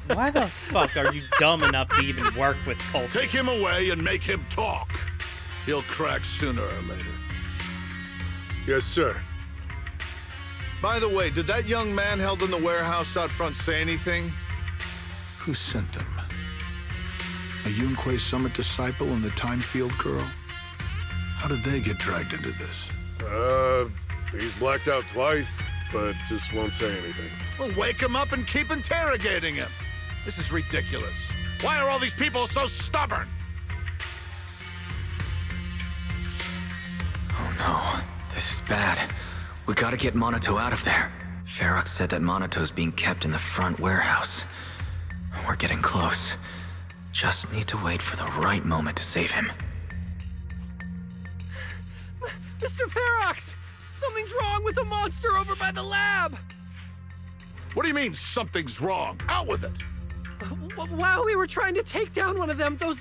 Why the fuck are you dumb enough to even work with cultists? Take him away and make him talk. He'll crack sooner or later. Yes, sir. By the way, did that young man held in the warehouse out front say anything? Who sent them? A Yunque Summit disciple and the Time Field girl? How did they get dragged into this? He's blacked out twice, but just won't say anything. Well, wake him up and keep interrogating him. This is ridiculous. Why are all these people so stubborn? Oh no, this is bad. We gotta get Monato out of there. Ferox said that Monato's being kept in the front warehouse. We're getting close. Just need to wait for the right moment to save him. Mr. Ferox! Something's wrong with the monster over by the lab! What do you mean, something's wrong? Out with it! While we were trying to take down one of them, those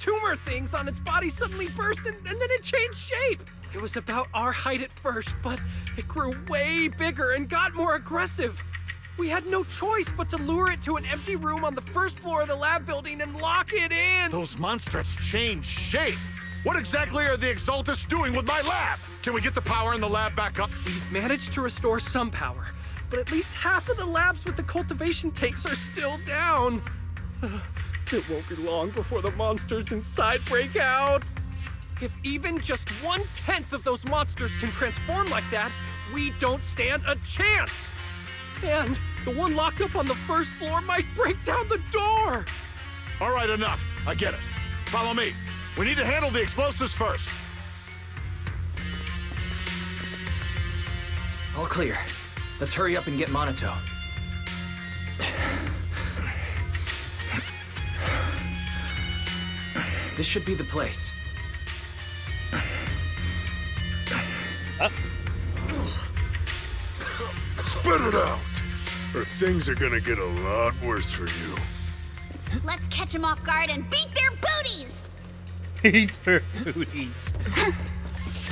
tumor things on its body suddenly burst and then it changed shape! It was about our height at first, but it grew way bigger and got more aggressive. We had no choice but to lure it to an empty room on the first floor of the lab building and lock it in! Those monsters changed shape! What exactly are the Exaltists doing with my lab? Can we get the power in the lab back up? We've managed to restore some power, but at least half of the labs with the cultivation tanks are still down. It won't be long before the monsters inside break out. If even just 1/10 of those monsters can transform like that, we don't stand a chance. And the one locked up on the first floor might break down the door. All right, enough. I get it. Follow me. We need to handle the explosives first. All clear. Let's hurry up and get Monato. This should be the place. Spit it out, or things are gonna get a lot worse for you. Let's catch them off guard and beat their booties! Beat their booties.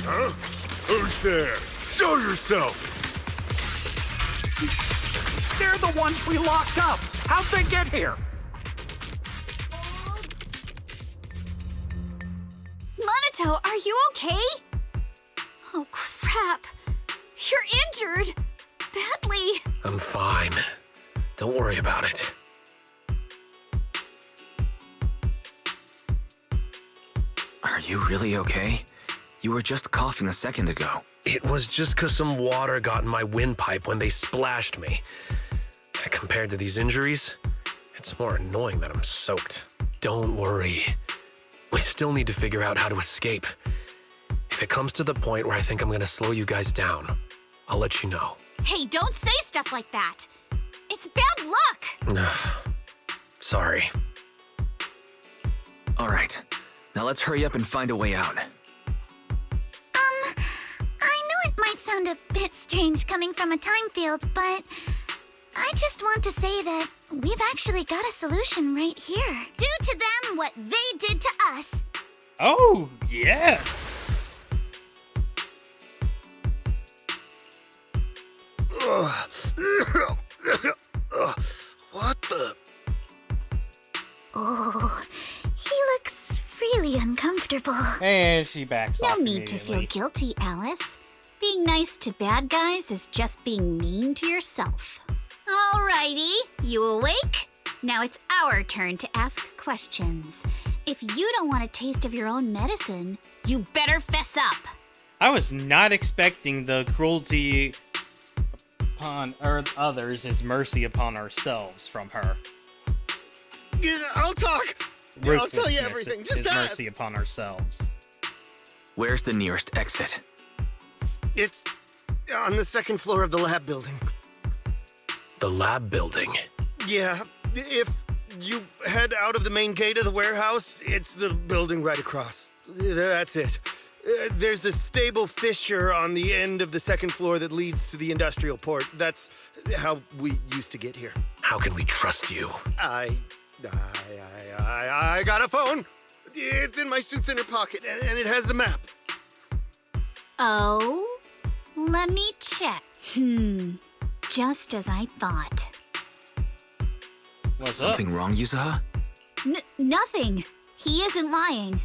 Huh? Who's there? Show yourself! They're the ones we locked up. How'd they get here? Monato, are you okay? Oh, crap. You're injured. Badly. I'm fine. Don't worry about it. Are you really okay? You were just coughing a second ago. It was just 'cause some water got in my windpipe when they splashed me. Compared to these injuries, it's more annoying that I'm soaked. Don't worry. We still need to figure out how to escape. If it comes to the point where I think I'm gonna slow you guys down, I'll let you know. Hey, don't say stuff like that. It's bad luck. Sorry. All right. Now let's hurry up and find a way out. might sound a bit strange coming from a time field, but I just want to say that we've actually got a solution right here. Do to them what they did to us. Oh, yes. What the? Oh, he looks really uncomfortable. And she backs off No need to feel guilty, Alice. Being nice to bad guys is just being mean to yourself. Alrighty, you awake? Now it's our turn to ask questions. If you don't want a taste of your own medicine, you better fess up. I was not expecting the cruelty upon others is mercy upon ourselves from her. Yeah, I'll talk. Yeah, I'll tell you everything. Just is ask. mercy upon ourselves. Where's the nearest exit? It's on the second floor of the lab building. The lab building? Yeah, if you head out of the main gate of the warehouse, it's the building right across. That's it. There's a stable fissure on the end of the second floor that leads to the industrial port. That's how we used to get here. How can we trust you? I got a phone. It's in my suit's inner pocket, and it has the map. Oh? Let me check. Just as I thought. What's Something wrong, Yuzaha? Nothing. He isn't lying.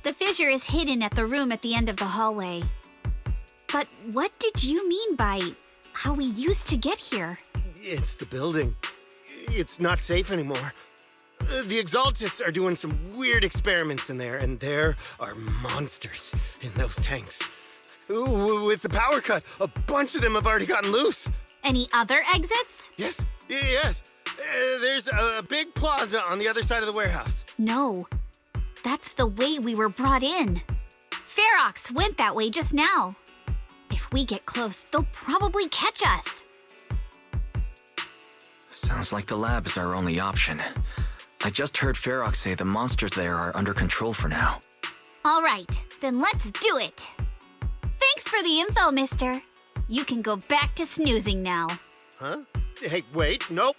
The fissure is hidden at the room at the end of the hallway. But what did you mean by how we used to get here? It's the building. It's not safe anymore. The Exaltists are doing some weird experiments in there, and there are monsters in those tanks. With the power cut, a bunch of them have already gotten loose. Any other exits? Yes. There's a big plaza on the other side of the warehouse. No. That's the way we were brought in. Ferox went that way just now. If we get close, they'll probably catch us. Sounds like the lab is our only option. I just heard Ferox say the monsters there are under control for now. All right, then let's do it. Thanks for the info, mister. You can go back to snoozing now. Huh? Hey, wait, nope.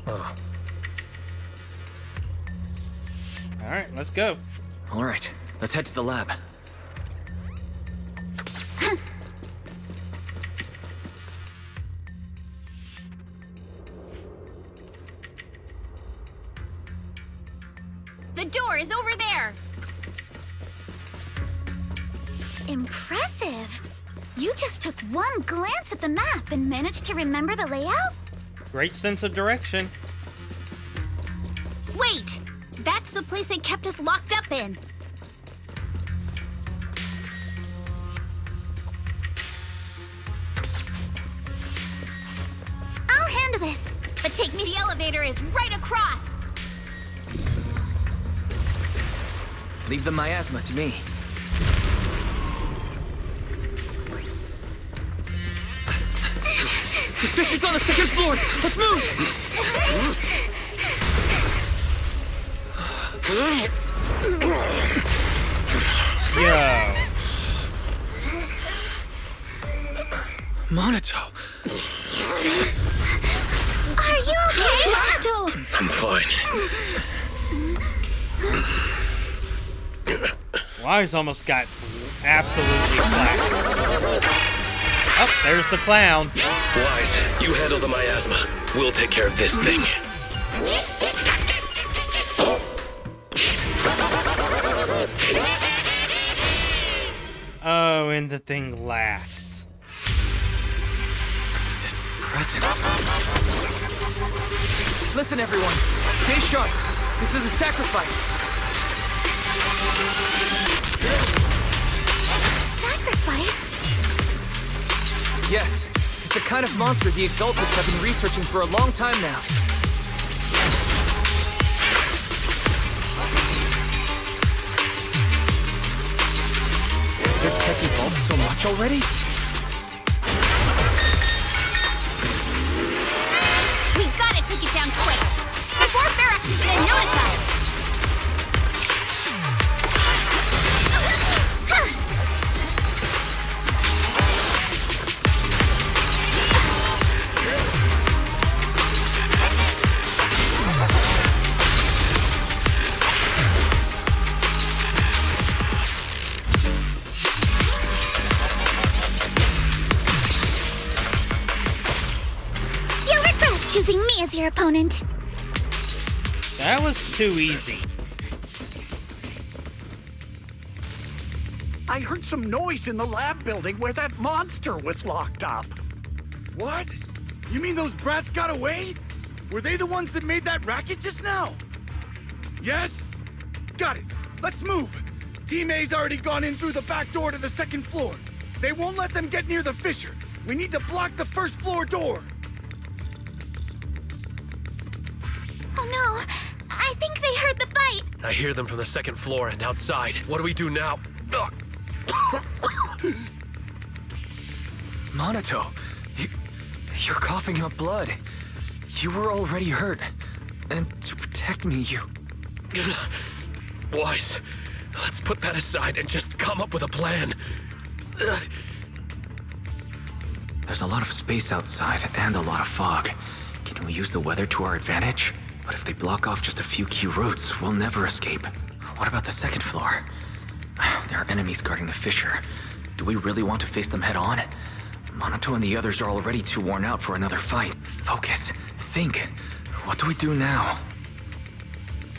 Oh. All right, let's go. All right, let's head to the lab. The door is over there. Impressive. You just took one glance at the map and managed to remember the layout? Great sense of direction. Wait! That's the place they kept us locked up in. I'll handle this. But take me, the elevator is right across. Leave the miasma to me. The fish is on the second floor! Let's move! Yo. Monato. Are you okay, Monato? I'm fine. Wise almost got absolutely flat. Oh, there's the clown. Wise, you handle the miasma. We'll take care of this thing. Oh, and the thing laughs. This presence. Listen, everyone. Stay sharp. This is a sacrifice. Sacrifice? Yes. It's a kind of monster the Exaltists have been researching for a long time now. Has their tech evolved so much already? We gotta take it down quick. as your opponent. That was too easy. I heard some noise in the lab building where that monster was locked up. What? You mean those brats got away? Were they the ones that made that racket just now? Yes? Got it. Let's move. Team A's already gone in through the back door to the second floor. They won't let them get near the fissure. We need to block the first floor door. Oh no! I think they heard the fight! I hear them from the second floor and outside. What do we do now? Ugh. Minato, you're coughing up blood. You were already hurt. And to protect me, you... Wise, let's put that aside and just come up with a plan. There's a lot of space outside and a lot of fog. Can we use the weather to our advantage? But if they block off just a few key routes, we'll never escape. What about the second floor? There are enemies guarding the fissure. Do we really want to face them head on? Minato and the others are already too worn out for another fight. Focus. Think. What do we do now?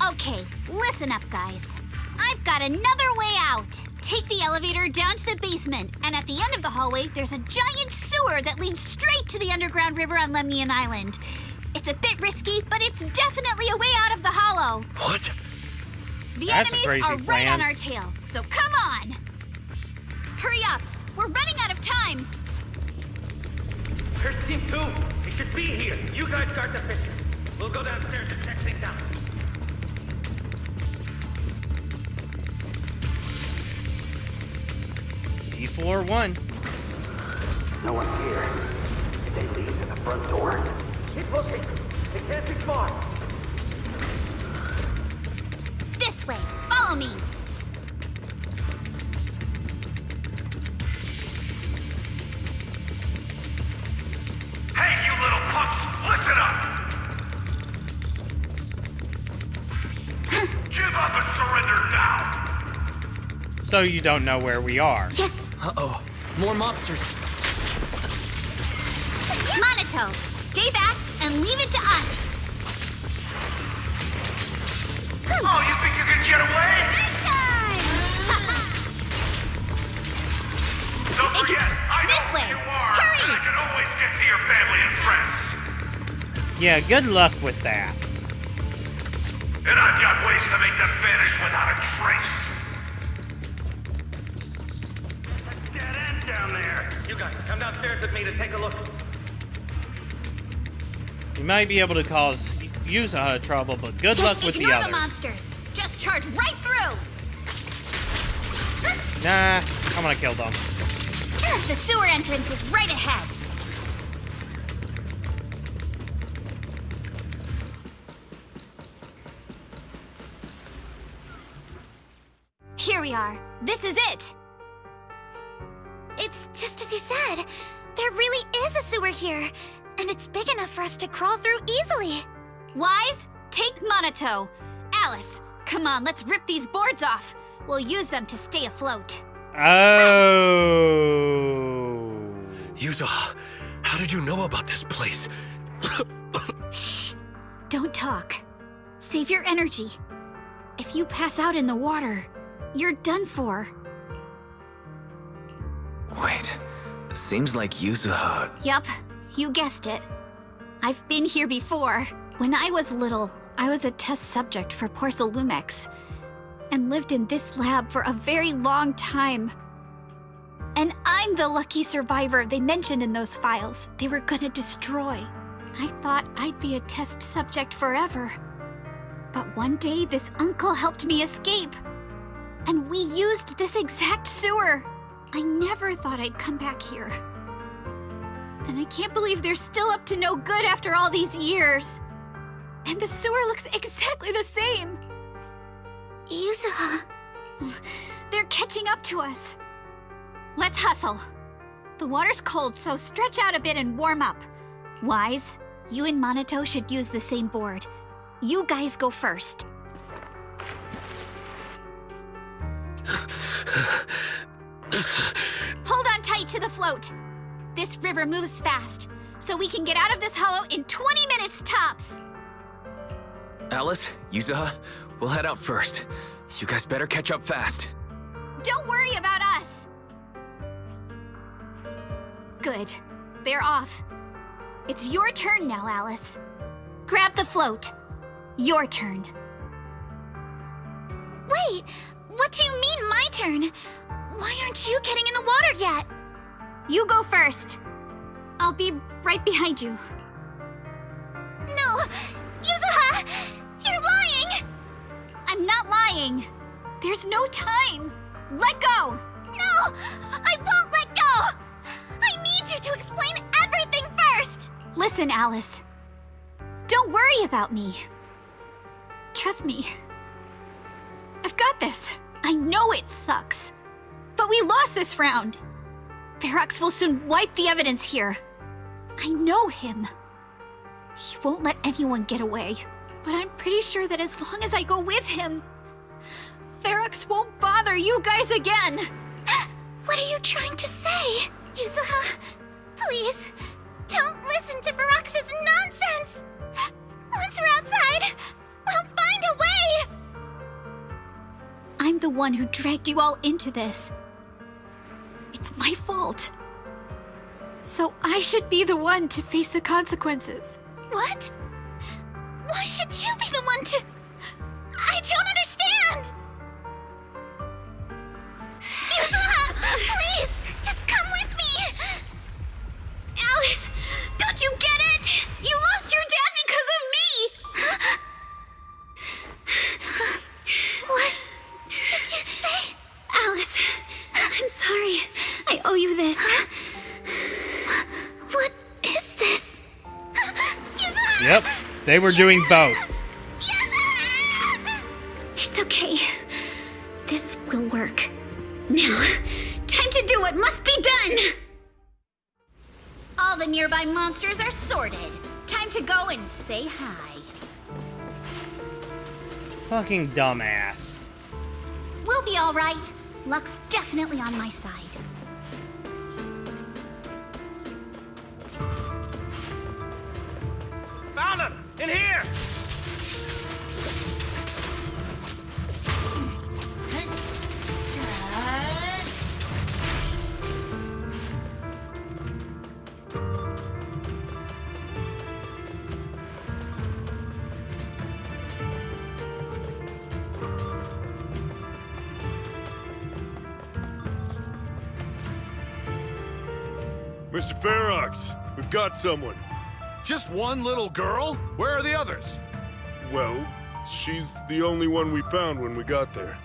Okay, listen up, guys. I've got another way out. Take the elevator down to the basement, and at the end of the hallway, there's a giant sewer that leads straight to the underground river on Lemnian Island. It's a bit risky, but it's definitely a way out of the hollow. What? The That's a enemies crazy are right plan. on our tail, so come on! Hurry up! We're running out of time! Here's Team 2. They should be here. You guys guard the fissure. We'll go downstairs and check things out. D4 1. No one's here. Did they leave to the front door? Keep looking. They can't be far. This way! Follow me! Hey, you little punks! Listen up! Give up and surrender now! So you don't know where we are. Uh-oh. More monsters. Minato, stay back and leave it to us! Oh, you think you can get away? Don't forget, I know This who way! you are, Hurry! and I can always get to your family and friends. Yeah, good luck with that. And I've got ways to make them vanish without a trace. Dead end down there. You guys, come downstairs with me to take a look. You might be able to cause Yuza trouble, but good luck with the Ignore the others. monsters. Just charge right through! Nah, I'm gonna kill them. The sewer entrance is right ahead. Here we are. This is it. It's just as you said. There really is a sewer here, and it's big enough for us to crawl through easily. Wise, take Minato. Alice, come on, let's rip these boards off. We'll use them to stay afloat. Oh. Yuza, how did you know about this place? Shh. Don't talk. Save your energy. If you pass out in the water, you're done for. Wait. Seems like Yuza... Yup, you guessed it. I've been here before. When I was little, I was a test subject for Porcelumex, and lived in this lab for a very long time. And I'm the lucky survivor they mentioned in those files they were gonna destroy. I thought I'd be a test subject forever. But one day, this uncle helped me escape. And we used this exact sewer. I never thought I'd come back here. And I can't believe they're still up to no good after all these years. And the sewer looks exactly the same. Yuza... They're catching up to us. Let's hustle. The water's cold, so stretch out a bit and warm up. Wise, you and Minato should use the same board. You guys go first. Hold on tight to the float. This river moves fast, so we can get out of this hollow in 20 minutes tops. Alice, Yuzuha, we'll head out first. You guys better catch up fast. Don't worry about us. Good. They're off. It's your turn now, Alice. Grab the float. Your turn. Wait, what do you mean my turn? Why aren't you getting in the water yet? You go first. I'll be right behind you. No! Yuzuha! You're lying! I'm not lying. There's no time. Let go! No! I won't let go! I need you to explain everything first! Listen, Alice. Don't worry about me. Trust me. I've got this. I know it sucks. But we lost this round. Ferox will soon wipe the evidence here. I know him. He won't let anyone get away. But I'm pretty sure that as long as I go with him, Ferox won't bother you guys again. What are you trying to say? Yuzuha, please, don't listen to Ferox's nonsense. Once we're outside, we'll find a way. I'm the one who dragged you all into this. It's my fault. So I should be the one to face the consequences. What? Why should you be the one to... I don't understand! Yuzuha, please, just come with me! Alice, don't you get it? You lost your dad because of me! What did you say? Alice, I'm sorry. I owe you this. What is this? Yep, they were doing both. It's okay. This will work. Now, time to do what must be done! All the nearby monsters are sorted. Time to go and say hi. Fucking dumbass. We'll be all right. Luck's definitely on my side. Found him! In here! Mr. Ferox, we've got someone. Just one little girl? Where are the others? Well, she's the only one we found when we got there.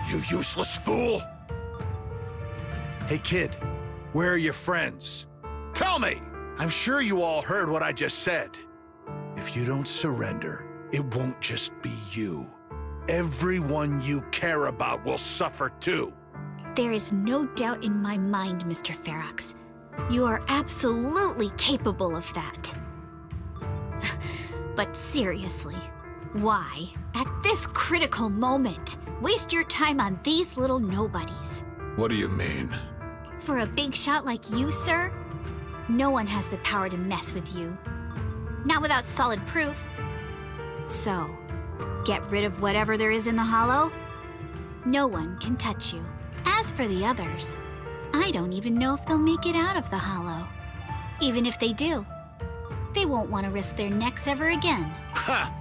You useless fool! Hey kid, where are your friends? Tell me! I'm sure you all heard what I just said. If you don't surrender, it won't just be you. Everyone you care about will suffer too. There is no doubt in my mind, Mr. Ferox. You are absolutely capable of that. But seriously, why, at this critical moment, waste your time on these little nobodies? What do you mean? For a big shot like you, sir, no one has the power to mess with you. Not without solid proof. So, get rid of whatever there is in the hollow. No one can touch you. As for the others, I don't even know if they'll make it out of the hollow. Even if they do, they won't want to risk their necks ever again. Ha!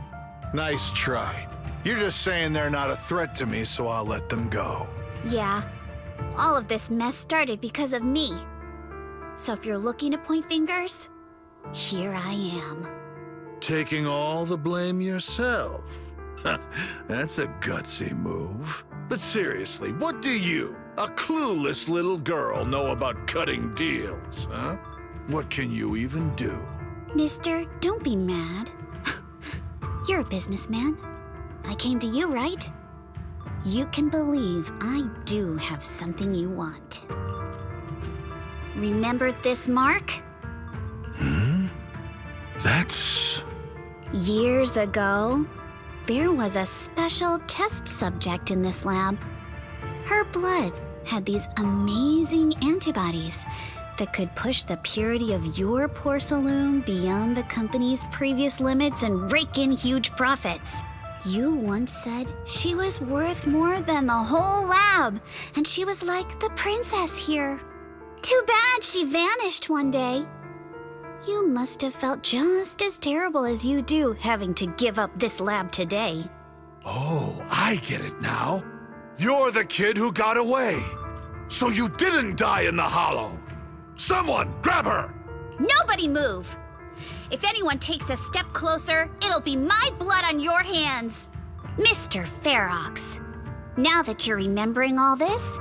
Nice try. You're just saying they're not a threat to me, so I'll let them go. Yeah, all of this mess started because of me. So if you're looking to point fingers, here I am. Taking all the blame yourself. That's a gutsy move. But seriously, what do you, a clueless little girl, know about cutting deals, huh? What can you even do? Mister, don't be mad. You're a businessman. I came to you, right? You can believe I do have something you want. Remember this mark? That's... Years ago, there was a special test subject in this lab. Her blood had these amazing antibodies that could push the purity of your porcelain beyond the company's previous limits and rake in huge profits. You once said she was worth more than the whole lab, and she was like the princess here. Too bad she vanished one day. You must have felt just as terrible as you do having to give up this lab today. Oh, I get it now. You're the kid who got away. So you didn't die in the hollow. Someone, grab her! Nobody move! If anyone takes a step closer, it'll be my blood on your hands. Mr. Ferox, now that you're remembering all this,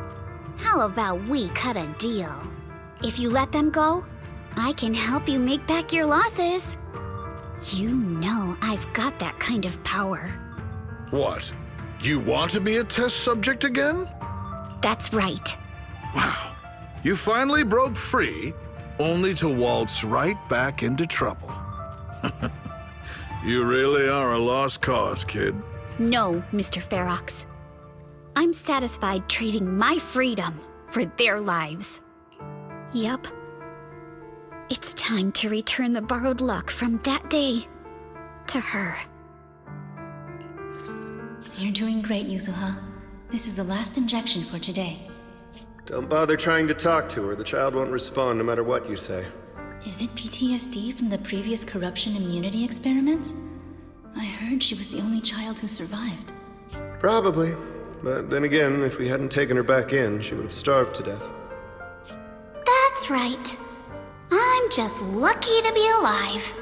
how about we cut a deal? If you let them go, I can help you make back your losses. You know I've got that kind of power. What? You want to be a test subject again? That's right. Wow. You finally broke free, only to waltz right back into trouble. You really are a lost cause, kid. No, Mr. Ferox. I'm satisfied trading my freedom for their lives. Yup. It's time to return the borrowed luck from that day to her. You're doing great, Yuzuha. This is the last injection for today. Don't bother trying to talk to her. The child won't respond no matter what you say. Is it PTSD from the previous corruption immunity experiments? I heard she was the only child who survived. Probably. But then again, if we hadn't taken her back in, she would have starved to death. That's right. I'm just lucky to be alive.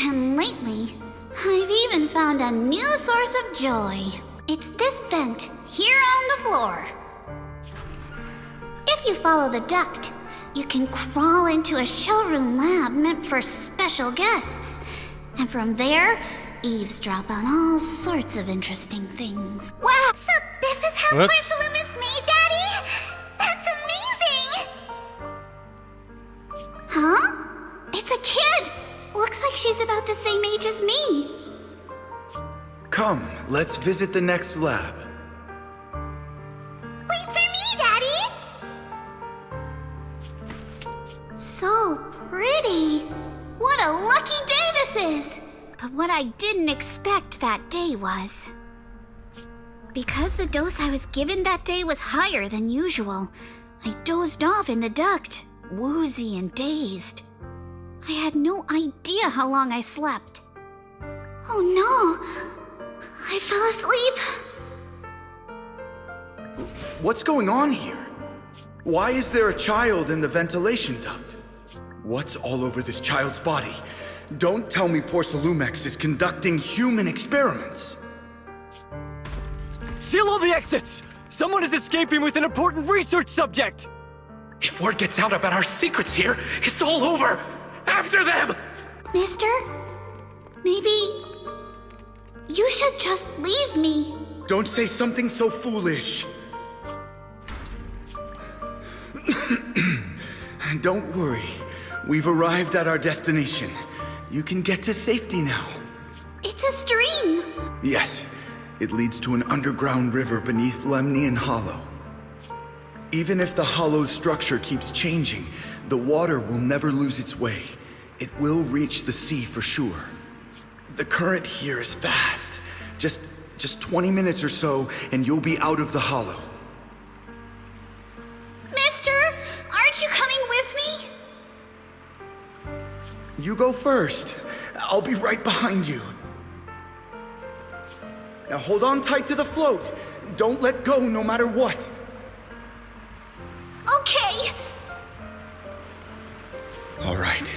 And lately, I've even found a new source of joy. It's this vent here on the floor. If you follow the duct, you can crawl into a showroom lab meant for special guests. And from there, eavesdrop on all sorts of interesting things. Wow, so this is how What? porcelain is made, Daddy? That's amazing! Huh? It's a kid! Looks like she's about the same age as me. Come, let's visit the next lab. Wait for me, Daddy! So pretty. What a lucky day this is. But what I didn't expect that day was... because the dose I was given that day was higher than usual, I dozed off in the duct, woozy and dazed. I had no idea how long I slept. Oh no! I fell asleep. What's going on here? Why is there a child in the ventilation duct? What's all over this child's body? Don't tell me Porcelumex is conducting human experiments. Seal all the exits! Someone is escaping with an important research subject! If word gets out about our secrets here, it's all over! After them! Mister? Maybe... you should just leave me. Don't say something so foolish. Don't worry. We've arrived at our destination. You can get to safety now. It's a stream. Yes, it leads to an underground river beneath Lemnian Hollow. Even if the hollow's structure keeps changing, the water will never lose its way. It will reach the sea for sure. The current here is fast. Just 20 minutes or so, and you'll be out of the hollow. Mister, aren't you coming with me? You go first. I'll be right behind you. Now hold on tight to the float. Don't let go no matter what. Okay. All right.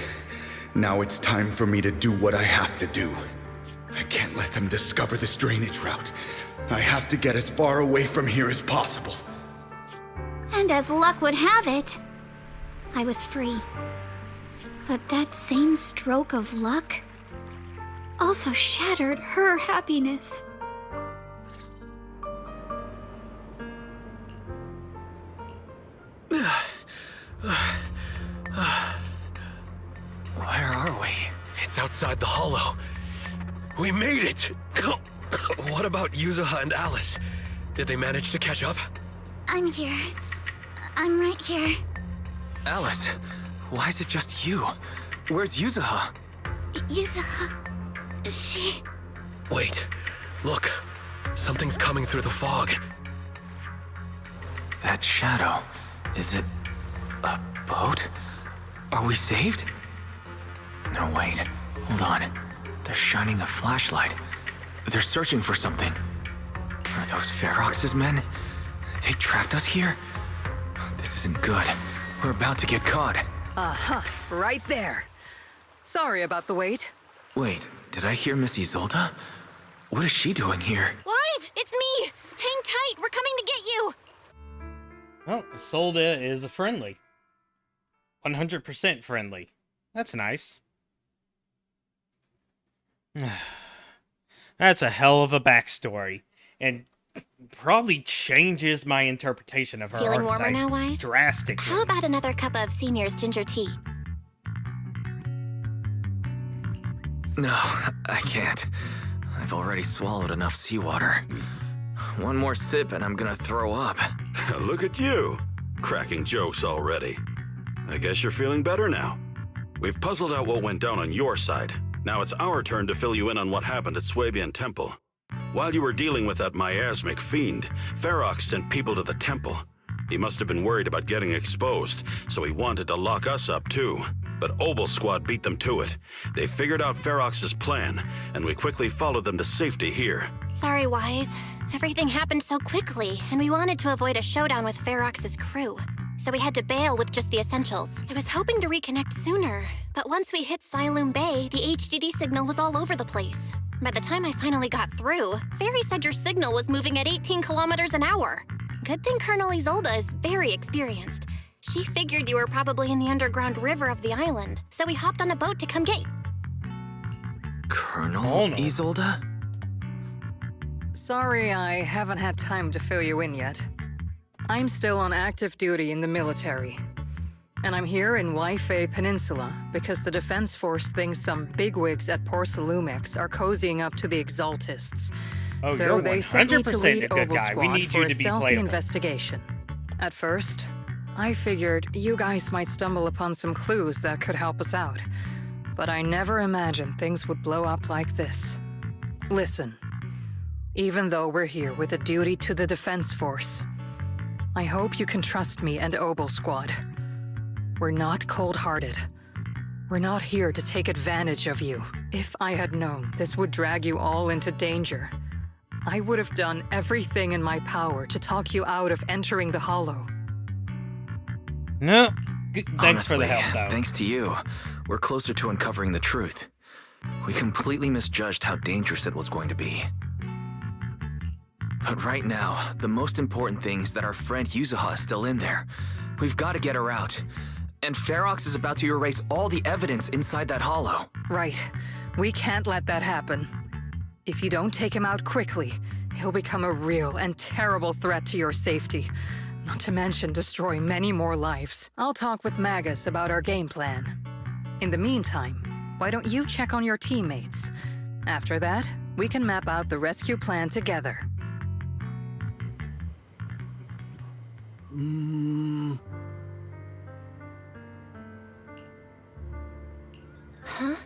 Now it's time for me to do what I have to do. I can't let them discover this drainage route. I have to get as far away from here as possible. And as luck would have it, I was free. But that same stroke of luck also shattered her happiness. Where are we? It's outside the hollow. We made it! What about Yuzuha and Alice? Did they manage to catch up? I'm here. I'm right here. Alice, why is it just you? Where's Yuzuha? Yuzuha... she... Wait, look. Something's coming through the fog. That shadow, is it a boat? Are we saved? No, wait. Hold on. They're shining a flashlight. They're searching for something. Are those Ferox's men? They tracked us here? This isn't good. We're about to get caught. Aha, right there. Sorry about the wait. Wait, did I hear Miss Isolde? What is she doing here? Wise, it's me! Hang tight, we're coming to get you! Well, Isolde is a friendly. 100% friendly. That's nice. That's a hell of a backstory. And probably changes my interpretation of her Feeling warmer archetype now, Wise? drastically. How about another cup of Senior's ginger tea? No, I can't. I've already swallowed enough seawater. One more sip and I'm gonna throw up. Look at you, cracking jokes already. I guess you're feeling better now. We've puzzled out what went down on your side. Now it's our turn to fill you in on what happened at Swabian Temple. While you were dealing with that miasmic fiend, Ferox sent people to the temple. He must have been worried about getting exposed, so he wanted to lock us up too. But Obel Squad beat them to it. They figured out Ferox's plan, and we quickly followed them to safety here. Sorry, Wise. Everything happened so quickly, and we wanted to avoid a showdown with Ferox's crew. So we had to bail with just the essentials. I was hoping to reconnect sooner, but once we hit Siloom Bay, the HDD signal was all over the place. By the time I finally got through, Fairy said your signal was moving at 18 kilometers an hour. Good thing Colonel Isolde is very experienced. She figured you were probably in the underground river of the island, so we hopped on a boat to come get you. Colonel Isolde? Sorry, I haven't had time to fill you in yet. I'm still on active duty in the military. And I'm here in Waifei Peninsula because the Defense Force thinks some bigwigs at Porcelumex are cozying up to the Exaltists. Oh, so you're they sent me to 100% lead a good Obel guy. We Squad need for you a to be stealthy playable. investigation. At first, I figured you guys might stumble upon some clues that could help us out. But I never imagined things would blow up like this. Listen, even though we're here with a duty to the Defense Force, I hope you can trust me and Obel Squad. We're not cold-hearted. We're not here to take advantage of you. If I had known this would drag you all into danger, I would have done everything in my power to talk you out of entering the Hollow. No. Thanks for the Honestly, help, though. Thanks to you, we're closer to uncovering the truth. We completely misjudged how dangerous it was going to be. But right now, the most important thing is that our friend Yuzuha is still in there. We've got to get her out. And Ferox is about to erase all the evidence inside that hollow. Right. We can't let that happen. If you don't take him out quickly, he'll become a real and terrible threat to your safety. Not to mention destroy many more lives. I'll talk with Magus about our game plan. In the meantime, why don't you check on your teammates? After that, we can map out the rescue plan together. Huh?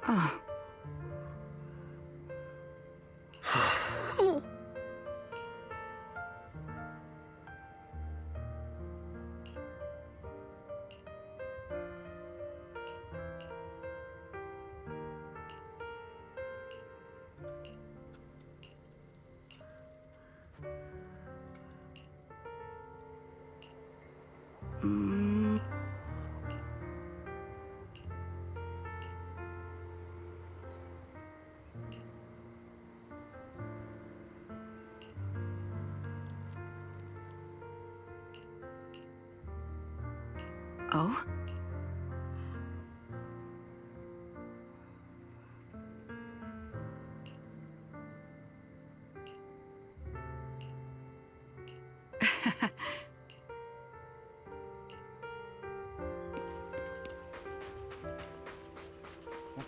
Oh. Oh?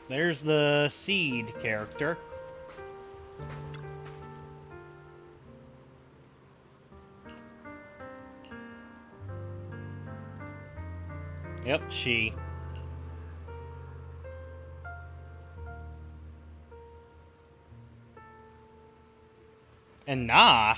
There's the Seed character. Yep, she. And nah.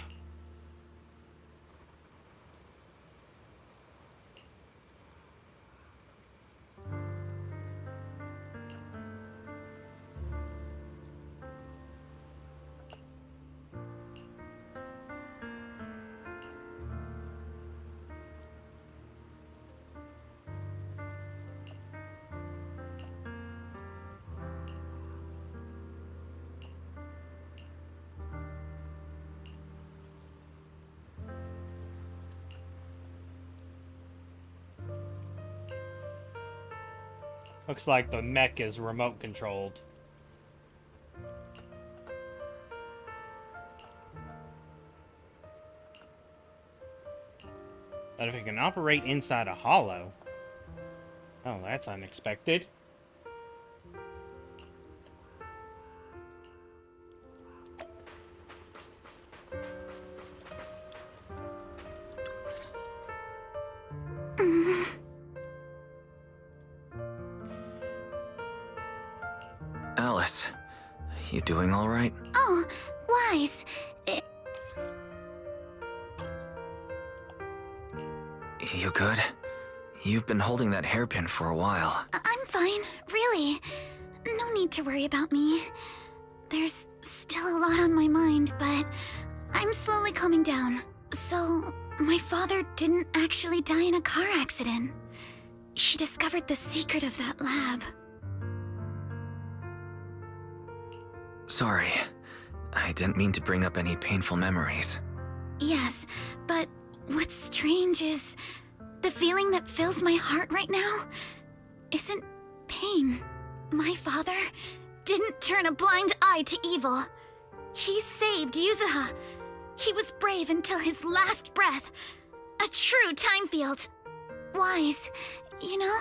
Looks like the mech is remote controlled. But if it can operate inside a hollow... Oh, that's unexpected. Alice, you doing all right? Oh, Wise. You good? You've been holding that hairpin for a while. I'm fine, really. No need to worry about me. There's still a lot on my mind, but I'm slowly calming down. So, my father didn't actually die in a car accident. He discovered the secret of that lab. Sorry. I didn't mean to bring up any painful memories. Yes, but what's strange is the feeling that fills my heart right now isn't pain. My father didn't turn a blind eye to evil. He saved Yuzuha. He was brave until his last breath. A true time field. Wise, you know,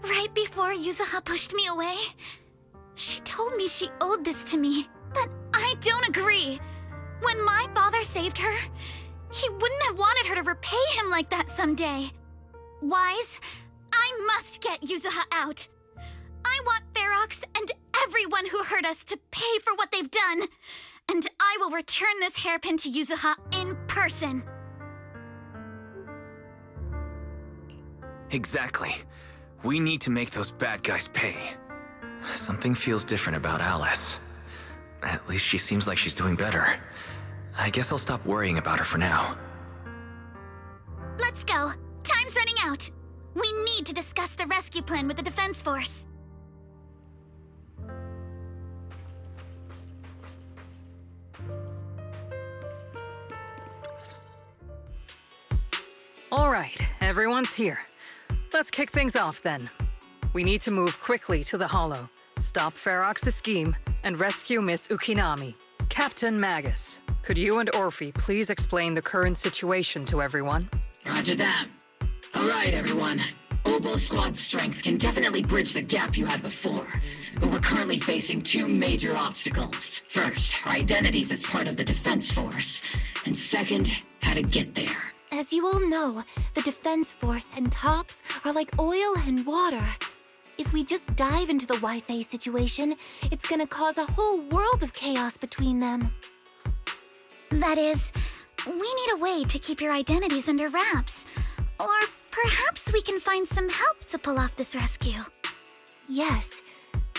right before Yuzuha pushed me away, she told me she owed this to me, but I don't agree. When my father saved her, he wouldn't have wanted her to repay him like that someday. Wise, I must get Yuzuha out. I want Ferox and everyone who hurt us to pay for what they've done. And I will return this hairpin to Yuzuha in person. Exactly. We need to make those bad guys pay. Something feels different about Alice. At least she seems like she's doing better. I guess I'll stop worrying about her for now. Let's go. Time's running out. We need to discuss the rescue plan with the Defense Force. All right, everyone's here. Let's kick things off then. We need to move quickly to the Hollow, stop Ferox's scheme, and rescue Miss Ukinami. Captain Magus, could you and Orphe please explain the current situation to everyone? Roger that. All right, everyone. Oboe Squad's strength can definitely bridge the gap you had before, but we're currently facing two major obstacles. First, our identities as part of the Defense Force, and second, how to get there. As you all know, the Defense Force and TOPS are like oil and water. If we just dive into the Wi-Fi situation, it's gonna cause a whole world of chaos between them. That is, we need a way to keep your identities under wraps. Or perhaps we can find some help to pull off this rescue. Yes,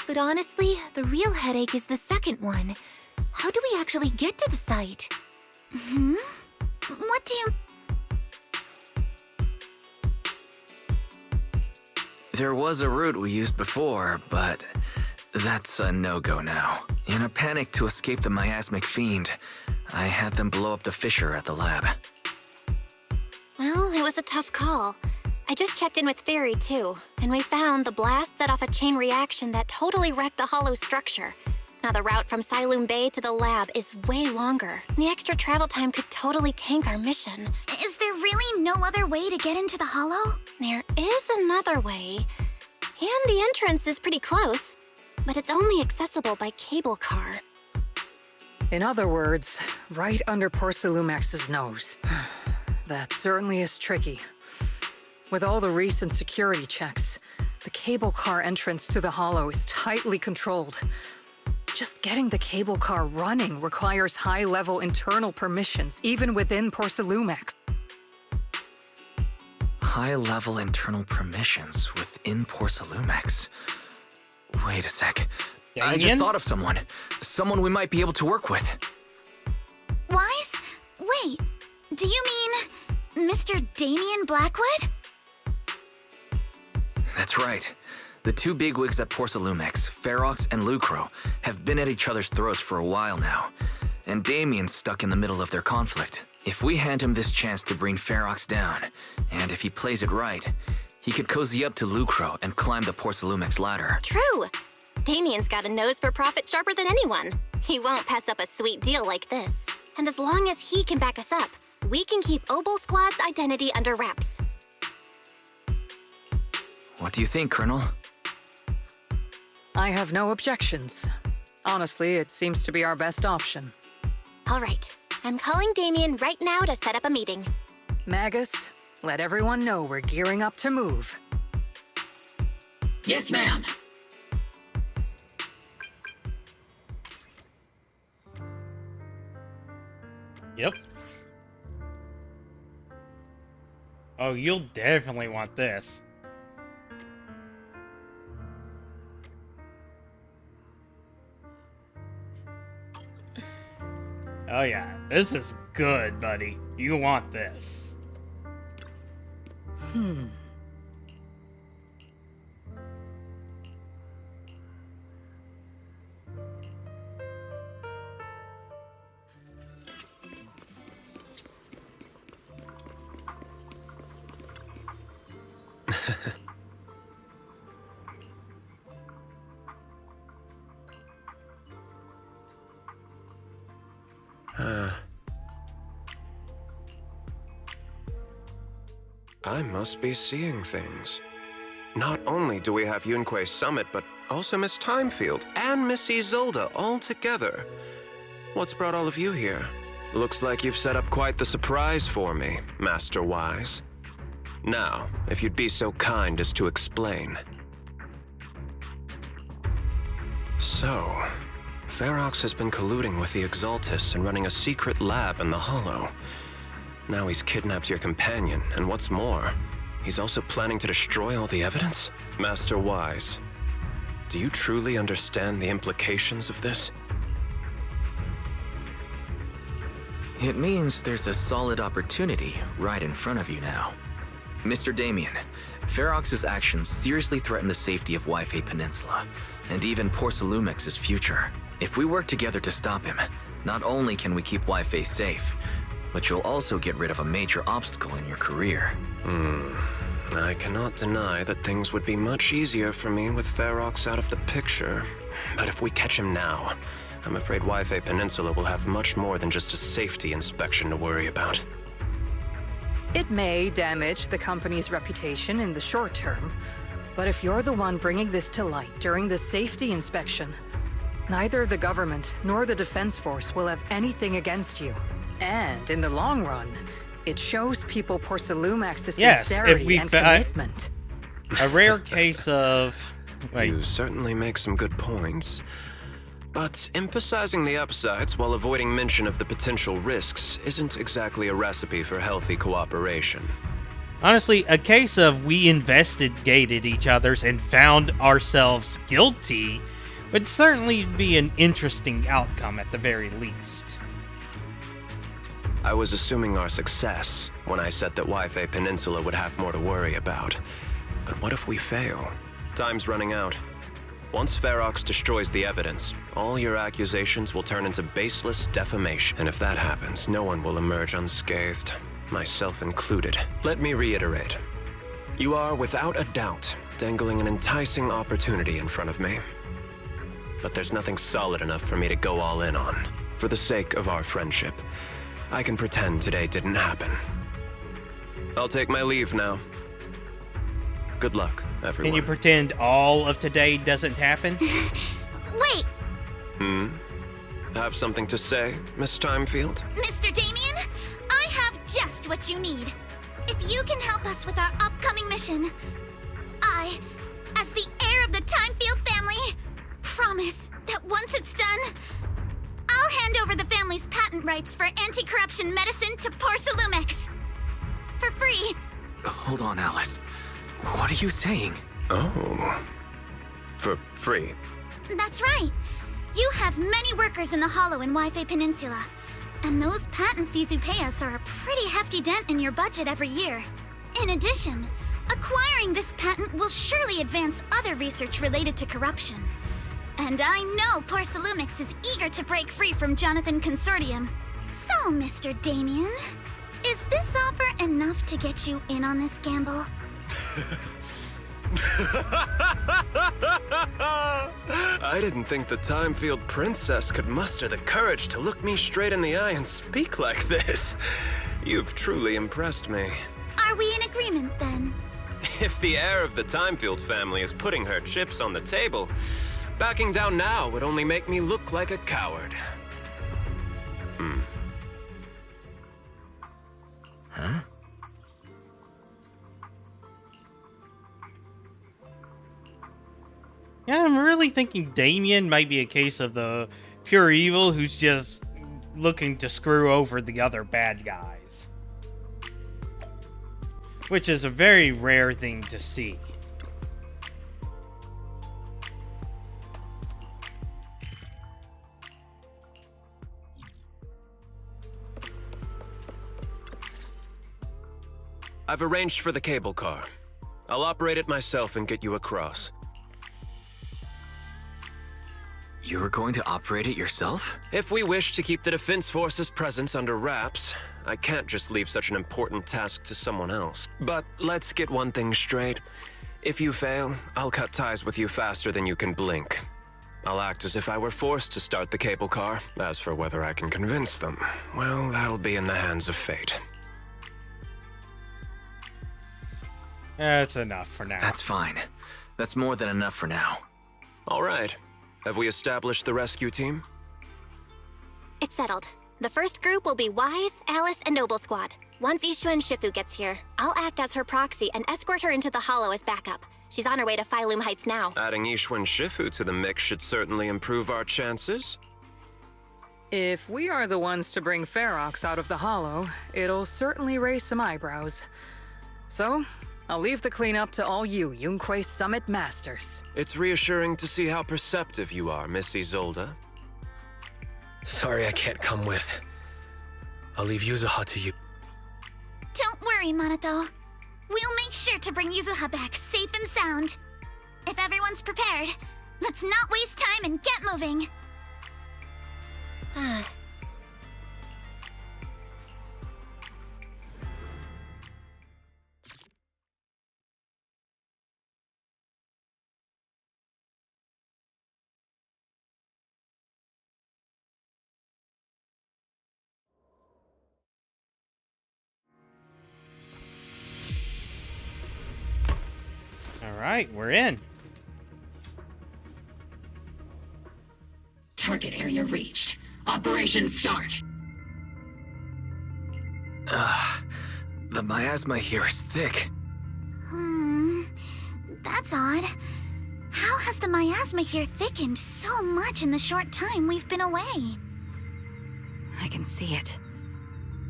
but honestly, the real headache is the second one. How do we actually get to the site? Hmm? What do you... There was a route we used before, but that's a no-go now. In a panic to escape the miasmic fiend, I had them blow up the fissure at the lab. Well, it was a tough call. I just checked in with Theory, too, and we found the blast set off a chain reaction that totally wrecked the hollow structure. Now the route from Siloam Bay to the lab is way longer. The extra travel time could totally tank our mission. Is there really no other way to get into the hollow? There is another way, and the entrance is pretty close, but it's only accessible by cable car. In other words, right under Porcelumex's nose. That certainly is tricky. With all the recent security checks, the cable car entrance to the hollow is tightly controlled. Just getting the cable car running requires high-level internal permissions, even within Porcelumex. High-level internal permissions within Porcelumex? Wait a sec. I just thought of someone. Someone we might be able to work with. Wise? Wait, do you mean Mr. Damien Blackwood? That's right. The two bigwigs at Porcelumex, Ferox and Lucro, have been at each other's throats for a while now, and Damien's stuck in the middle of their conflict. If we hand him this chance to bring Ferox down, and if he plays it right, he could cozy up to Lucro and climb the Porcelumex ladder. True. Damien's got a nose for profit sharper than anyone. He won't pass up a sweet deal like this. And as long as he can back us up, we can keep Obel Squad's identity under wraps. What do you think, Colonel? I have no objections. Honestly, it seems to be our best option. All right. I'm calling Damien right now to set up a meeting. Magus, let everyone know we're gearing up to move. Yes, ma'am. Yep. Oh, you'll definitely want this. Oh yeah, this is good, buddy. You want this. I must be seeing things. Not only do we have Yunque's summit, but also Miss Timefield and Miss Isolde all together. What's brought all of you here? Looks like you've set up quite the surprise for me, Master Wise. Now, if you'd be so kind as to explain. So, Ferox has been colluding with the Exaltus and running a secret lab in the Hollow. Now he's kidnapped your companion, and what's more, he's also planning to destroy all the evidence? Master Wise, do you truly understand the implications of this? It means there's a solid opportunity right in front of you now. Mr. Damien, Ferox's actions seriously threaten the safety of Wi-Fi Peninsula, and even Porcelumex's future. If we work together to stop him, not only can we keep Wi-Fi safe, but you'll also get rid of a major obstacle in your career. I cannot deny that things would be much easier for me with Ferox out of the picture. But if we catch him now, I'm afraid Wi-Fi Peninsula will have much more than just a safety inspection to worry about. It may damage the company's reputation in the short term, but if you're the one bringing this to light during the safety inspection, neither the government nor the Defense Force will have anything against you. And in the long run, it shows people Porcelumex's sincerity and commitment. A rare case of... You certainly make some good points. But emphasizing the upsides while avoiding mention of the potential risks isn't exactly a recipe for healthy cooperation. Honestly, a case of we investigated each other's and found ourselves guilty would certainly be an interesting outcome at the very least. I was assuming our success when I said that Wi-Fi Peninsula would have more to worry about. But what if we fail? Time's running out. Once Ferox destroys the evidence, all your accusations will turn into baseless defamation. And if that happens, no one will emerge unscathed, myself included. Let me reiterate. You are, without a doubt, dangling an enticing opportunity in front of me. But there's nothing solid enough for me to go all in on. For the sake of our friendship, I can pretend today didn't happen. I'll take my leave now. Good luck, everyone. Can you pretend all of today doesn't happen? Wait! Have something to say, Miss Timefield? Mr. Damien, I have just what you need. If you can help us with our upcoming mission, I, as the heir of the Timefield family, promise that once it's done, I'll hand over the family's patent rights for anti-corruption medicine to Porsalumex. For free. Hold on, Alice. What are you saying? Oh. For free? That's right. You have many workers in the Hollow in Wi-Fi Peninsula. And those patent fees you pay us are a pretty hefty dent in your budget every year. In addition, acquiring this patent will surely advance other research related to corruption. And I know Porsalumex is eager to break free from Jonathan Consortium. So, Mr. Damien, is this offer enough to get you in on this gamble? I didn't think the Timefield princess could muster the courage to look me straight in the eye and speak like this. You've truly impressed me. Are we in agreement, then? If the heir of the Timefield family is putting her chips on the table, backing down now would only make me look like a coward. Huh? Yeah, I'm really thinking Damien might be a case of the pure evil who's just looking to screw over the other bad guys. Which is a very rare thing to see. I've arranged for the cable car. I'll operate it myself and get you across. You're going to operate it yourself? If we wish to keep the Defense Force's presence under wraps, I can't just leave such an important task to someone else. But let's get one thing straight. If you fail, I'll cut ties with you faster than you can blink. I'll act as if I were forced to start the cable car. As for whether I can convince them, well, that'll be in the hands of fate. That's enough for now. That's fine. That's more than enough for now. All right. Have we established the rescue team? It's settled. The first group will be Wise, Alice, and Noble Squad. Once Ishun Shifu gets here, I'll act as her proxy and escort her into the Hollow as backup. She's on her way to Phylum Heights now. Adding Ishun Shifu to the mix should certainly improve our chances. If we are the ones to bring Ferox out of the Hollow, it'll certainly raise some eyebrows. So, I'll leave the cleanup to all you Yunque Summit Masters. It's reassuring to see how perceptive you are, Miss Isolde. Sorry I can't come with. I'll leave Yuzuha to you. Don't worry, Manato. We'll make sure to bring Yuzuha back safe and sound. If everyone's prepared, let's not waste time and get moving. Alright, we're in. Target area reached. Operation start. The miasma here is thick. That's odd. How has the miasma here thickened so much in the short time we've been away? I can see it.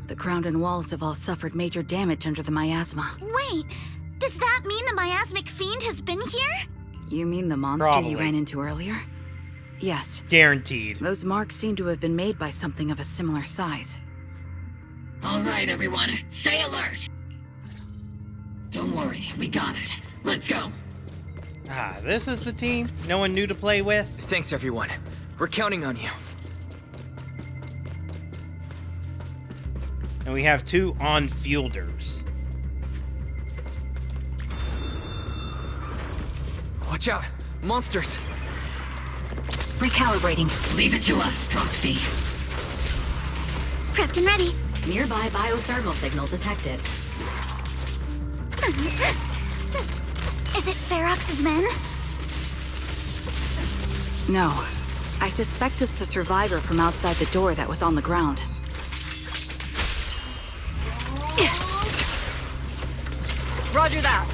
The ground and walls have all suffered major damage under the miasma. Wait, does that mean the miasmic fiend has been here? You mean the monster Probably. you ran into earlier? Yes. Guaranteed. Those marks seem to have been made by something of a similar size. All right, everyone. Stay alert. Don't worry, we got it. Let's go. Ah, this is the team no one knew to play with? Thanks, everyone. We're counting on you. And we have 2 on-fielders. Watch out! Monsters! Recalibrating. Leave it to us, Proxy. Prepped and ready. Nearby biothermal signal detected. Is it Ferox's men? No. I suspect it's the survivor from outside the door that was on the ground. Roger that.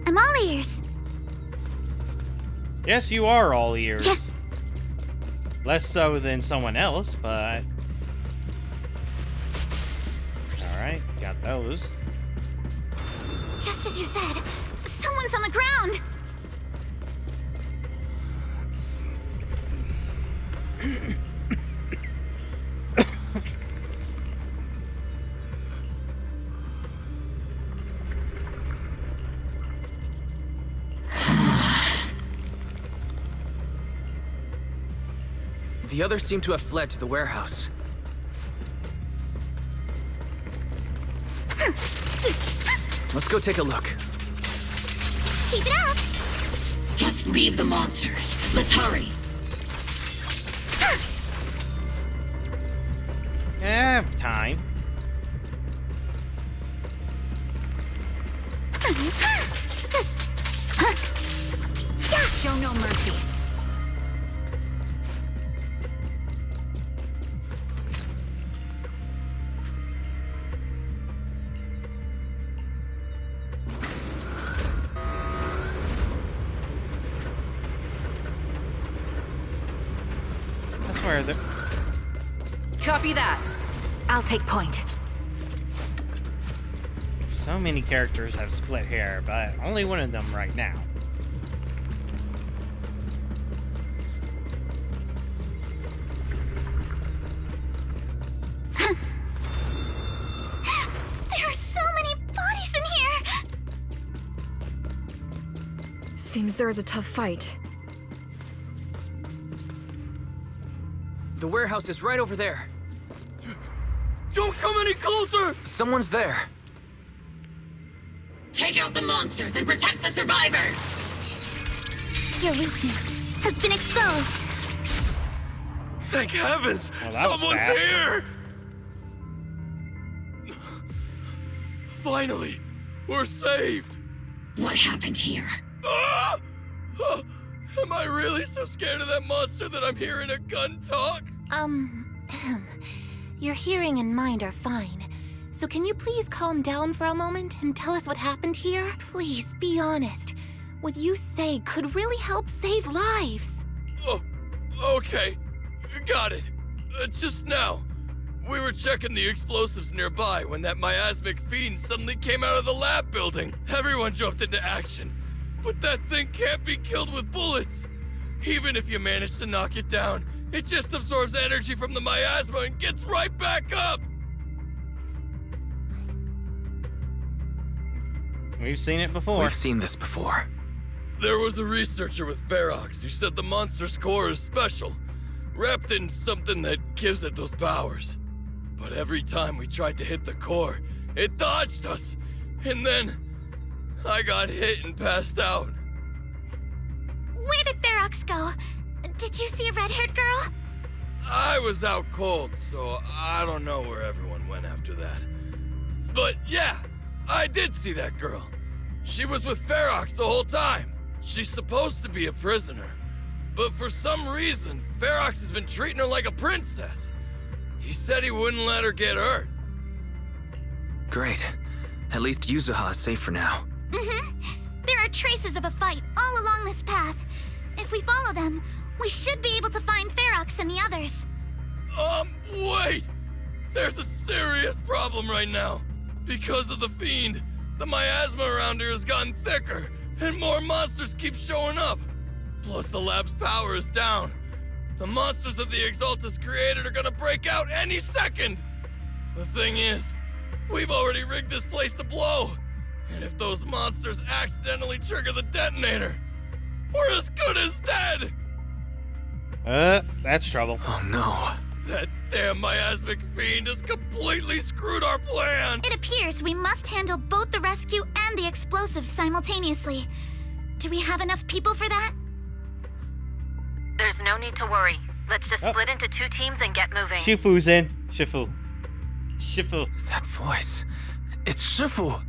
I'm all ears. Yes, you are all ears. Yeah. Less so than someone else, but... Alright, got those. Just as you said, someone's on the ground. The others seem to have fled to the warehouse. Let's go take a look. Keep it up. Just leave the monsters. Let's hurry. Time. Show no mercy. That's where the... Copy that. I'll take point. So many characters have split hair, but only one of them right now. There are so many bodies in here. Seems there is a tough fight. The warehouse is right over there. Don't come any closer! Someone's there. Take out the monsters and protect the survivors! Your weakness has been exposed. Thank heavens! Well, that was Someone's fast. here! Finally, we're saved! What happened here? Ah! Oh, am I really so scared of that monster that I'm hearing a gun talk? Your hearing and mind are fine. So can you please calm down for a moment and tell us what happened here? Please, be honest. What you say could really help save lives. Oh, okay. Got it. Just now. We were checking the explosives nearby when that miasmic fiend suddenly came out of the lab building. Everyone jumped into action. But that thing can't be killed with bullets. Even if you manage to knock it down, it just absorbs energy from the miasma and gets right back up. We've seen it before. We've seen this before. There was a researcher with Ferox who said the monster's core is special, wrapped in something that gives it those powers. But every time we tried to hit the core, it dodged us. And then I got hit and passed out. Where did Ferox go? Did you see a red-haired girl? I was out cold, so I don't know where everyone went after that. But yeah, I did see that girl. She was with Ferox the whole time. She's supposed to be a prisoner. But for some reason, Ferox has been treating her like a princess. He said he wouldn't let her get hurt. Great. At least Yuzuha is safe for now. There are traces of a fight all along this path. If we follow them, we should be able to find Ferox and the others. Wait! There's a serious problem right now. Because of the fiend, the miasma around here has gotten thicker, and more monsters keep showing up. Plus the lab's power is down. The monsters that the Exaltus created are gonna break out any second! The thing is, we've already rigged this place to blow! And if those monsters accidentally trigger the detonator, we're as good as dead! That's trouble. Oh no. That damn miasmic fiend has completely screwed our plan! It appears we must handle both the rescue and the explosives simultaneously. Do we have enough people for that? There's no need to worry. Let's just split into 2 teams and get moving. Shifu's in. Shifu. That voice. It's Shifu.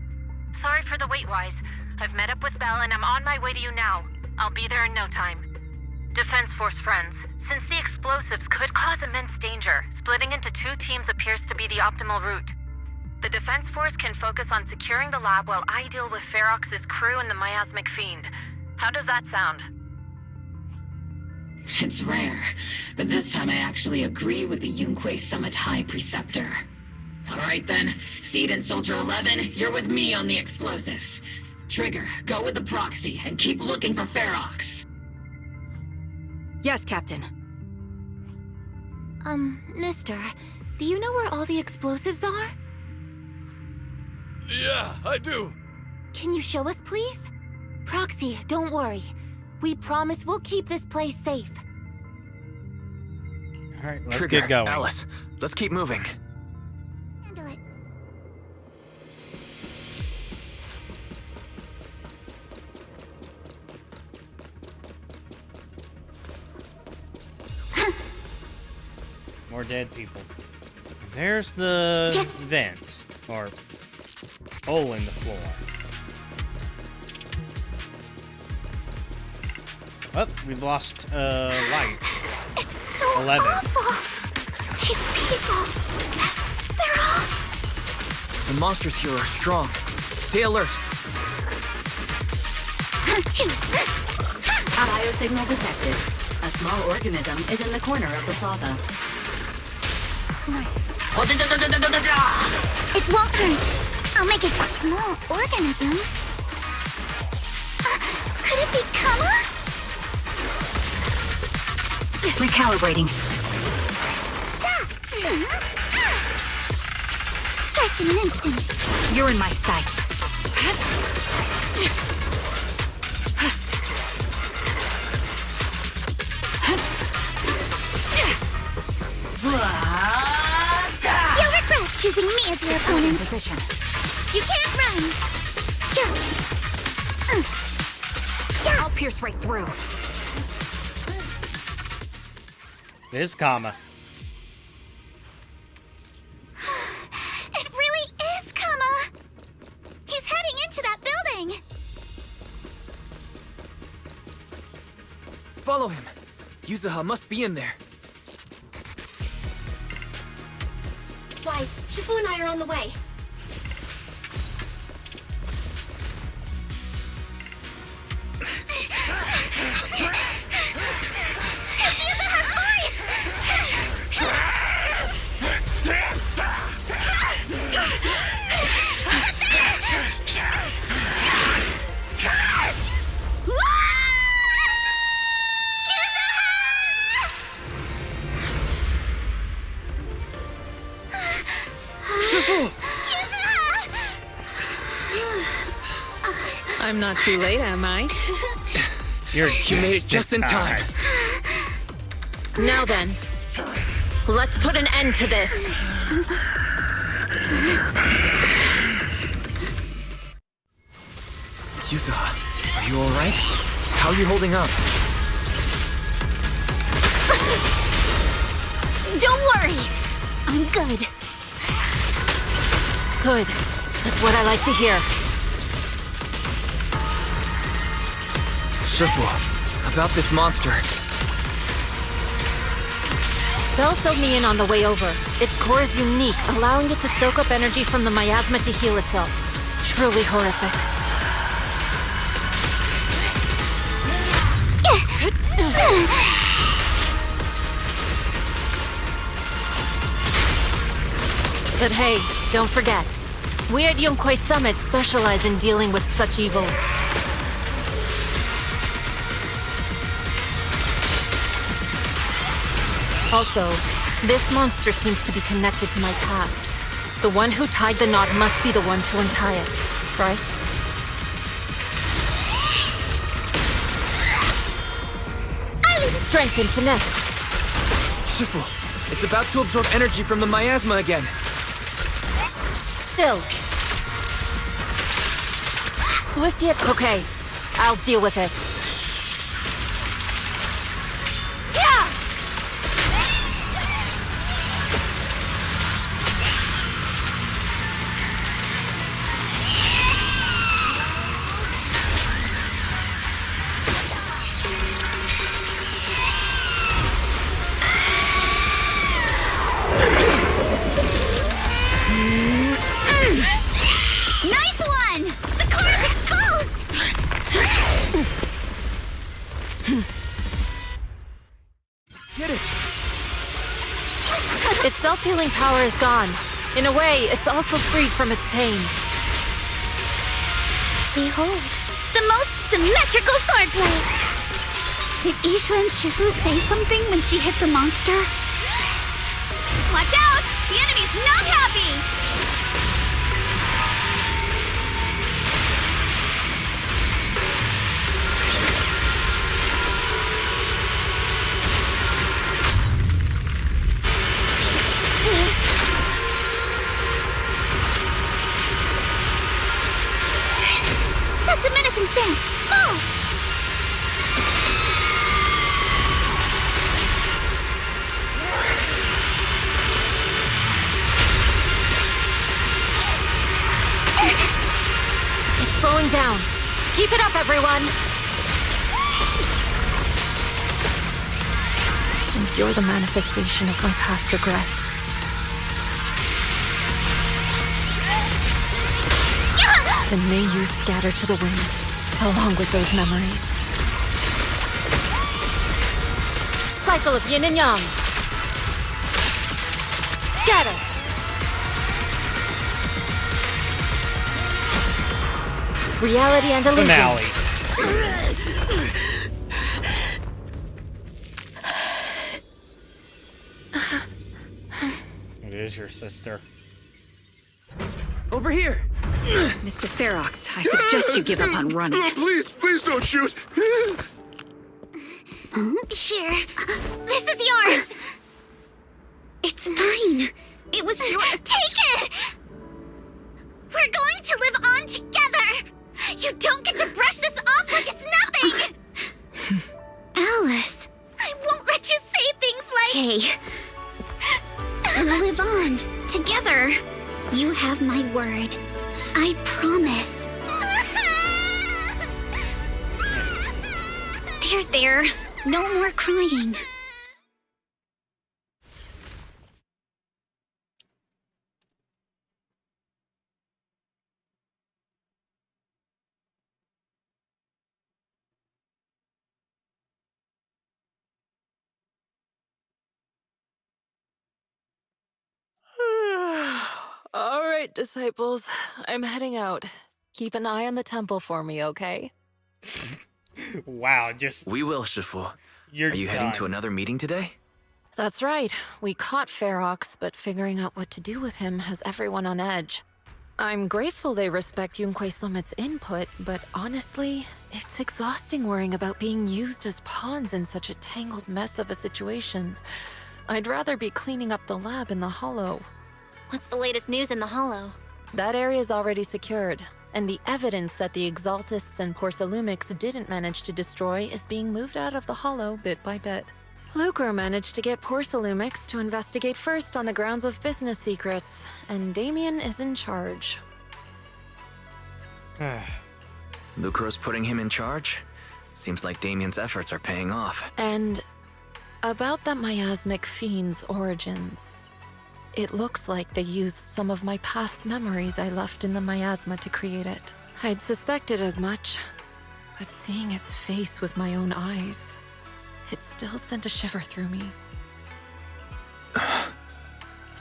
Sorry for the wait, Wise. I've met up with Belle and I'm on my way to you now. I'll be there in no time. Defense Force friends, since the explosives could cause immense danger, splitting into 2 teams appears to be the optimal route. The Defense Force can focus on securing the lab while I deal with Ferox's crew and the miasmic fiend. How does that sound? It's rare, but this time I actually agree with the Yunque Summit High Preceptor. Alright then, Seed and Soldier 11, you're with me on the explosives. Trigger, go with the proxy and keep looking for Ferox. Yes, Captain. Mister, do you know where all the explosives are? Yeah, I do. Can you show us, please? Proxy, don't worry. We promise we'll keep this place safe. Alright, let's Trigger, get going. Alice, let's keep moving. Handle it. More dead people. There's the vent, or hole in the floor. Oh, we've lost light. It's so 11. awful. These people, they're all... The monsters here are strong. Stay alert. Biosignal detected. A small organism is in the corner of the plaza. It won't hurt. I'll make it a small organism. Could it be Kama? Recalibrating. Strike in an instant. You're in my sights. You'll regret choosing me as your opponent. Position. You can't run. I'll pierce right through. There's Kama. It really is Kama. He's heading into that building. Follow him. Yuzuha must be in there. Wise, Shifu and I are on the way. It's Yuzuha's voice! I'm not too late, am I? You made it just in time. Now then, let's put an end to this. Yuzuha, are you alright? How are you holding up? Don't worry. I'm good. Good. That's what I like to hear. Shifu, about this monster. Belle filled me in on the way over. Its core is unique, allowing it to soak up energy from the miasma to heal itself. Truly horrific. But hey, don't forget, we at Yunque Summit specialize in dealing with such evils. Also, this monster seems to be connected to my past. The one who tied the knot must be the one to untie it, right? Strength and finesse. Shifu, it's about to absorb energy from the miasma again. Still. Swift yet okay. I'll deal with it. Its self-healing power is gone. In a way, it's also freed from its pain. Behold, the most symmetrical swordplay! Did Isha and Shifu say something when she hit the monster? Watch out! The enemy's not happy! That's a menacing stance! Move! It's slowing down. Keep it up, everyone! Since you're the manifestation of my past regrets, then may you scatter to the wind, along with those memories. Cycle of yin and yang. Scatter. Reality and illusion. Finale. It is your sister. Over here! Mr. Ferox, I suggest you give up on running. Please, please don't shoot! Here. This is yours! It's mine. It was your... Take it! We're going to live on together! You don't get to brush this off like it's nothing! Alice, I won't let you say things like... Hey. We'll live on, together. You have my word. I promise. There. No more crying. All right, disciples. I'm heading out. Keep an eye on the temple for me, okay? Wow, just... We will, Shifu. Are you heading to another meeting today? That's right. We caught Ferox, but figuring out what to do with him has everyone on edge. I'm grateful they respect Yunquei Summit's input, but honestly, it's exhausting worrying about being used as pawns in such a tangled mess of a situation. I'd rather be cleaning up the lab in the Hollow. What's the latest news in the Hollow? That area's already secured, and the evidence that the Exaltists and Porcelumics didn't manage to destroy is being moved out of the Hollow bit by bit. Lucre managed to get Porcelumics to investigate first on the grounds of business secrets, and Damien is in charge. Lucro's putting him in charge? Seems like Damien's efforts are paying off. And about that miasmic fiend's origins. It looks like they used some of my past memories I left in the miasma to create it. I'd suspected as much, but seeing its face with my own eyes, it still sent a shiver through me.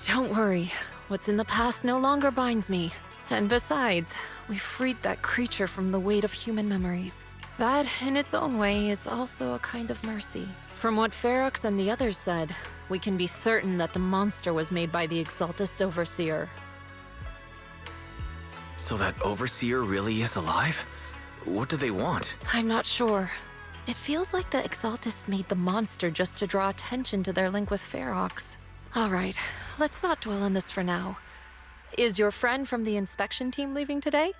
Don't worry, what's in the past no longer binds me. And besides, we freed that creature from the weight of human memories. That, in its own way, is also a kind of mercy. From what Ferox and the others said, we can be certain that the monster was made by the Exaltist Overseer. So that Overseer really is alive? What do they want? I'm not sure. It feels like the Exaltists made the monster just to draw attention to their link with Ferox. All right, let's not dwell on this for now. Is your friend from the inspection team leaving today?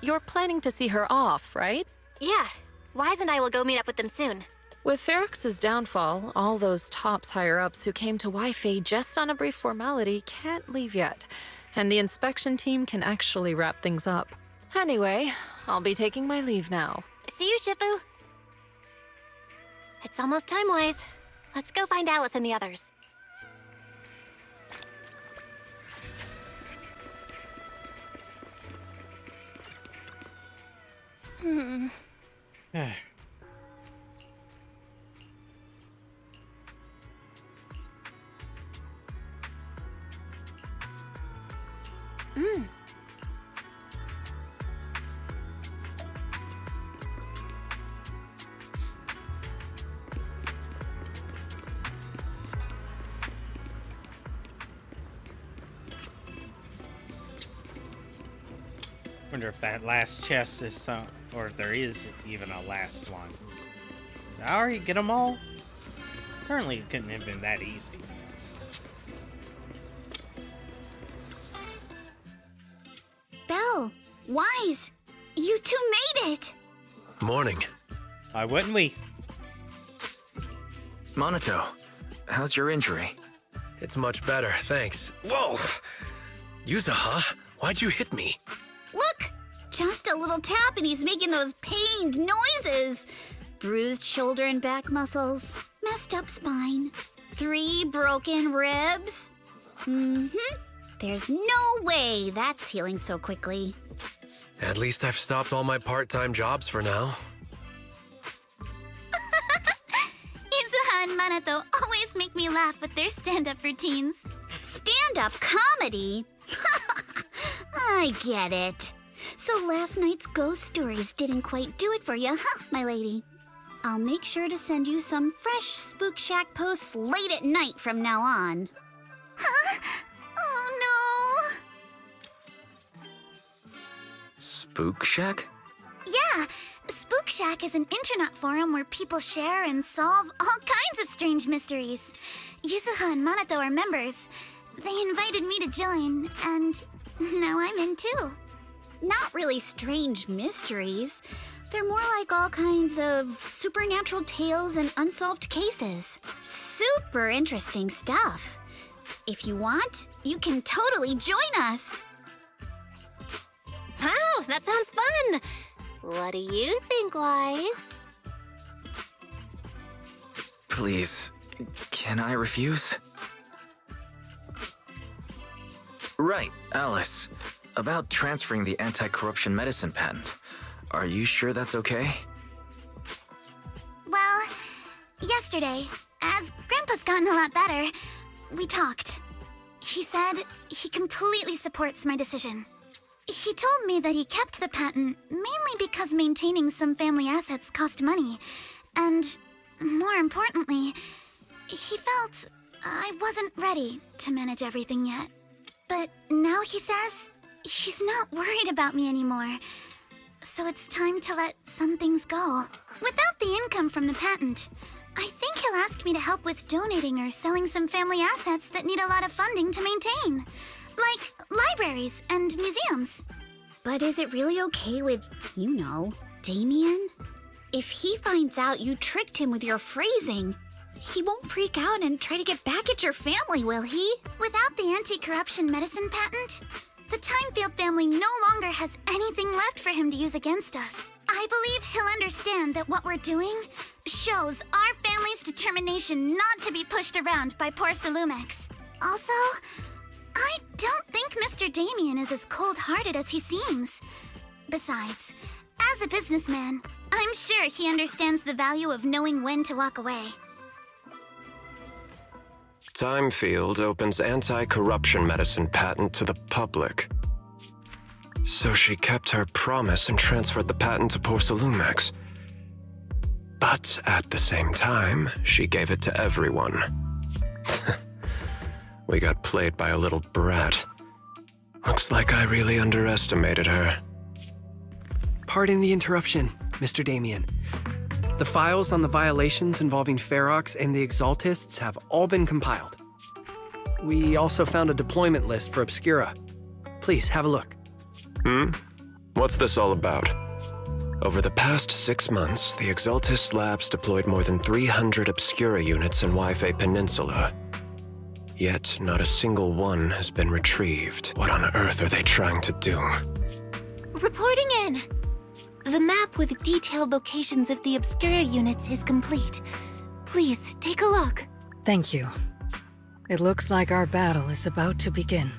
You're planning to see her off, right? Yeah. Wise and I will go meet up with them soon. With Ferox's downfall, all those Tops higher-ups who came to Wi-Fi just on a brief formality can't leave yet, and the inspection team can actually wrap things up. Anyway, I'll be taking my leave now. See you, Shifu. It's almost time, Wise. Let's go find Alice and the others. Wonder if that last chest is some, or if there is even a last one. Did I already get them all? Apparently it couldn't have been that easy. Belle, Wise, you two made it! Morning. Why wouldn't we? Monato, how's your injury? It's much better, thanks. Whoa! Yuza, huh? Why'd you hit me? Look! Just a little tap and he's making those pained noises. Bruised shoulder and back muscles, messed up spine, 3 broken ribs. There's no way that's healing so quickly. At least I've stopped all my part-time jobs for now. Izuha and Manato always make me laugh with their stand-up routines. Stand-up comedy? I get it. So last night's ghost stories didn't quite do it for you, huh, my lady? I'll make sure to send you some fresh Spook Shack posts late at night from now on. Huh? Oh no! Spook Shack? Yeah, Spook Shack is an internet forum where people share and solve all kinds of strange mysteries. Yuzuha and Manato are members. They invited me to join, and now I'm in too. Not really strange mysteries. They're more like all kinds of supernatural tales and unsolved cases. Super interesting stuff. If you want, you can totally join us. Wow, that sounds fun! What do you think, Wise? Please, can I refuse? Right, Alice. About transferring the anti-corruption medicine patent. Are you sure that's okay? Well, yesterday, as Grandpa's gotten a lot better, we talked. He said he completely supports my decision. He told me that he kept the patent mainly because maintaining some family assets cost money. And, more importantly, he felt I wasn't ready to manage everything yet. But now he says he's not worried about me anymore. So it's time to let some things go. Without the income from the patent, I think he'll ask me to help with donating or selling some family assets that need a lot of funding to maintain. Like libraries and museums. But is it really okay with, you know, Damien? If he finds out you tricked him with your phrasing, he won't freak out and try to get back at your family, will he? Without the anti-corruption medicine patent, the Timefield family no longer has anything left for him to use against us. I believe he'll understand that what we're doing shows our family's determination not to be pushed around by poor Salumex. Also, I don't think Mr. Damien is as cold-hearted as he seems. Besides, as a businessman, I'm sure he understands the value of knowing when to walk away. Timefield opens anti-corruption medicine patent to the public. So she kept her promise and transferred the patent to poor Salumex. But at the same time, she gave it to everyone. We got played by a little brat. Looks like I really underestimated her. Pardon the interruption, Mr. Damien. The files on the violations involving Ferox and the Exaltists have all been compiled. We also found a deployment list for Obscura. Please, have a look. What's this all about? Over the past 6 months, the Exaltist Labs deployed more than 300 Obscura units in Wi-Fi Peninsula. Yet, not a single one has been retrieved. What on earth are they trying to do? Reporting in. The map with detailed locations of the Obscura units is complete. Please, take a look. Thank you. It looks like our battle is about to begin.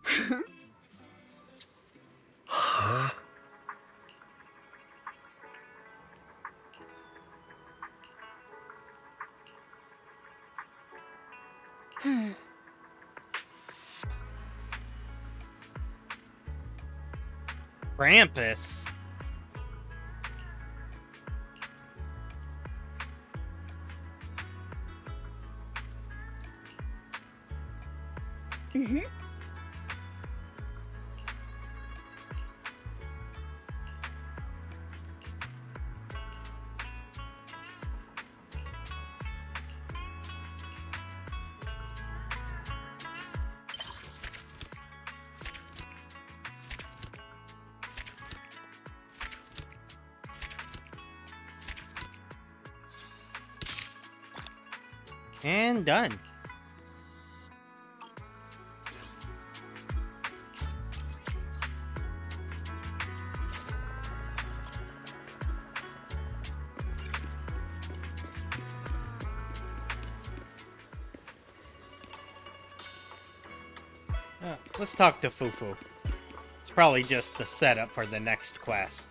Huh? Krampus. And done. Let's talk to Fufu. It's probably just the setup for the next quest.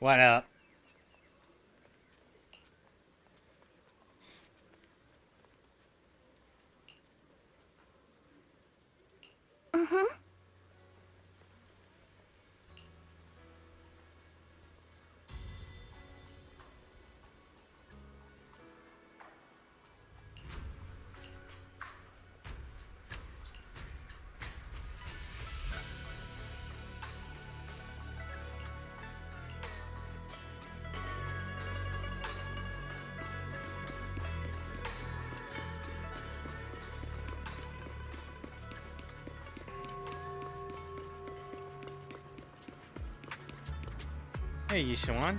What up? Hey, Yishuan.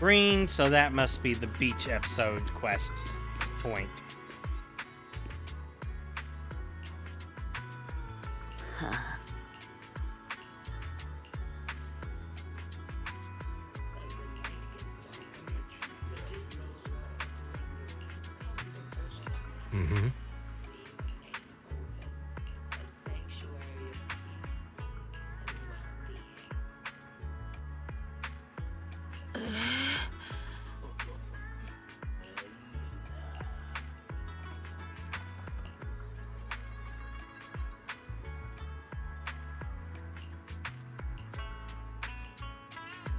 Green, so that must be the beach episode quest point.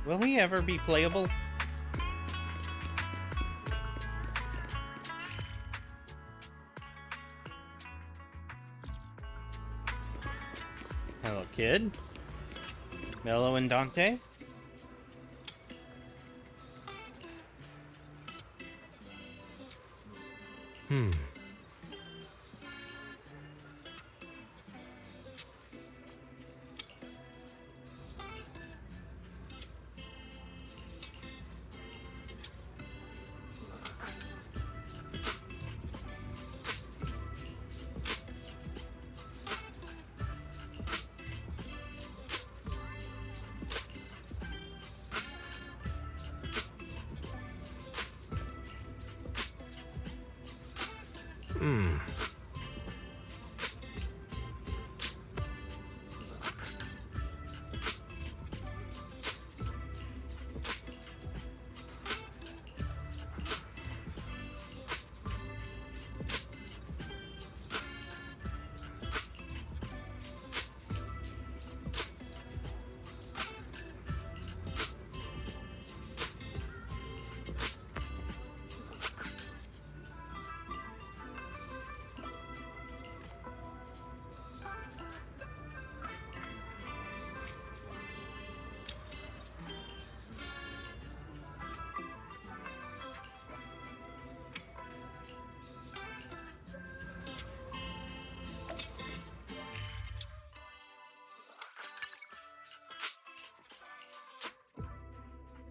Will he ever be playable? Hello, kid. Mello and Dante.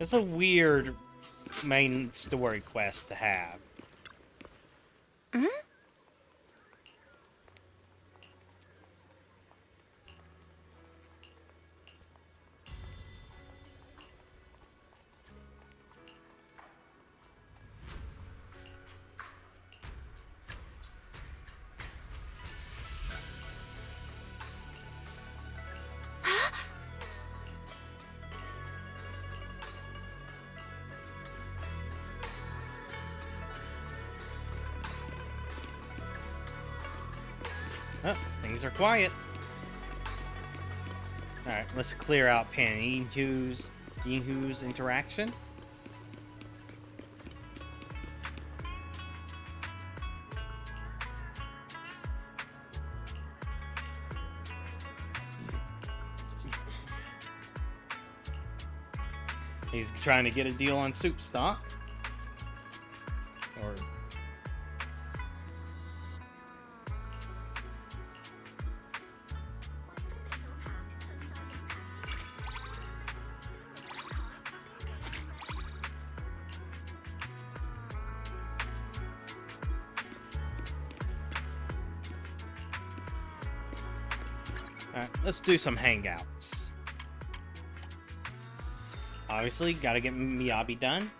It's a weird main story quest to have. Oh, things are quiet. Alright, let's clear out Pan Yinhu's interaction. He's trying to get a deal on soup stock. Or... Alright, let's do some hangouts. Obviously, gotta get Miyabi done.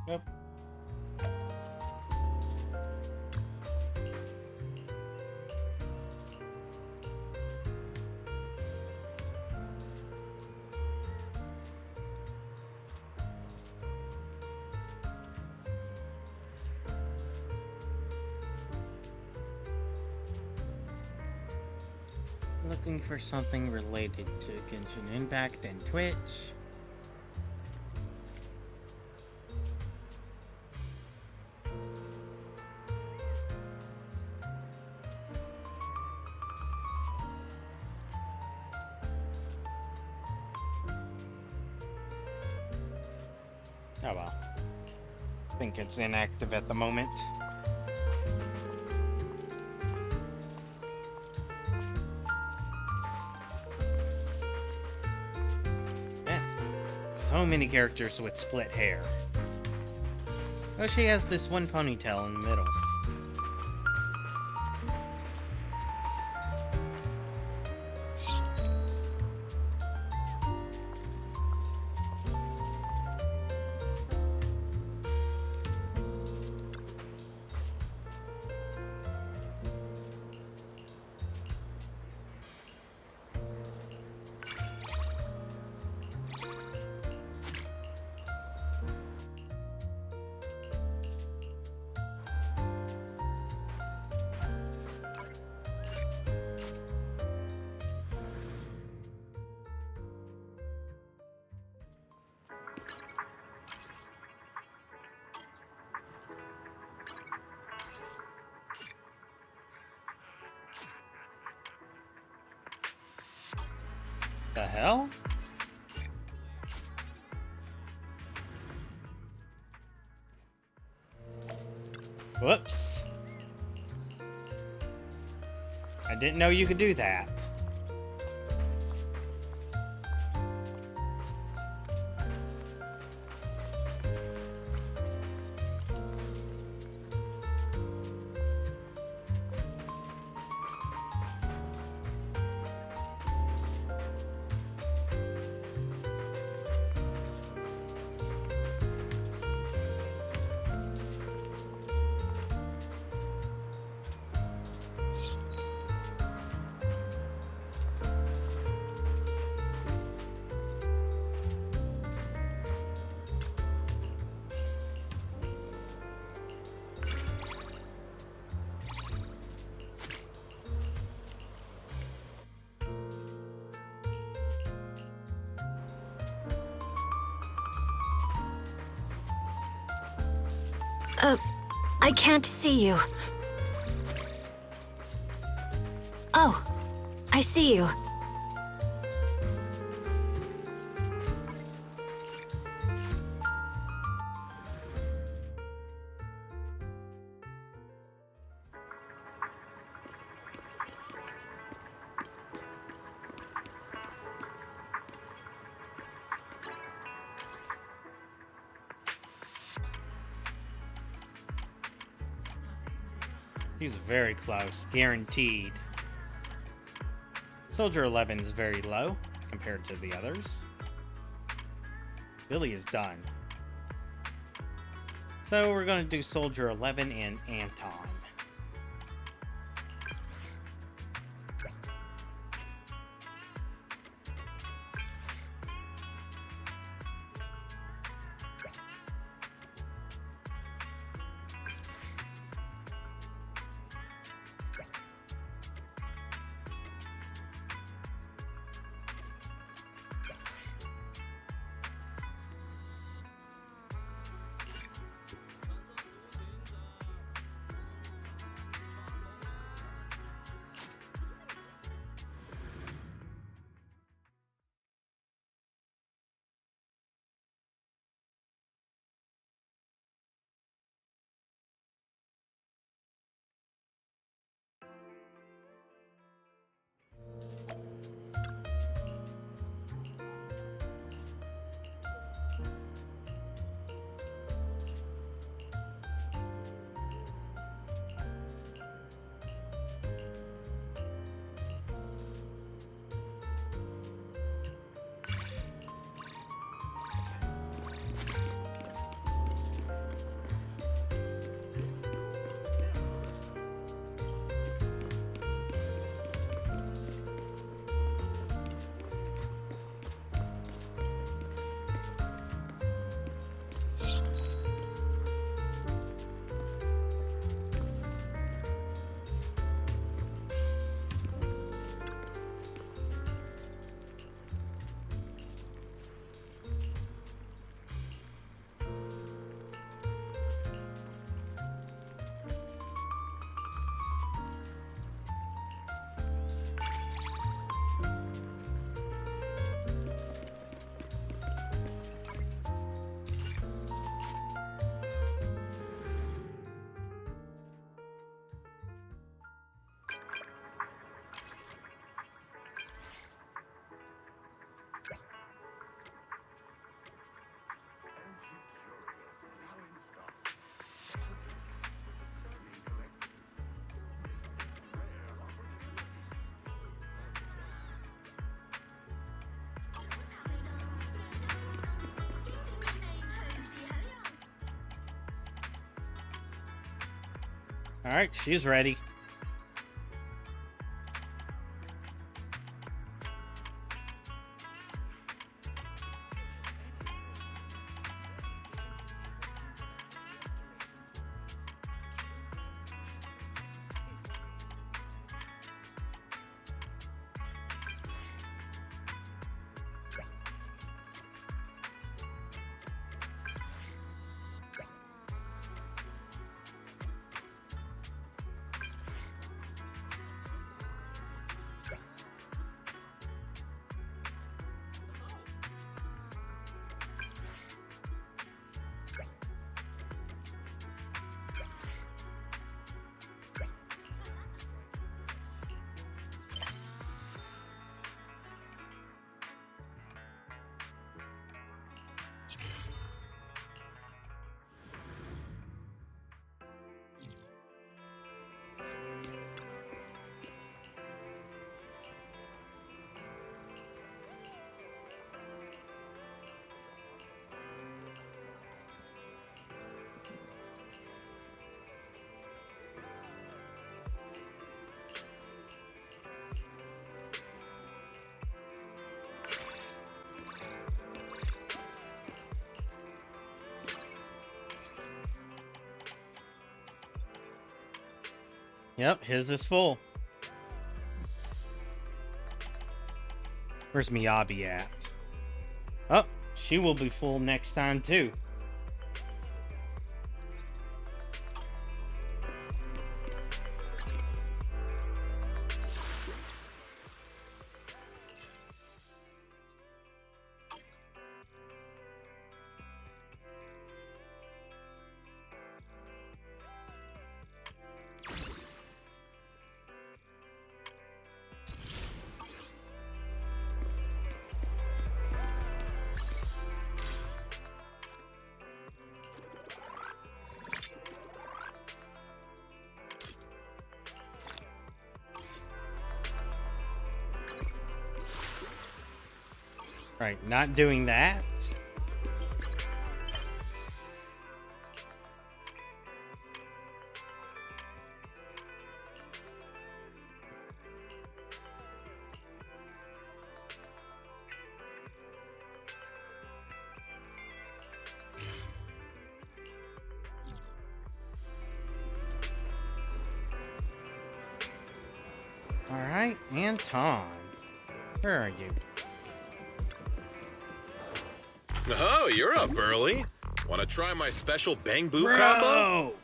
Yep. Looking for something related to Genshin Impact and Twitch. Oh well. I think it's inactive at the moment. Yeah. So many characters with split hair. Oh, she has this one ponytail in the middle. The hell? Whoops. I didn't know you could do that. I can't see you. Oh, I see you. He's very close, guaranteed. Soldier 11 is very low compared to the others. Billy is done. So we're going to do Soldier 11 and Anton. Alright, she's ready. Yep, his is full. Where's Miyabi at? Oh, she will be full next time too. Right, not doing that. All right, Anton, where are you? Oh, you're up early. Want to try my special Bang Boo combo?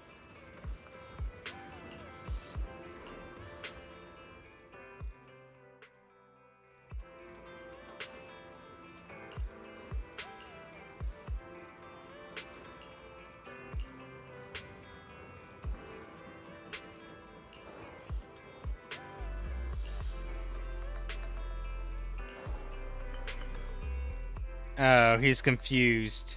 Oh, he's confused.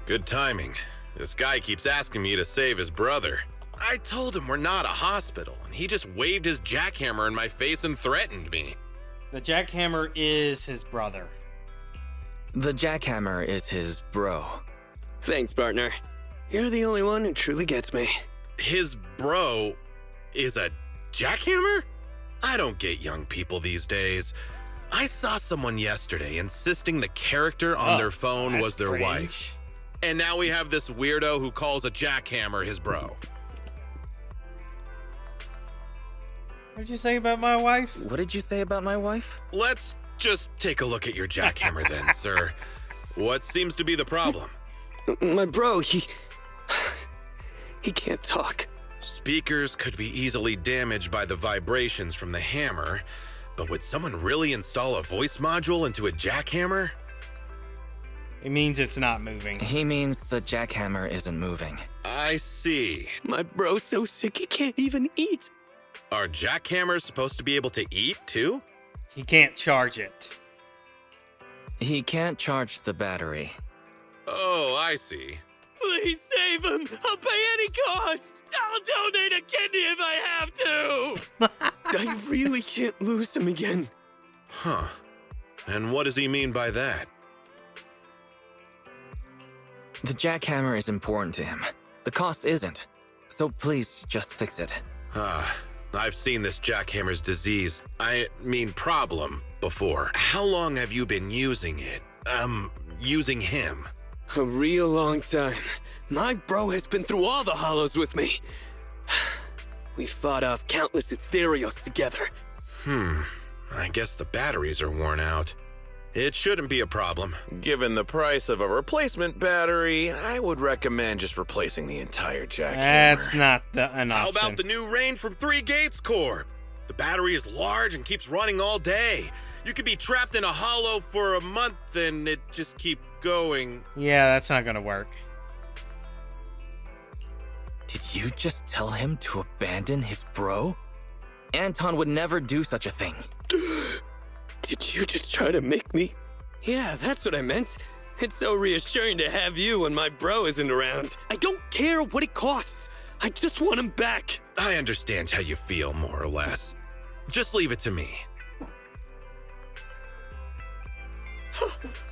Good timing. This guy keeps asking me to save his brother. I told him we're not a hospital, and he just waved his jackhammer in my face and threatened me. The jackhammer is his brother. The jackhammer is his bro. Thanks, partner. You're the only one who truly gets me. His bro is a jackhammer? I don't get young people these days. I saw someone yesterday insisting the character on their phone was their wife. And now we have this weirdo who calls a jackhammer his bro. What'd you say about my wife? What did you say about my wife? Let's just take a look at your jackhammer then, sir. What seems to be the problem? My bro, he can't talk. Speakers could be easily damaged by the vibrations from the hammer, but would someone really install a voice module into a jackhammer? It means it's not moving. He means the jackhammer isn't moving. I see. My bro's so sick he can't even eat. Are jackhammers supposed to be able to eat too? He can't charge it. He can't charge the battery. Oh, I see. Please save him! I'll pay any cost! I'll donate a kidney if I have to! I really can't lose him again. Huh. And what does he mean by that? The jackhammer is important to him. The cost isn't. So please, just fix it. I've seen this jackhammer's disease, I mean problem, before. How long have you been using it? Using him? A real long time. My bro has been through all the hollows with me. We fought off countless ethereals together. I guess the batteries are worn out. It shouldn't be a problem. Given the price of a replacement battery, I would recommend just replacing the entire jackhammer. That's not an option. How about the new range from 3 Gates Corp? The battery is large and keeps running all day. You could be trapped in a hollow for a month and it just keep going. Yeah, that's not gonna work. Did you just tell him to abandon his bro? Anton would never do such a thing. Did you just try to make me? Yeah, that's what I meant. It's so reassuring to have you when my bro isn't around. I don't care what it costs. I just want him back. I understand how you feel, more or less. Just leave it to me.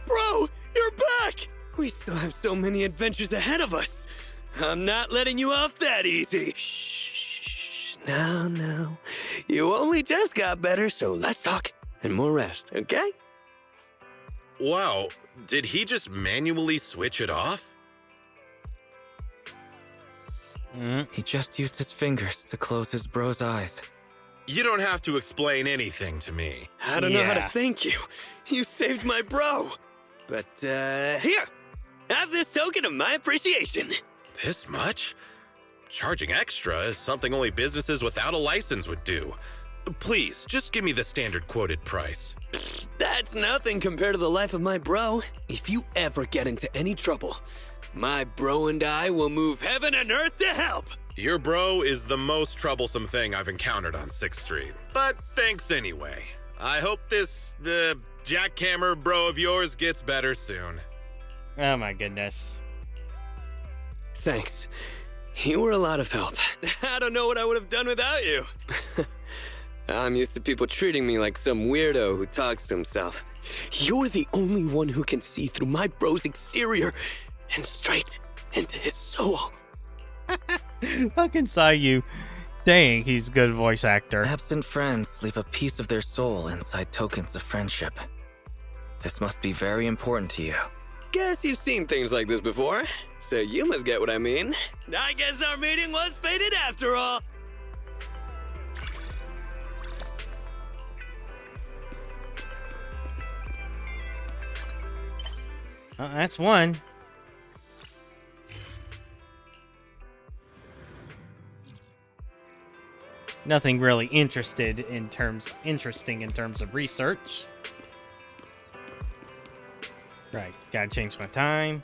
Bro, you're back! We still have so many adventures ahead of us. I'm not letting you off that easy. Shh. No. You only just got better, so let's talk and more rest, okay? Wow, did he just manually switch it off? He just used his fingers to close his bro's eyes. You don't have to explain anything to me. I don't know how to thank you. You saved my bro. But, here! Have this token of my appreciation. This much? Charging extra is something only businesses without a license would do. Please, just give me the standard quoted price. That's nothing compared to the life of my bro. If you ever get into any trouble, my bro and I will move heaven and earth to help. Your bro is the most troublesome thing I've encountered on 6th Street. But thanks anyway. I hope this, jackhammer bro of yours gets better soon. Oh my goodness. Thanks. You were a lot of help. I don't know what I would have done without you. I'm used to people treating me like some weirdo who talks to himself. You're the only one who can see through my bro's exterior and straight into his soul. Fucking Sayu. Dang, he's a good voice actor. Absent friends leave a piece of their soul inside tokens of friendship. This must be very important to you. Guess you've seen things like this before, so you must get what I mean. I guess our meeting was fated after all. That's one. Nothing really interesting in terms of research. Right, gotta change my time.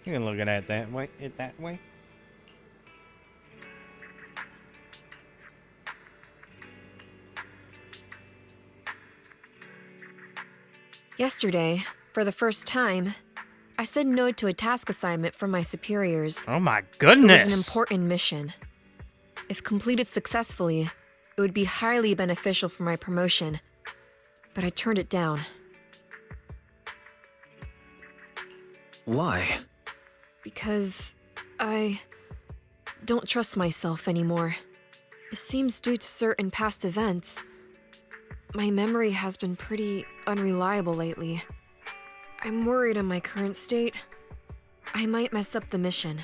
You can look at it that way. Yesterday, for the first time, I said no to a task assignment from my superiors. Oh my goodness! It was an important mission. If completed successfully, it would be highly beneficial for my promotion, but I turned it down. Why? Because I don't trust myself anymore. It seems due to certain past events. My memory has been pretty unreliable lately. I'm worried in my current state. I might mess up the mission.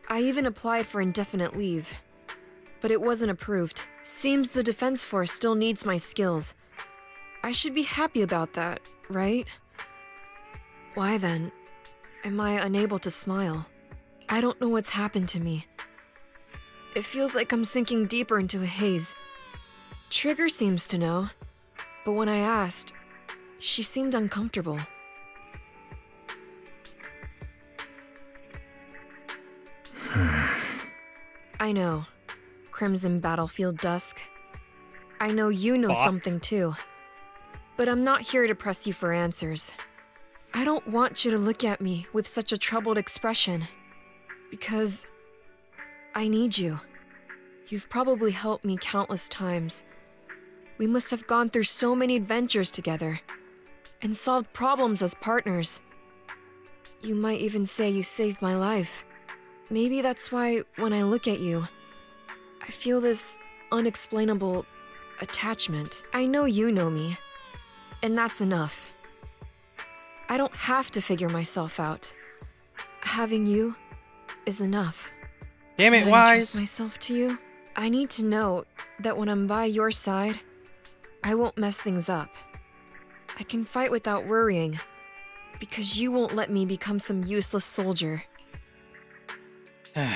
I even applied for indefinite leave, but it wasn't approved. Seems the Defense Force still needs my skills. I should be happy about that, right? Why then am I unable to smile? I don't know what's happened to me. It feels like I'm sinking deeper into a haze. Trigger seems to know, but when I asked, she seemed uncomfortable. I know. Crimson Battlefield Dusk. I know you know something too. But I'm not here to press you for answers. I don't want you to look at me with such a troubled expression. Because I need you. You've probably helped me countless times. We must have gone through so many adventures together and solved problems as partners. You might even say you saved my life. Maybe that's why when I look at you, I feel this unexplainable attachment. I know you know me, and that's enough. I don't have to figure myself out. Having you is enough. Damn it, Can I Wise. entrust myself to you? I need to know that when I'm by your side, I won't mess things up. I can fight without worrying, because you won't let me become some useless soldier. It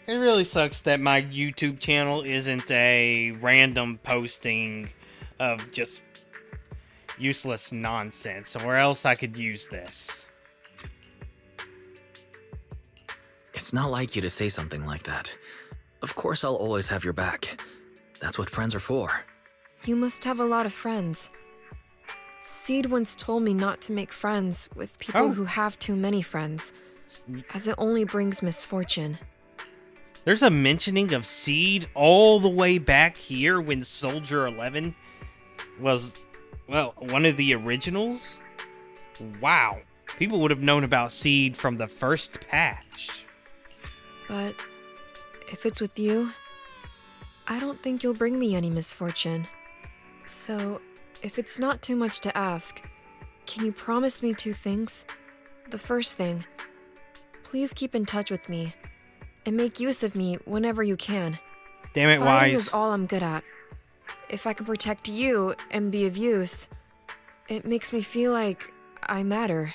really sucks that my YouTube channel isn't a random posting of just useless nonsense, or else I could use this. It's not like you to say something like that. Of course I'll always have your back. That's what friends are for. You must have a lot of friends. Seed once told me not to make friends with people who have too many friends, as it only brings misfortune. There's a mentioning of Seed all the way back here when Soldier 11 was, well, one of the originals? Wow. People would have known about Seed from the first patch. But If it's with you, I don't think you'll bring me any misfortune. So, if it's not too much to ask, can you promise me 2 things? The first thing, please keep in touch with me, and make use of me whenever you can. Damn it, Fighting Wise. is all I'm good at. If I can protect you and be of use, it makes me feel like I matter.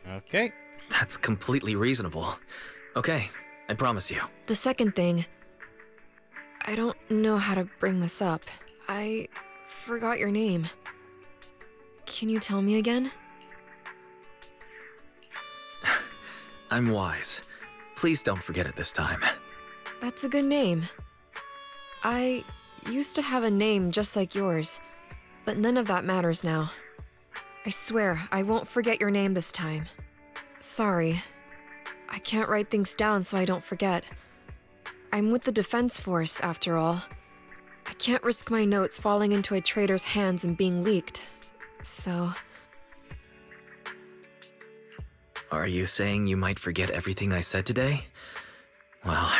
Okay. That's completely reasonable. Okay, I promise you. The second thing, I don't know how to bring this up. I forgot your name. Can you tell me again? I'm Wise. Please don't forget it this time. That's a good name. I used to have a name just like yours, but none of that matters now. I swear I won't forget your name this time. Sorry. I can't write things down so I don't forget. I'm with the Defense Force, after all. I can't risk my notes falling into a traitor's hands and being leaked. So... Are you saying you might forget everything I said today? Well,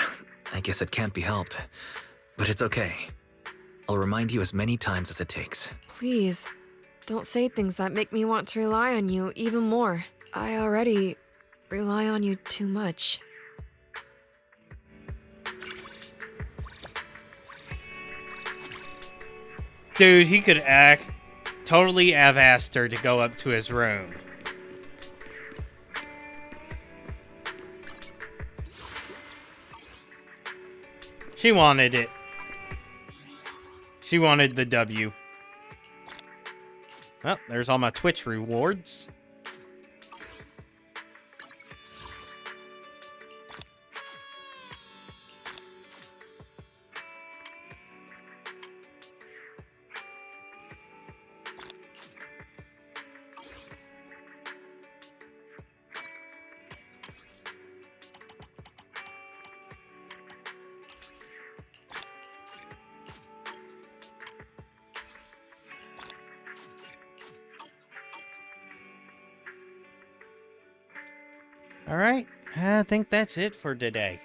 I guess it can't be helped. But it's okay. I'll remind you as many times as it takes. Please, don't say things that make me want to rely on you even more. I already rely on you too much. Dude, he could totally have asked her to go up to his room. She wanted it. She wanted the W. Well, there's all my Twitch rewards. Alright, I think that's it for today.